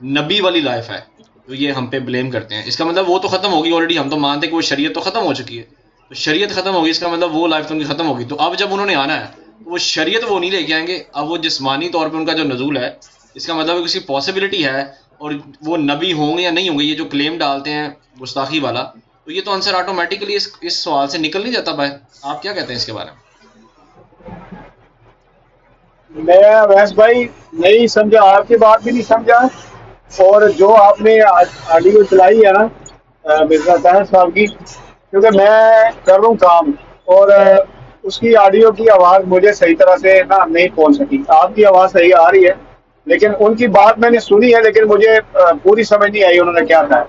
نبی والی لائف ہے، تو یہ ہم پہ بلیم کرتے ہیں. اس کا مطلب وہ تو ختم ہوگی آلریڈی. ہم تو مانتے ہیں کہ وہ شریعت تو ختم ہو چکی ہے، تو شریعت ختم ہوگی، اس کا مطلب وہ لائف تو ان کی ختم ہوگی. تو اب جب انہوں نے آنا ہے تو وہ شریعت وہ نہیں لے کے آئیں گے. اب وہ جسمانی طور پہ ان کا جو نزول ہے، اس کا مطلب کسی پاسبلٹی ہے، اور وہ نبی ہوں گے یا نہیں ہوں گے، یہ جو کلیم ڈالتے ہیں گستاخی والا، تو یہ تو آنسر آٹومیٹکلی اس سوال سے نکل نہیں جاتا بھائی؟ آپ کیا کہتے ہیں اس کے بارے میں؟ میں ویس بھائی نہیں سمجھا، آپ کی بات بھی نہیں سمجھا، اور جو آپ نے آڈیو چلائی ہے نا مرزا طاہر صاحب کی، کیونکہ میں کر رہا ہوں کام، اور اس کی آڈیو کی آواز مجھے صحیح طرح سے نا نہیں پہنچ سکی. آپ کی آواز صحیح آ رہی ہے، لیکن ان کی بات میں نے سنی ہے، لیکن مجھے پوری سمجھ نہیں آئی انہوں نے کیا کہا.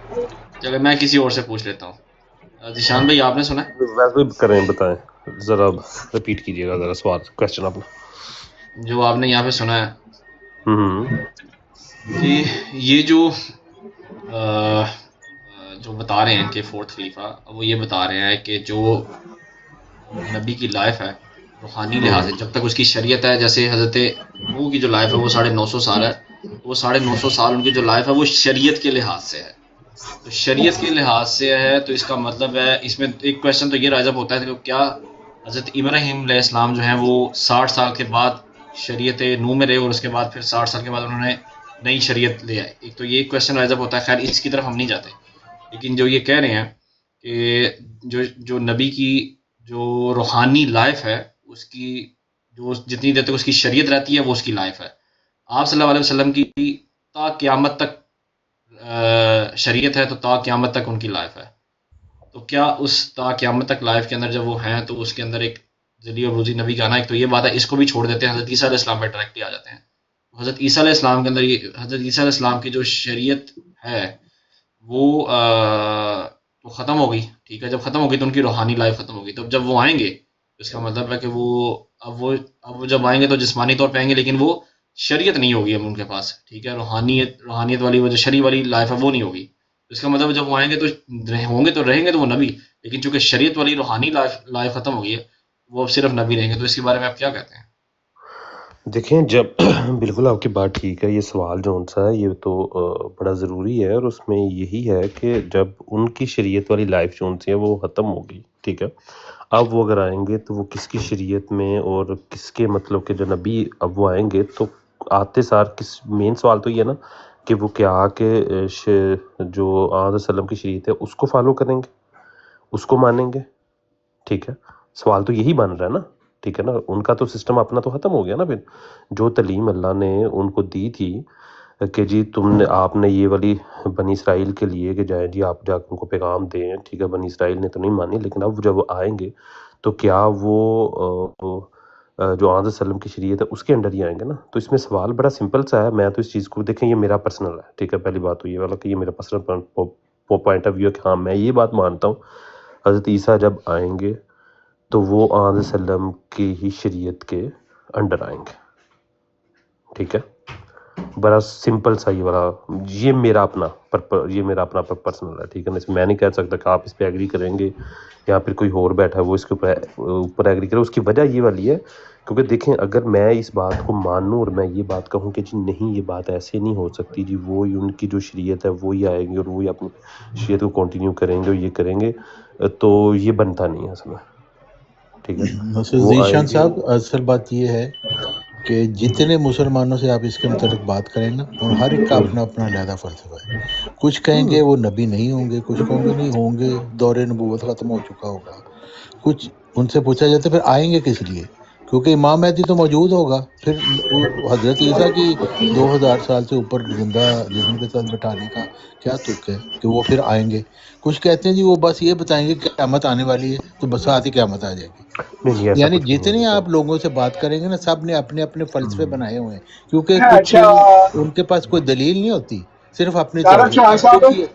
چلے میں کسی اور سے پوچھ لیتا ہوں. ذیشان بھائی آپ نے سنا ہے؟ ویسے بھی کریں، بتائیں ذرا ریپیٹ کیجیے گا ذرا سوال کوشچن اپنا جو آپ نے یہاں پہ سنا ہے ہوں کہ یہ جو بتا رہے ہیں کہ فورتھ خلیفہ، وہ یہ بتا رہے ہیں کہ جو نبی کی لائف ہے روحانی لحاظ سے، جب تک اس کی شریعت ہے، جیسے حضرت نوح کی جو لائف ہے وہ 950 سال ہے، وہ 950 سال ان کی جو لائف ہے وہ شریعت کے لحاظ سے ہے. تو شریعت کے لحاظ سے ہے تو اس کا مطلب ہے، اس میں ایک کویشچن تو یہ رائز اپ ہوتا ہے کہ کیا حضرت ابراہیم علیہ السلام جو ہیں وہ 60 سال کے بعد شریعت نوح میں رہے اور اس کے بعد پھر 60 سال کے بعد انہوں نے نئی شریعت لے آئے؟ ایک تو یہ کویشچن رائز اپ ہوتا ہے. خیر اس کی طرف ہم نہیں جاتے، لیکن جو یہ کہہ رہے ہیں کہ جو نبی کی جو روحانی لائف ہے، اس کی جو جتنی دیر تک اس کی شریعت رہتی ہے وہ اس کی لائف ہے. آپ صلی اللہ علیہ وسلم کی تا قیامت تک شریعت ہے، تو تا قیامت تک ان کی لائف ہے. تو کیا اس تا قیامت تک لائف کے اندر جب وہ ہیں تو اس کے اندر ایک ذلی اور روزی نبی کا آنا، ایک تو یہ بات ہے، اس کو بھی چھوڑ دیتے ہیں، حضرت عیسیٰ علیہ السلام پہ ڈائریکٹلی آ جاتے ہیں. حضرت عیسیٰ علیہ السلام کے اندر حضرت عیسیٰ علیہ السلام کی جو شریعت ہے وہ تو ختم ہو گئی. ٹھیک ہے، جب ختم ہو گئی تو ان کی روحانی لائف ختم ہو گئی. تو جب وہ آئیں گے تو اس کا مطلب ہے کہ اب وہ جب آئیں گے تو جسمانی طور پہ آئیں گے، لیکن وہ شریعت نہیں ہوگی اب ان کے پاس. ٹھیک ہے، روحانیت والی وہ جو شرعی والی لائف ہے وہ نہیں ہوگی. اس کا مطلب جب وہ آئیں گے تو ہوں گے تو رہیں گے تو وہ نبی، لیکن چونکہ شریعت والی روحانی لائف ختم ہو گئی ہے، وہ اب صرف نبی رہیں گے. تو اس کے بارے میں آپ کیا کہتے ہیں؟ دیکھیں، جب بالکل آپ کی بات ٹھیک ہے. یہ سوال جو سا ہے یہ تو بڑا ضروری ہے، اور اس میں یہی ہے کہ جب ان کی شریعت والی لائف جو سی ہے وہ ختم ہو گئی، ٹھیک ہے، اب وہ اگر آئیں گے تو وہ کس کی شریعت میں اور کس کے مطلب کہ جو نبی اب وہ آئیں گے تو آتے سار مین سوال تو یہ ہے نا کہ وہ کیا کہ جو آن وسلم کی شریعت ہے اس کو فالو کریں گے، اس کو مانیں گے. ٹھیک ہے، سوال تو یہی بن رہا ہے نا. ٹھیک ہے نا، ان کا تو سسٹم اپنا تو ختم ہو گیا نا. پھر جو تعلیم اللہ نے ان کو دی تھی کہ جی آپ نے یہ والی بنی اسرائیل کے لیے کہ جائیں جی آپ جا کے ان کو پیغام دیں، ٹھیک ہے، بنی اسرائیل نے تو نہیں مانی، لیکن اب جب آئیں گے تو کیا وہ جو آن وسلم کی شریعت ہے اس کے انڈر ہی آئیں گے نا. تو اس میں سوال بڑا سمپل سا ہے. میں تو اس چیز کو دیکھیں، یہ میرا پرسنل ہے، ٹھیک ہے، پہلی بات تو یہ والا کہ یہ میرا پرسنل پوائنٹ آف ویو ہے کہ ہاں میں یہ بات مانتا ہوں حضرت عیسیٰ جب آئیں گے تو وہ آن وسلم کی ہی شریعت کے انڈر آئیں گے. ٹھیک ہے، بڑا سمپل سا یہ والا، یہ میرا اپنا پرسنل ہے. ٹھیک ہے نا، میں نہیں کہہ سکتا کہ آپ اس پہ ایگری کریں گے یا پھر کوئی اور بیٹھا ہے وہ اس کے اوپر ایگری کرے. اس کی وجہ یہ والی ہے کیونکہ دیکھیں، اگر میں اس بات کو مانوں اور میں یہ بات کہوں کہ جی نہیں یہ بات ایسے نہیں ہو سکتی، جی وہ ان کی جو شریعت ہے وہی آئیں گے اور وہی اپنی شریعت کو کنٹینیو کریں گے اور یہ کریں گے، تو یہ بنتا نہیں ہے اصل میں. ٹھیک ہے، مسعود وہ آئیں ذیشان گے. صاحب، اصل بات یہ ہے کہ جتنے مسلمانوں سے آپ اس کے متعلق بات کریں نا، اور ہر ایک کا اپنا اپنا علیحدہ فلسفہ ہے. کچھ کہیں گے وہ نبی نہیں ہوں گے، کچھ کہیں گے نہیں ہوں گے، دور نبوت ختم ہو چکا ہوگا. کچھ ان سے پوچھا جاتا ہے پھر آئیں گے کس لیے؟ کیونکہ امام مہدی تو موجود ہوگا. پھر حضرت عیسیٰ کی 2000 سال سے اوپر زندہ جسم کے ساتھ بٹھانے کا کیا تک ہے کہ وہ پھر آئیں گے؟ کچھ کہتے ہیں جی وہ بس یہ بتائیں گے کہ قیامت آنے والی ہے تو بس ساتھ ہی قیامت آ جائے گی. نہیں ایسا یعنی کچھ نہیں جتنے ہوتا. آپ لوگوں سے بات کریں گے نا، سب نے اپنے اپنے فلسفے بنائے ہوئے ہیں، کیونکہ کچھ اچھا ان کے پاس کوئی دلیل نہیں ہوتی، صرف اپنی طارق طرف. شاہ اب صاحب، دیکھیے،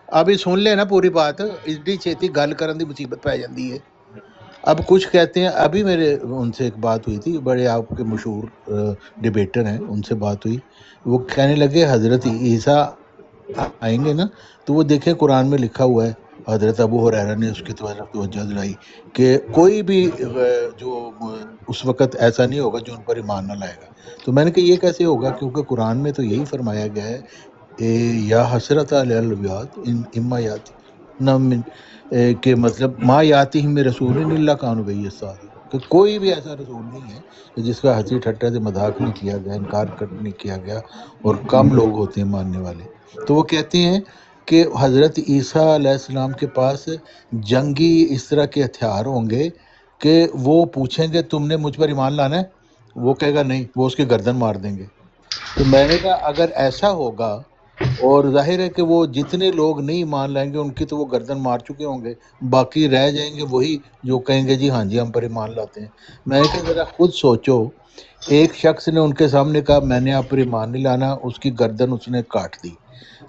ابھی سن لے نا پوری بات، ایڈی چھیتی گل کرن دی مصیبت پی جاندی ہے. اب کچھ کہتے ہیں، ابھی میرے ان سے ایک بات ہوئی تھی، بڑے آپ کے مشہور ڈیبیٹر ہیں، ان سے بات ہوئی، وہ کہنے لگے حضرت عیسیٰ آئیں گے نا تو وہ دیکھیں قرآن میں لکھا ہوا ہے، حضرت ابو ہریرہ نے اس کی طرف توجہ دلائی کہ کوئی بھی جو اس وقت ایسا نہیں ہوگا جو ان پر ایمان نہ لائے گا. تو میں نے کہا یہ کیسے ہوگا، کیونکہ قرآن میں تو یہی فرمایا گیا ہے یا حسرت علی العباد ان اما یاتی کہ مطلب ما یاتی میں رسول اللہ کانو بھئی الصادق، کہ کوئی بھی ایسا رسول نہیں ہے کہ جس کا ہنسی ٹھٹا سے مذاق نہیں کیا گیا، انکار نہیں کیا گیا، اور کم لوگ ہوتے ہیں ماننے والے. تو وہ کہتے ہیں کہ حضرت عیسیٰ علیہ السلام کے پاس جنگی اس طرح کے ہتھیار ہوں گے کہ وہ پوچھیں گے تم نے مجھ پر ایمان لانا ہے، وہ کہے گا نہیں، وہ اس کی گردن مار دیں گے. تو میں نے کہا اگر ایسا ہوگا، اور ظاہر ہے کہ وہ جتنے لوگ نہیں مان لائیں گے ان کی تو وہ گردن مار چکے ہوں گے، باقی رہ جائیں گے وہی جو کہیں گے جی ہاں جی ہم پر ایمان لاتے ہیں. میں نے کہا ذرا خود سوچو، ایک شخص نے ان کے سامنے کہا میں نے آپ پر ایمان نہیں لانا، اس کی گردن اس نے کاٹ دی.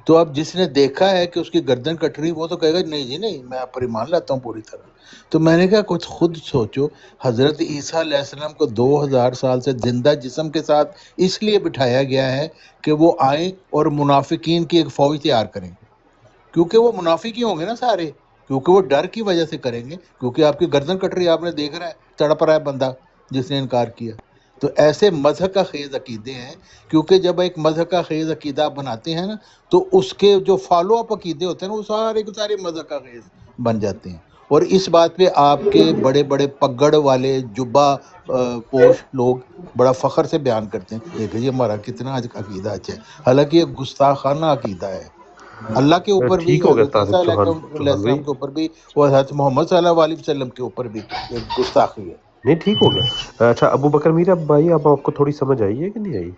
تو اب جس نے دیکھا ہے کہ اس کی گردن کٹ رہی وہ تو کہے گا نہیں جی نہیں، میں آپ پر ایمان لاتا ہوں پوری طرح. تو میں نے کہا کچھ خود سوچو، حضرت عیسیٰ علیہ السلام کو 2000 سال سے زندہ جسم کے ساتھ اس لیے بٹھایا گیا ہے کہ وہ آئیں اور منافقین کی ایک فوج تیار کریں گے، کیونکہ وہ منافق ہی ہوں گے نا سارے، کیونکہ وہ ڈر کی وجہ سے کریں گے، کیونکہ آپ کی گردن کٹ رہی ہے، آپ نے دیکھ رہا ہے تڑپ رہا ہے بندہ جس نے انکار کیا. تو ایسے مذہب کا خیز عقیدے ہیں، کیونکہ جب ایک مذہب کا خیز عقیدہ آپ بناتے ہیں نا تو اس کے جو فالو اپ عقیدے ہوتے ہیں نا وہ سارے کے سارے مذہب کا خیز بن جاتے ہیں. اور اس بات پہ آپ کے بڑے بڑے پگڑ والے جبہ پوش لوگ بڑا فخر سے بیان کرتے ہیں، دیکھیں جی ہمارا کتنا عقیدہ اچھا ہے، حالانکہ یہ گستاخانہ عقیدہ ہے. اللہ کے اوپر بھی، ٹھیک ہو گیا حضرت طارق عیسیٰ علیہ چوہان بھائی، السلام کے اوپر بھی، اور حضرت محمد صلی اللہ علیہ وسلم کے اوپر بھی ایک گستاخی ہے. نہیں ٹھیک ہو گیا. اچھا ابو بکر میر اب بھائی، اب آپ کو تھوڑی سمجھ آئی ہے کہ نہیں آئی؟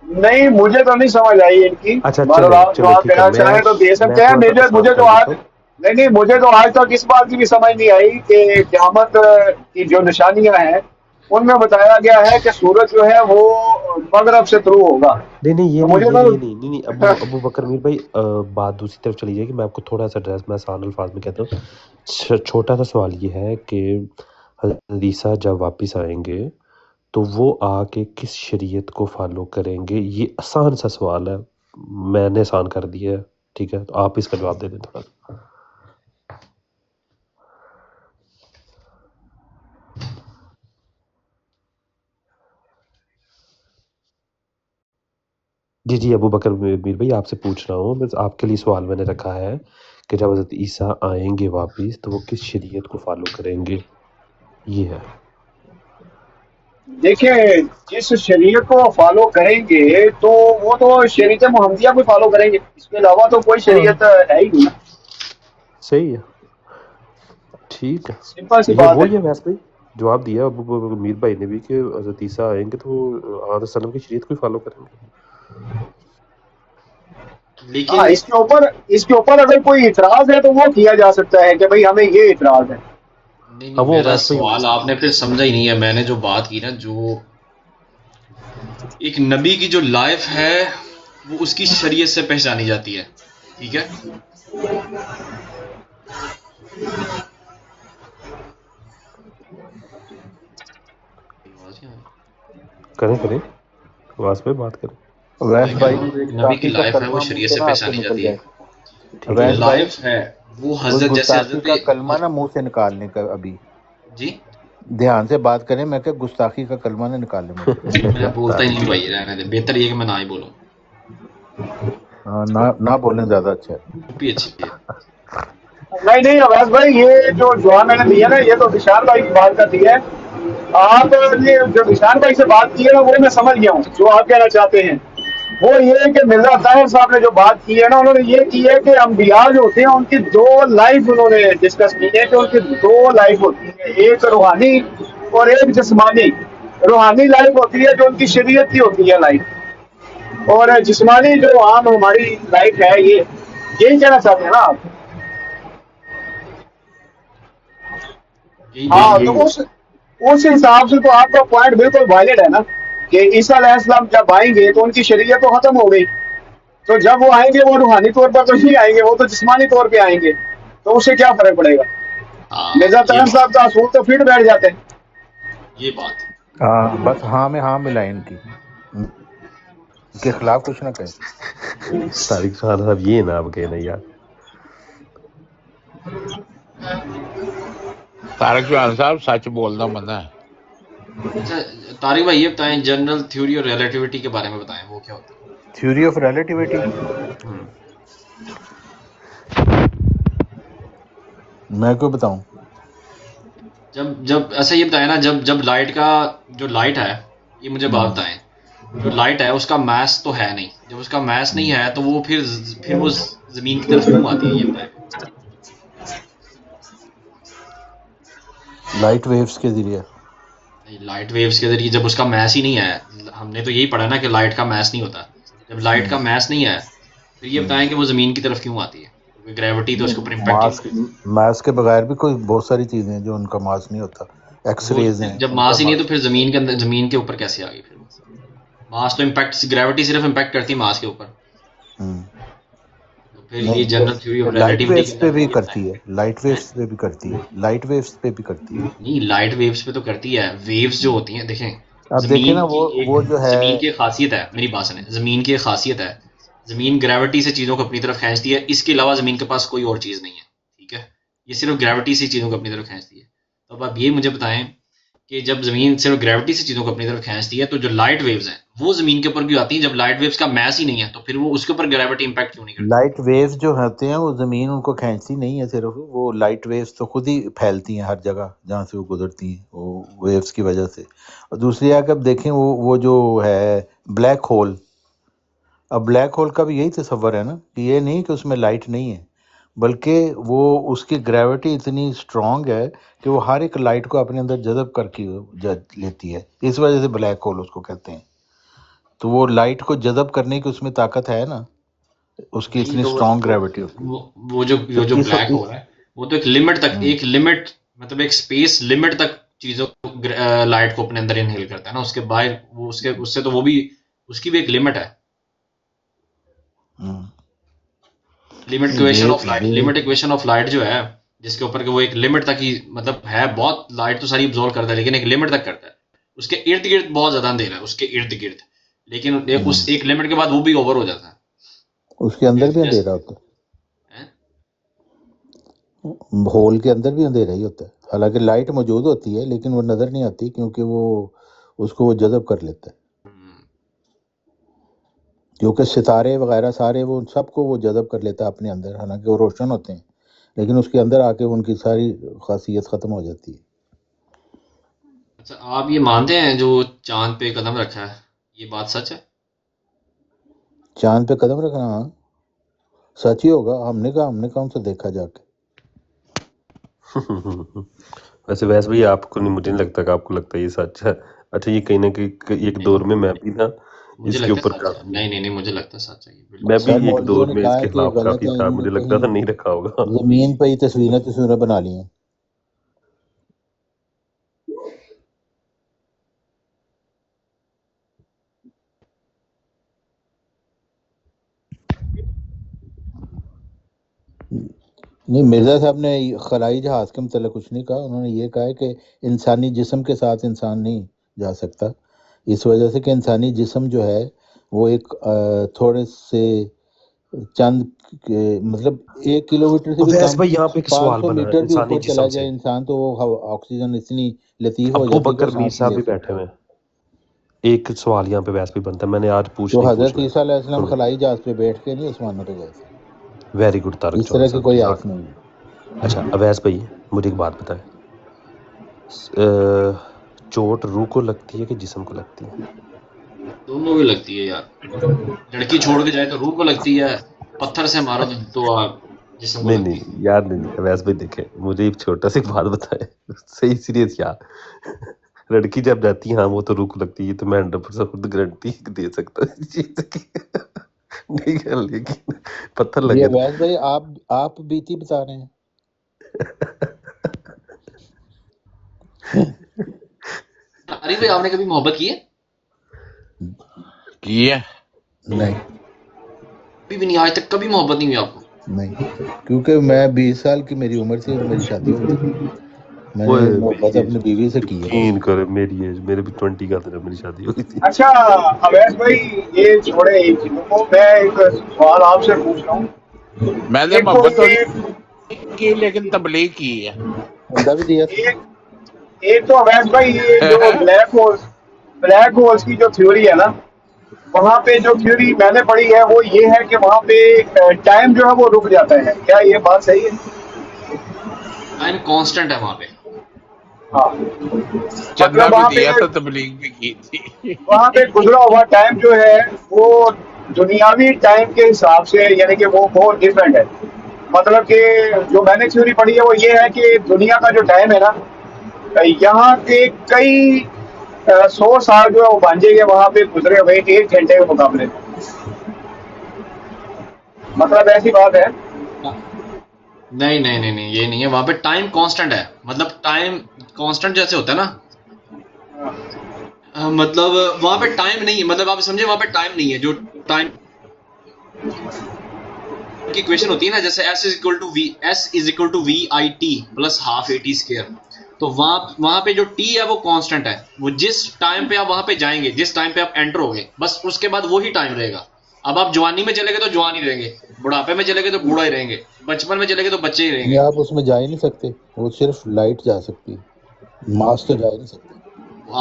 نہیں مجھے تو نہیں سمجھ آئی ان کی. اچھا بہرحال جو چلے آپ ٹھیک ہے، کہنا میں چاہیں تو دے میں سکتے ہیں. تھوڑا سا آسان مجھے کر تو دیتا آج ہوں. نہیں مجھے تو آج تک اس بات کی بھی سمجھ نہیں آئی کہ قیامت کی جو نشانیاں ہیں ان میں بتایا گیا ہے کہ سورج جو ہے وہ مغرب سے طلوع ہوگا. نہیں یہ تو نہیں مجھے یہ تو نہیں یہ نہیں نہیں نہیں ابو بکر میر بھائی، بات دوسری طرف چلی جائے گی. میں آپ کو تھوڑا سا ڈریس میں آسان الفاظ میں کہتا ہوں. چھوٹا سا سوال یہ ہے کہ حضرت عیسیٰ جب واپس آئیں گے تو وہ آ کے کس شریعت کو فالو کریں گے؟ یہ آسان سا سوال ہے، میں نے آسان کر دیا ہے، ٹھیک ہے؟ تو آپ اس کا جواب دے دیں تھوڑا سا. جی ابو بکر میر بھائی آپ سے پوچھ رہا ہوں، بس آپ کے لیے سوال میں نے رکھا ہے کہ جب حضرت عیسیٰ آئیں گے واپس تو وہ کس شریعت کو فالو کریں گے، یہ ہے. دیکھیں جس شریعت کو فالو کریں گے تو وہ تو شریعت محمدیہ کو فالو کریں گے، اس کے علاوہ تو کوئی ہاں شریعت ہے ہی نہیں نا. صحیح ہے، ٹھیک ہے. سمپل سی یہ بات ہے. وہی ہے ویسے بھائی جواب دیا ابو بکر میر بھائی نے بھی کہ حضرت عیسیٰ آئیں گے تو وہ آدھا وسلم کی شریعت کو ہی فالو کریں گے. ہاں لیکن اس کے اوپر اگر کوئی اعتراض ہے تو وہ کیا جا سکتا ہے کہ بھئی ہمیں یہ اعتراض ہے. نہیں اب وہ میرا ویسے ہی ہوگا سوال آپ نے پھر سمجھا ہی نہیں ہے. میں نے جو بات کی نا، جو ایک نبی کی جو لائف ہے وہ اس کی شریعت سے پہچانی جاتی ہے، ٹھیک ہے؟ کریں آواز پہ بات کریں. اویس میں کہہ بھائی رہا ہوں جو ایک نبی کی گستاخی کا لائف ہے وہ کلمہ منہ شریعت سے سے نا آپ کے پہچانی نکل جاتی ہے. جائے. ٹھیک ہے جو اویس جی. بھائی لائف ہے وہ کوئی حضرت جیسے گستاخی کا کلمہ حضرت نا منہ سے نکالنے کا ابھی جی دھیان سے بات کریں. میں کہ گستاخی کا کلمہ نہ نکالنے منہ سے. میں بولتا ہی طارق نہیں بھائی بھائی، رہنے دے، بہتر یہ کہ میں نہ ہی بولوں. ہاں نہ بولیں زیادہ اچھا ہے. چپ ہی اچھی ہے. نہیں اویس بھائی یہ جو جواب میں نے دیا نا یہ تو نشان بھائی کی بات کا دیا ہے. آپ نے جو نشان بھائی سے بات کی ہے نا وہ میں سمجھ گیا ہوں جو آپ کہنا چاہتے ہیں. وہ یہ ہے کہ مرزا طاہر صاحب نے جو بات کی ہے نا انہوں نے یہ کی ہے کہ انبیاء جو ہوتے ہیں ان کی دو لائف انہوں نے ڈسکس کی ہے کہ ان کی دو لائف ہوتی ہے، ایک روحانی اور ایک جسمانی. روحانی لائف ہوتی ہے جو ان کی شریعت کی ہوتی ہے لائف، اور جسمانی جو عام ہماری لائف ہے یہی کہنا چاہتے ہیں نا آپ. ہاں تو اس حساب سے تو آپ کا پوائنٹ بالکل وائلڈ ہے نا کہ عیسیٰ علیہ السلام جب آئیں گے تو ان کی شریعت تو ختم ہو گئی، تو جب وہ آئیں گے وہ روحانی طور پر تو نہیں آئیں گے، وہ تو جسمانی طور پہ آئیں گے، تو اس سے کیا فرق پڑے گا؟ مرزا یہ طاہر بات صاحب کا اصول تو پھر بیٹھ جاتے ہیں. یہ بات ہاں بس ہاں میں ہاں ملائیں ان کے خلاف کچھ نہ کہیں. طارق خان صاحب یہ نہ آپ کہنا یار. طارق چوہان صاحب سچ بولنا منع ہے. اچھا طارق بھائی یہ بتائیں، جنرل تھیوری اور ریلیٹیوٹی کے بارے میں بتائیں، وہ کیا ہوتا تھیوری آف ریلیٹیوٹی ہے؟ میں کو بتاؤں؟ جب ایسا یہ بتائیں نا، جب لائٹ کا جو لائٹ ہے، یہ مجھے بات بتائیں، جو لائٹ ہے اس کا میس تو ہے نہیں، جب اس کا میس نہیں ہے تو وہ پھر وہ زمین کی طرف کیوں آتی ہے، یہ بتائیں۔ لائٹ ویوز کے ذریعے، لائٹ ویوز کے ذریعے جب اس کا میس ہی نہیں ہے، ہم نے تو یہی پڑھا نا کہ لائٹ کا میس نہیں ہوتا، جب لائٹ کا میس نہیں ہے پھر یہ بتائیں کہ وہ زمین کی طرف کیوں آتی ہے، کیونکہ گریوٹی تو اس کے اوپر امپیکٹ ماس کے بغیر بھی کوئی بہت ساری چیزیں ہیں جو ان کا ماس نہیں ہوتا، ایکس ریز ہیں، جب ماس ہی نہیں ہے تو پھر زمین کے اندر، زمین کے اوپر کیسے آ گئی پھر ماس تو امپیکٹ، گریوٹی صرف امپیکٹ کرتی ہے ماس کے اوپر، تو پھر یہ general theory of light relativity waves پہ بھی کرتی ہے، لائٹ ویوز پہ بھی کرتی ہے، لائٹ ویوز پہ بھی کرتی ہے۔ نہیں، لائٹ ویوز پہ تو کرتی ہے، ویوز جو ہوتی ہیں دیکھیں اب دیکھیں نا وہ جو ہے، زمین کی ایک خاصیت ہے، میری بات سنیں، زمین کی ایک خاصیت ہے، زمین گریوٹی سے چیزوں کو اپنی طرف کھینچتی ہے، اس کے علاوہ زمین کے پاس کوئی اور چیز نہیں ہے، ٹھیک ہے، یہ صرف گریوٹی سے چیزوں کو اپنی طرف کھینچتی ہے۔ تو اب آپ یہ مجھے بتائیں کہ جب زمین صرف گریوٹی سے چیزوں کو اپنی طرف کھینچتی ہے تو جو لائٹ ویوز ہیں وہ زمین کے اوپر کیوں آتی ہیں؟ جب لائٹ ویوز کا میس ہی نہیں ہے تو پھر وہ اس کے اوپر گریوٹی امپیکٹ کیوں نہیں کرتی؟ لائٹ ویوز جو ہوتے ہیں وہ زمین ان کو کھینچتی نہیں ہے، صرف وہ لائٹ ویوز تو خود ہی پھیلتی ہیں ہر جگہ جہاں سے وہ گزرتی ہیں، وہ ویوز کی وجہ سے۔ اور دوسری اگر دیکھیں وہ جو ہے بلیک ہول، اب بلیک ہول کا بھی یہی تصور ہے نا کہ یہ نہیں کہ اس میں لائٹ نہیں ہے، بلکہ وہ اس کی گریوٹی اتنی اسٹرانگ ہے کہ وہ ہر ایک لائٹ کو اپنے اندر جذب کر کے لیتی ہے، اس وجہ سے بلیک ہول اس کو کہتے ہیں۔ تو وہ لائٹ کو جذب کرنے کی اس میں طاقت ہے نا، اس کی اتنی اسٹرانگ گریوٹی ہوتی ہے۔ وہ جو بلیک ہول ہے وہ تو ایک لمٹ تک، ایک لمٹ مطلب ایک اسپیس لمٹ تک چیزوں لائٹ کو اپنے اندر انہیل کرتا ہے نا، اس کے باہر وہ اس سے تو وہ بھی اس کی بھی ایک لمٹ ہے، limit equation of light, limit equation of light جو ہے جس کے اوپر کہ وہ ایک لمٹ تک ہی مطلب ہے، بہت لائٹ تو ساری ابزورو کرتا ہے لیکن ایک لمٹ تک کرتا ہے، اس کے ارد گرد بہت زیادہ اندھیرا ہے، اس کے ارد گرد، لیکن اس ایک لمٹ کے بعد وہ بھی اوور ہو جاتا ہے، اس کے اندر بھی اندھیرا ہوتا ہے، ہول کے اندر بھی اندھیرا ہی ہوتا ہے، حالانکہ لائٹ موجود ہوتی ہے لیکن وہ نظر نہیں آتی کیونکہ وہ اس کو وہ جذب کر لیتا ہے، کیونکہ ستارے وغیرہ سارے وہ سب کو وہ جذب کر لیتا ہے اپنے اندر، حالانکہ وہ روشن ہوتے ہیں لیکن اس کے اندر آ کے ان کی ساری خاصیت ختم ہو جاتی ہے۔ اچھا آپ یہ مانتے ہیں جو چاند پہ قدم رکھا ہے یہ بات سچ ہے؟ چاند پہ قدم رکھنا ہاں سچ ہی ہوگا، ہم نے کہا ان سے دیکھا جا کے۔ ویسے بھائی آپ کو نہیں، مجھے نہیں لگتا کہ آپ کو لگتا ہے یہ سچ ہے۔ اچھا یہ کہیں نہ کہیں ایک دور میں میں بھی نا مجھے اس کے لگتا اوپر ہے سچ ہے، نہیں مجھے لگتا ہے سچ ہے، میں بھی سر ایک مولویوں دور نے میں کہا اس ہے کے کہ یہ خلاف غلط کافی ہے، تھا، انہوں مجھے نے لگتا تھا کہیں نہیں رکھا ہوگا۔ زمین پہ ہی تصویریں بنا لی ہیں۔ نہیں، مرزا صاحب نے خلائی جہاز کے متعلق کچھ نہیں کہا، انہوں نے یہ کہا ہے کہ انسانی جسم کے ساتھ انسان نہیں جا سکتا، اس وجہ سے کہ انسانی جسم جو ہے وہ ایک تھوڑے سے چند مطلب 1 کلومیٹر سے بھی ویس کم، بھائی یہاں پہ ایک سوال 500 بنا ہے میٹر بھی انسانی اوپر چلا جسم سے، جائے انسان تو وہ آکسیجن اتنی لطیف ہو ابو جاتی ہے کہ وہ بکر میر سانس صاحب لے بھی سکتا بیٹھے ہے۔ ہوئے ہیں، ایک سوال یہاں پہ ویس بھی بنتا ہے، میں نے آج تو پوچھنا حضرت ہے، عیسیٰ علیہ السلام سنیں، خلائی جہاز پہ بیٹھ کے نہیں آسمانوں پہ گئے تھے، ویری گڈ طارق اس چودھری طرح کی صاحب، کوئی جزاک آیت نہیں ہے۔ اچھا اویس بھائی مجھے ایک بات بتائیں، چوٹ روح کو لگتی ہے کہ جسم کو لگتی ہے؟ دونوں بھی لگتی ہے یار، لڑکی چھوڑ کے جائے تو روح کو لگتی ہے، پتھر سے مارو تو جسم کو نہیں لگتی ہے۔ نہیں یار نہیں اویس بھائی دیکھیں مجھے ایک چھوٹا سی بات بتائیں، صحیح سیریس یار، لڑکی جب جاتی ہے ہاں وہ تو روح کو لگتی ہے، تو میں 100% خود گارنٹی دے سکتا ہوں اس چیز کی، ٹھیک ہے، لیکن پتھر یہ لگے تو اویس بھائی آپ بیتی بتا رہے ہیں؟ عارف بھائی آپ نے کبھی محبت کی ہے؟ کی ہے؟ نہیں کبھی بھی نہیں، آج تک کبھی محبت نہیں ہوئی آپ کو؟ نہیں، کیونکہ میں 20 سال کی میری عمر تھی اور میری شادی ہو گئی تھی، میں وہ نے میری محبت ایج اپنی بیوی سے کی ہے بس۔ یقین کرے، میری ایج میرے بھی 20 کا تھا جب میری شادی ہوئی تھی۔ اچھا اویس بھائی یہ چھوڑے ان چیزوں کو، میں ایک سوال آپ سے پوچھ رہا ہوں۔ میں نے ایک تو محبت تو یہ نہیں کی لیکن تبلیغ کی ہے۔ بندہ بھی دیا تھا۔ ایک تو اویس بھائی یہ جو بلیک ہولز کی جو تھیوری ہے نا، وہاں پہ جو تھیوری میں نے پڑھی ہے وہ یہ ہے کہ وہاں پہ ٹائم جو ہے وہ رک جاتا ہے، کیا یہ بات صحیح ہے؟ ٹائم کانسٹنٹ ہے وہاں پہ، ہاں، چندہ مطلب بھی دیا تھا، تبلیغ بھی کی تھی۔ وہاں پہ گزرا ہوا ٹائم جو ہے وہ दुनियावी टाइम के हिसाब से यानी कि वो बहुत डिफरेंट है। मतलब कि जो मैंने थ्योरी पढ़ी है वो ये है कि दुनिया का जो टाइम है ना, यहाँ के कई 100 साल जो है वो भांजे के वहां पे गुजरे हुए 1 घंटे के मुकाबले में। मतलब ऐसी बात है। नहीं नहीं नहीं नहीं, ये नहीं है। वहां पे टाइम कांस्टेंट है, मतलब टाइम कांस्टेंट जैसे होता है ना, मतलब वहां पे टाइम नहीं है, मतलब आप समझे वहां पे टाइम नहीं है। जो टाइम की इक्वेशन होती है ना, जैसे s is equal to V I T plus half A T square, तो वहां पे जो t है वो कांस्टेंट है। वो जिस टाइम पे आप वहां पे जाएंगे, जिस टाइम पे आप एंटर होगे, बस उसके बाद वही टाइम रहेगा। अब आप जवानी में चले गए तो जवान ही रहेंगे, बुढ़ापे में चले गए तो बूढ़ा ही रहेंगे, बचपन में चले गए तो बच्चे ही नहीं, रहेंगे। आप उसमें जा ही नहीं सकते, वो सिर्फ लाइट जा सकती है, मास तो जा ही नहीं सकते,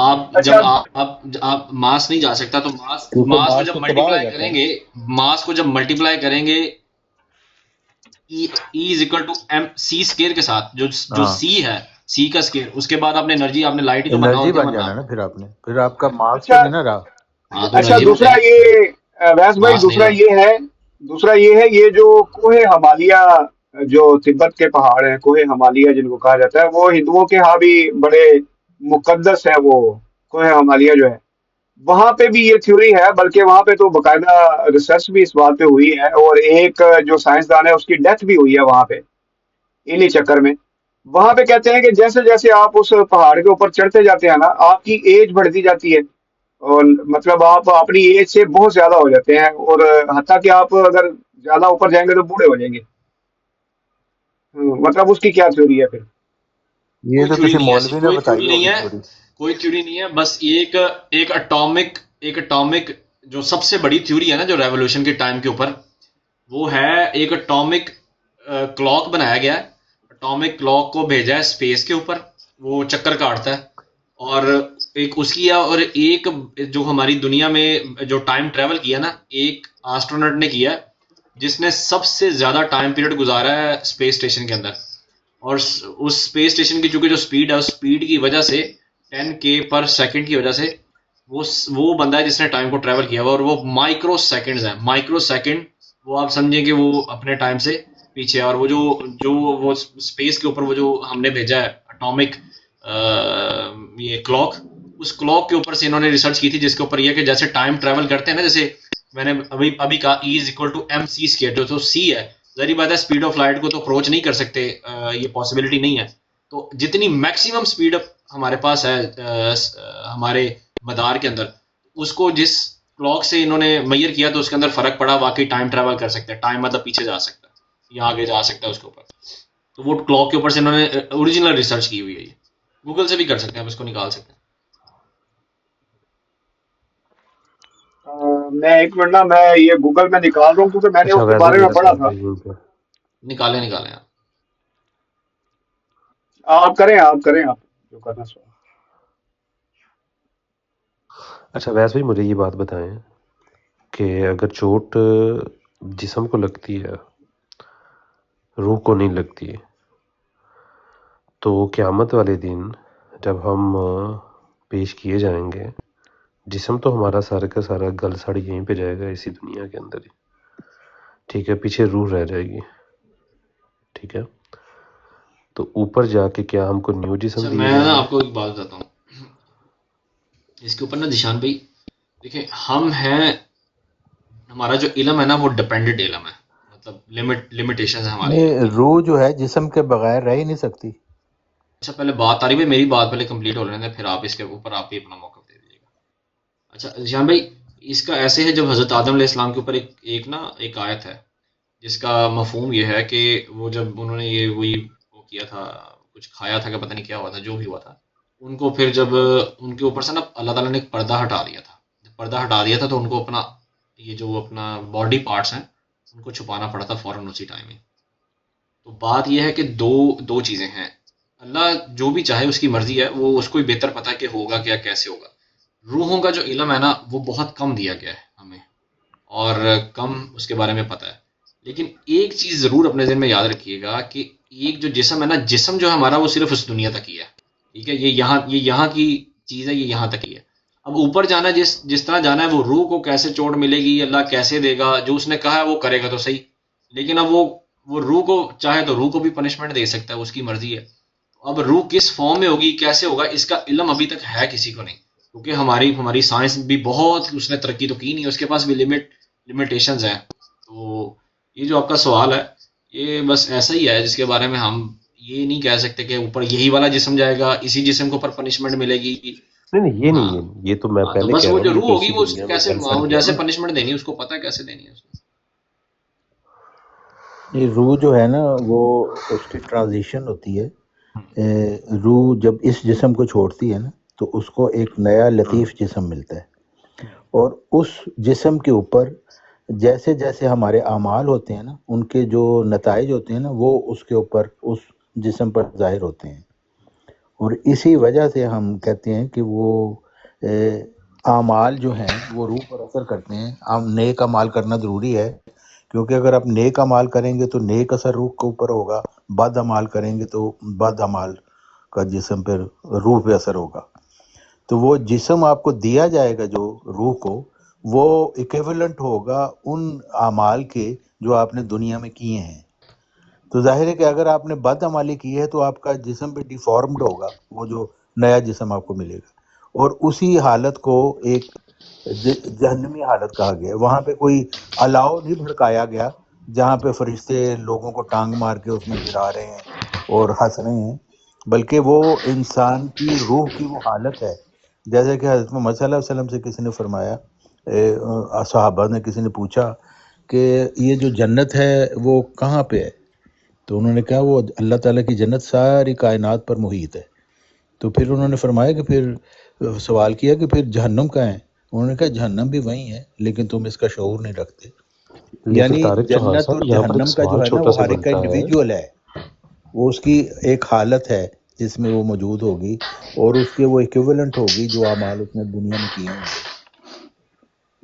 आप अच्छा, जब आप मास नहीं जा सकता, तो मास क्योंकि मास को मास जब तो तबाह हो मल्टीप्लाई जाता है। करेंगे, मास को जब मल्टीप्लाई करेंगे E is equal to M C square के साथ, जो हाँ, सी है, सी का स्केयर, उसके बाद आपने एनर्जी, आपने लाइट ही तो बनना और एनर्जी क्या बन बनना जाना आपने। ना फिर आपने, फिर आपका मास तो अच्छा, नहीं ना रहा। हाँ तो अच्छा एनर्जी दूसरा बने, ये वैस भाई मास नहीं रहा। दूसरा ये है ये जो कोहे हिमालय, जो तिब्बत के पहाड़ हैं, कोहे हिमालय जिनको कहा जाता है, वो हिंदुओं के यहाँ भी बड़े मुकद्दस है। वो कोहे हिमालय जो है, वहां पे भी ये थ्योरी है, बल्कि वहां पे तो बकायदा रिसर्च भी इस बात पे हुई है, और एक जो साइंसदान है उसकी डेथ भी हुई है वहां पे, इन्हीं चक्कर में। वहां पे कहते हैं कि जैसे जैसे आप उस पहाड़ के ऊपर चढ़ते जाते हैं ना, आपकी एज बढ़ती जाती है, और मतलब आप अपनी एज से बहुत ज्यादा हो जाते हैं, और हत्ता कि आप अगर ज्यादा ऊपर जाएंगे तो बूढ़े हो जाएंगे। मतलब उसकी क्या थ्योरी है फिर? ये कोई तो थ्योरी किसी नहीं है ऐसी, मौलवी ने कोई बताई थ्योरी नहीं होगी है, थ्योरी। कोई थ्योरी नहीं है। बस एक एटॉमिक जो सबसे बड़ी थ्योरी है ना, जो रेवोल्यूशन के टाइम के ऊपर, वो है एक एटॉमिक क्लॉक बनाया गया है। एटॉमिक क्लॉक को भेजा है स्पेस के ऊपर, वो चक्कर काटता है, और एक उसकी है, और एक जो हमारी दुनिया में जो टाइम ट्रेवल किया ना, एक एस्ट्रोनॉट ने किया है, जिसने सबसे ज्यादा टाइम पीरियड गुजारा है स्पेस स्टेशन के अंदर। और उस स्पेस स्टेशन की चूंकि जो स्पीड है, उस स्पीड की वजह से 10K पर सेकंड की वजह से वो बंदा है जिसने टाइम को ट्रेवल किया हुआ, और वो माइक्रो सेकंड्स है, माइक्रो सेकंड। वो आप समझें कि वो अपने टाइम से पीछे है। और वो जो वो स्पेस के ऊपर वो जो हमने भेजा है एटॉमिक ये क्लॉक, उस क्लॉक के ऊपर से इन्होंने रिसर्च की थी, जिसके ऊपर ये कि जैसे टाइम ट्रेवल करते हैं ना, जैसे मैंने अभी कहा E is equal to M C square, जो तो सी है, जहरी बात है स्पीड ऑफ लाइट को तो अप्रोच नहीं कर सकते, ये पॉसिबिलिटी नहीं है। तो जितनी मैक्सिमम स्पीड हमारे पास है हमारे मदार के अंदर, उसको जिस क्लॉक से इन्होंने मेजर किया, तो उसके अंदर फर्क पड़ा, वाकई टाइम ट्रैवल कर सकते हैं। टाइम मतलब पीछे जा सकता है या आगे जा सकता है उसके ऊपर। तो वो क्लॉक के ऊपर से इन्होंने ओरिजिनल रिसर्च की हुई है। ये गूगल से भी कर सकते हैं, आप इसको निकाल सकते हैं। मैं एक मिनट ना, मैं ये गूगल में निकाल रहा हूँ, क्योंकि मैंने अच्छा उसके वैसे बारे में मेरा पढ़ा सवाल था। भाई यहीं पे, निकालें आप। आप करें आप जो करना सो। अच्छा वैसे भाई मुझे ये बात बताएं कि अगर चोट जिस्म को लगती है, रूह को नहीं लगती, तो क़यामत वाले दिन जब हम पेश किए जाएंगे, जिस्म तो हमारा सारा का सारा गल सड़ यहीं पे जाएगा, इसी दुनिया के अंदर ही, ठीक है, पीछे रूह रह जाएगी, ठीक है। तो ऊपर जाके क्या हमको न्यू जिस्म अच्छा दिए मैं ना जाएंगे? आपको एक बात बताता हूँ इसके ऊपर ना, निशान भाई। देखिए, हम हैं, हमारा जो इल्म है ना, वो डिपेंडेंट इल्म है, मतलब लिमिटेशन है हमारे इल्म नहीं, की। रूह जो है जिस्म के बगैर रह ही नहीं सकती। अच्छा पहले बात आ रही है, मेरी बात पहले कंप्लीट हो लेने दें, फिर आप इसके ऊपर आप भी अपना मौका दे दीजिएगा। अच्छा निशान भाई, इसका ऐसे है, जब हज़रत आदम अलैहिस्सलाम के ऊपर एक आयत है, जिसका मफहूम ये है कि वो जब उन्होंने ये वो किया था, कुछ खाया था, कि पता नहीं क्या हुआ था, जो भी हुआ था, उनको फिर जब उनके ऊपर से ना अल्लाह ताला ने एक पर्दा हटा दिया था। जब पर्दा हटा दिया था, तो उनको अपना ये जो अपना बॉडी पार्ट्स हैं, उनको छुपाना पड़ा था फ़ौरन उसी टाइम में। तो बात यह है कि दो चीज़ें हैं। अल्लाह जो भी चाहे, उसकी मर्जी है, वो उसको ही बेहतर पता है कि होगा क्या, कैसे होगा। रूहों का जो इल्म है ना, वो बहुत कम दिया गया है हमें, और कम उसके बारे में पता है। लेकिन एक चीज़ ज़रूर अपने ज़हन में याद रखिएगा कि एक जो जिस्म है ना, जिस्म जो है हमारा, वो सिर्फ उस दुनिया तक ही है, ठीक है। ये यहाँ की चीज़ है, ये यहाँ तक ही है। اب اوپر جانا ہے، جس طرح جانا ہے، وہ روح کو کیسے چوٹ ملے گی، اللہ کیسے دے گا، جو اس نے کہا ہے وہ کرے گا تو صحیح، لیکن اب وہ روح کو چاہے تو روح کو بھی پنشمنٹ دے سکتا ہے، اس کی مرضی ہے۔ اب روح کس فارم میں ہوگی، کیسے ہوگا، اس کا علم ابھی تک ہے کسی کو نہیں، کیونکہ ہماری سائنس بھی بہت، اس نے ترقی تو کی نہیں، اس کے پاس بھی لمیٹیشنز ہیں۔ تو یہ جو آپ کا سوال ہے، یہ بس ایسا ہی ہے جس کے بارے میں ہم یہ نہیں کہہ سکتے کہ اوپر یہی والا جسم جائے گا، اسی جسم کے اوپر پنشمنٹ ملے گی۔ نہیں یہ ہاں نہیں، یہ تو میں ہاں، تو پہلے بس کہہ وہ رہا جو ہوں، یہ روح تو ہوگی اسی وہ دنیا میں کیسے غلط فرق جیسے ہے نا۔ پنشمنٹ دینی ہے، اس کو پتہ ہے کیسے دینی ہے اس یہ روح جو ہے نا وہ اس کی ٹرانزیشن ہوتی ہے، روح جب اس جسم کو چھوڑتی ہے نا تو اس کو ایک نیا لطیف جسم ملتا ہے، اور اس جسم کے اوپر جیسے جیسے ہمارے اعمال ہوتے ہیں نا ان کے جو نتائج ہوتے ہیں نا وہ اس کے اوپر اس جسم پر ظاہر ہوتے ہیں، اور اسی وجہ سے ہم کہتے ہیں کہ وہ اعمال جو ہیں وہ روح پر اثر کرتے ہیں۔ نیک اعمال کرنا ضروری ہے، کیونکہ اگر آپ نیک اعمال کریں گے تو نیک اثر روح کے اوپر ہوگا، بد اعمال کریں گے تو بد اعمال کا جسم پہ روح پہ اثر ہوگا۔ تو وہ جسم آپ کو دیا جائے گا جو روح کو، وہ ایکویولنٹ ہوگا ان اعمال کے جو آپ نے دنیا میں کیے ہیں۔ تو ظاہر ہے کہ اگر آپ نے بد عملی کی ہے تو آپ کا جسم بھی ڈیفارمڈ ہوگا، وہ جو نیا جسم آپ کو ملے گا، اور اسی حالت کو ایک جہنمی حالت کہا گیا ہے۔ وہاں پہ کوئی الاؤ نہیں بھڑکایا گیا جہاں پہ فرشتے لوگوں کو ٹانگ مار کے اس میں گرا رہے ہیں اور ہنس رہے ہیں، بلکہ وہ انسان کی روح کی وہ حالت ہے، جیسے کہ حضرت محمد صلی اللہ علیہ وسلم سے کسی نے فرمایا، صحابہ نے کسی نے پوچھا کہ یہ جو جنت ہے وہ کہاں پہ ہے، تو انہوں نے کہا وہ اللہ تعالیٰ کی جنت ساری کائنات پر محیط ہے۔ تو پھر انہوں نے فرمایا کہ پھر سوال کیا کہ پھر جہنم کہاں ہے، انہوں نے کہا جہنم بھی وہیں ہے لیکن تم اس کا شعور نہیں رکھتے۔ لیکن یعنی طارق چوہان جنت اور صاحب یہاں پر ایک جہنم کا سوال جو ہے نا چھوٹا وہ سا ہر ایک کا بنتا ہے۔ انڈیویجول ہے، وہ اس کی ایک حالت ہے جس میں وہ موجود ہوگی، اور اس کے وہ ایکویولنٹ ہوگی جو اعمال اس نے دنیا میں کیے ہوں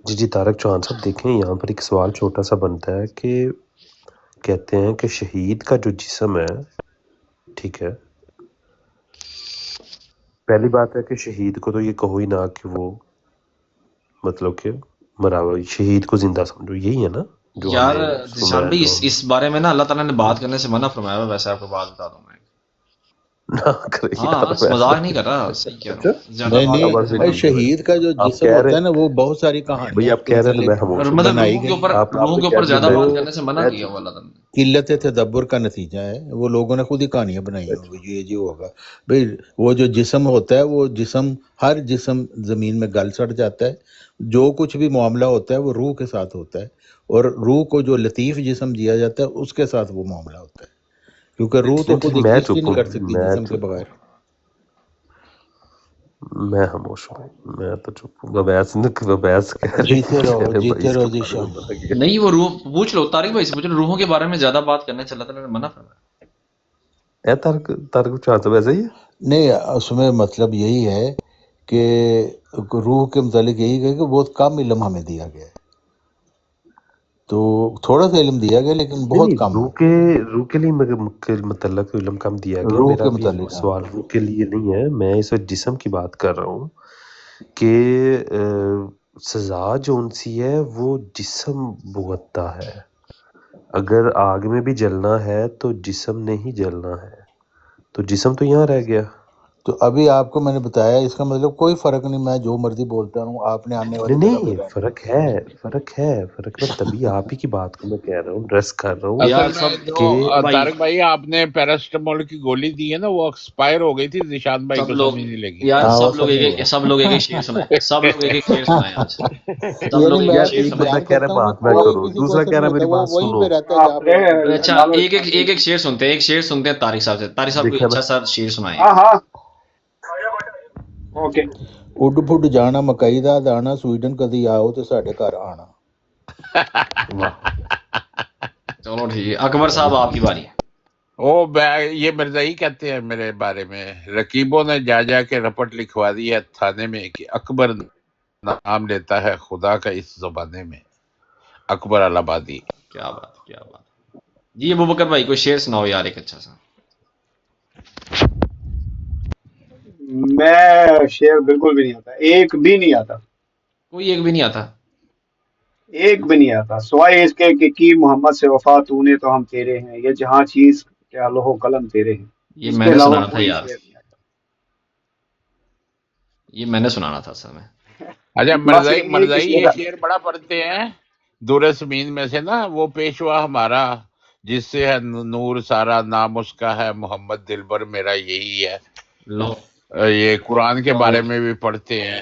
گے۔ جی طارق چوہان صاحب دیکھیں، یہاں پر ایک سوال چھوٹا سا بنتا ہے کہ کہتے ہیں کہ شہید کا جو جسم ہے، ٹھیک ہے، پہلی بات ہے کہ شہید کو تو یہ کہو ہی نہ کہ وہ مطلب کہ مرا ہوا، شہید کو زندہ سمجھو، یہی ہے نا جو ہم یار نے سنا ذیشان ہے بھائی، تو اس بارے میں نا اللہ تعالیٰ نے بات کرنے سے منع فرمایا ہوا، ویسے آپ کو بات بتا دوں میں۔ نہ کرے ہاں یار ویسا مذاق نہیں کر رہا، صحیح کہہ رہا اچھا ہوں، زیادہ نہیں بات نہیں اب کرنے سے بھائی، منع بھائی شہید کا جو آپ جسم کہہ ہوتا رہے ہے نا وہ بہت ساری کہانیاں بھائی اس آپ کے کہہ رہے ہیں تو متعلق میں اور خاموش ہو مطلب گیا۔ بنائی گئی ہیں۔ آپ روحوں نے کے کہہ اوپر دیا زیادہ میں بات وہ کرنے سے منع میں کیا ہوا اللہ تعالیٰ نے۔ قلت تدبر کا نتیجہ ہے، وہ لوگوں نے خود ہی کہانیاں بنائی ہیں یہ جو ہوگا بھئی، وہ جو جسم ہوتا ہے وہ جسم، ہر جسم زمین میں گل سڑ جاتا ہے، جو کچھ بھی معاملہ ہوتا ہے وہ روح کے ساتھ ہوتا ہے، اور روح کو جو لطیف جسم دیا جاتا ہے اس کے ساتھ وہ معاملہ ہوتا ہے، کیونکہ روح تو نہیں خود ٹھیک، میں ایگزسٹ ہی چپ نہیں ہوں، کر سکتی میں جسم کے چپ ہوں، بغیر۔ میں خاموش ہوں، میں تو چپ ہوں۔ وبیس کہہ رہے بھائی جیتے اس رہو کے جی بارے شاہ۔ میں بتا گیا۔ نہیں وہ روح پوچھ لو، طارق بھائی سے پوچھ لو، روحوں کے بارے میں زیادہ بات کرنے سے اللہ تعالیٰ نے منع فرمایا۔ اے طارق چوہان صاحب ایسا ہی ہے؟ نہیں، اس میں مطلب یہی ہے کہ روح کے متعلق یہی ہے کہ بہت کم علم ہمیں دیا گیا ہے، تو تھوڑا سا علم دیا گیا لیکن نہیں بہت نہیں، کم روح کے لیے متعلق علم کم دیا گیا، روح میرا کے ابھی متعلق۔ ہاں سوال روح کے لیے نہیں ہے، میں اس وقت جسم کی بات کر رہا ہوں کہ سزا جو ان سی ہے وہ جسم بھگتتا ہے۔ اگر آگ میں بھی جلنا ہے تو جسم نے ہی جلنا ہے، تو جسم تو یہاں رہ گیا۔ تو ابھی آپ کو میں نے بتایا، اس کا مطلب کوئی فرق نہیں، میں جو مرضی بولتا ہوں، آپ نے آنے والی نہیں جگہ پہ نہیں، رہنا فرق ہے، فرق میں تبھی آپ ہی کی بات کو میں کہہ رہا ہوں، ڈریس کر رہا ہوں اصل یار میں سب جو کہ بھائی، طارق بھائی آپ نے پیراسٹامول کی گولی دی ہے نا وہ ایکسپائر ہو گئی تھی، ذیشان بھائی سب کو لوگ سمجھ نہیں لگی۔ یار ہاں وہ سب لوگ سب نہیں ہوا۔ سب لوگ ایک ایک شعر سنائیں، سب لوگ ایک ایک شعر سنائیں آج، سب لوگ یعنی ایک میں ایک یار شعر کچھ ایک سنائیں۔ بندہ بیان کہہ رہا کرتا ہے ہوں نا، بات میں کوئی کروں، کسی کو دوسرا اثر کہہ نہیں رہا ہے ہوتا، میری وہ بات وہیں سنو۔ پہ رہتا ہے جہاں پہ آپ نے اچھا بات ایک ختم کی۔ ایک شعر سنتے ہیں، ایک شعر سنتے ہیں طارق صاحب سے، طارق صاحب کوئی دیکھیں نا، اچھا سا شعر سنائیں۔ ہاں ہاں اوکے اڈ پھڈ جانا مکئی دا دانا، سویڈن کدی آؤ تے ساڈے گھر آنا۔ واہ، چلو ٹھیک ہے، اکبر ویری صاحب آپ کی نائس۔ باری ہے۔ یہ مرزائی کہتے ہیں میرے بارے میں، رقیبوں نے جا جا کے رپٹ لکھوا دی ہے تھانے میں کہ اکبر نام لیتا ہے خدا کا اس زمانے میں، اکبر الہبادی۔ کیا بات کیا بات جی، ابوبکر بھائی کوئی شعر سناؤ یار ایک اچھا سا۔ میں شعر بالکل بھی نہیں آتا، ایک بھی نہیں آتا، کوئی ایک بھی نہیں آتا؟ ایک بھی نہیں آتا، سوائے اس کے کہ کی محمد سے وفا تو نے تو ہم تیرے ہیں، یہ جہاں چیز کیا لوح و قلم تیرے ہیں، یہ اس میں کے نے علاوہ سنانا تھا کوئی یار، شعر نہیں آتا۔ یہ میں نے سنانا تھا اصل میں۔ اچھا بس مرزائی یہ مرزائی کہ یہ شعر بڑا پڑھتے ہیں دور زمین میں سے نا، وہ پیشوا ہمارا جس سے ہے نور سارا، نام اس کا ہے محمد، دلبر میرا یہی ہے، لو یہ قرآن کے بارے میں بھی پڑھتے ہیں۔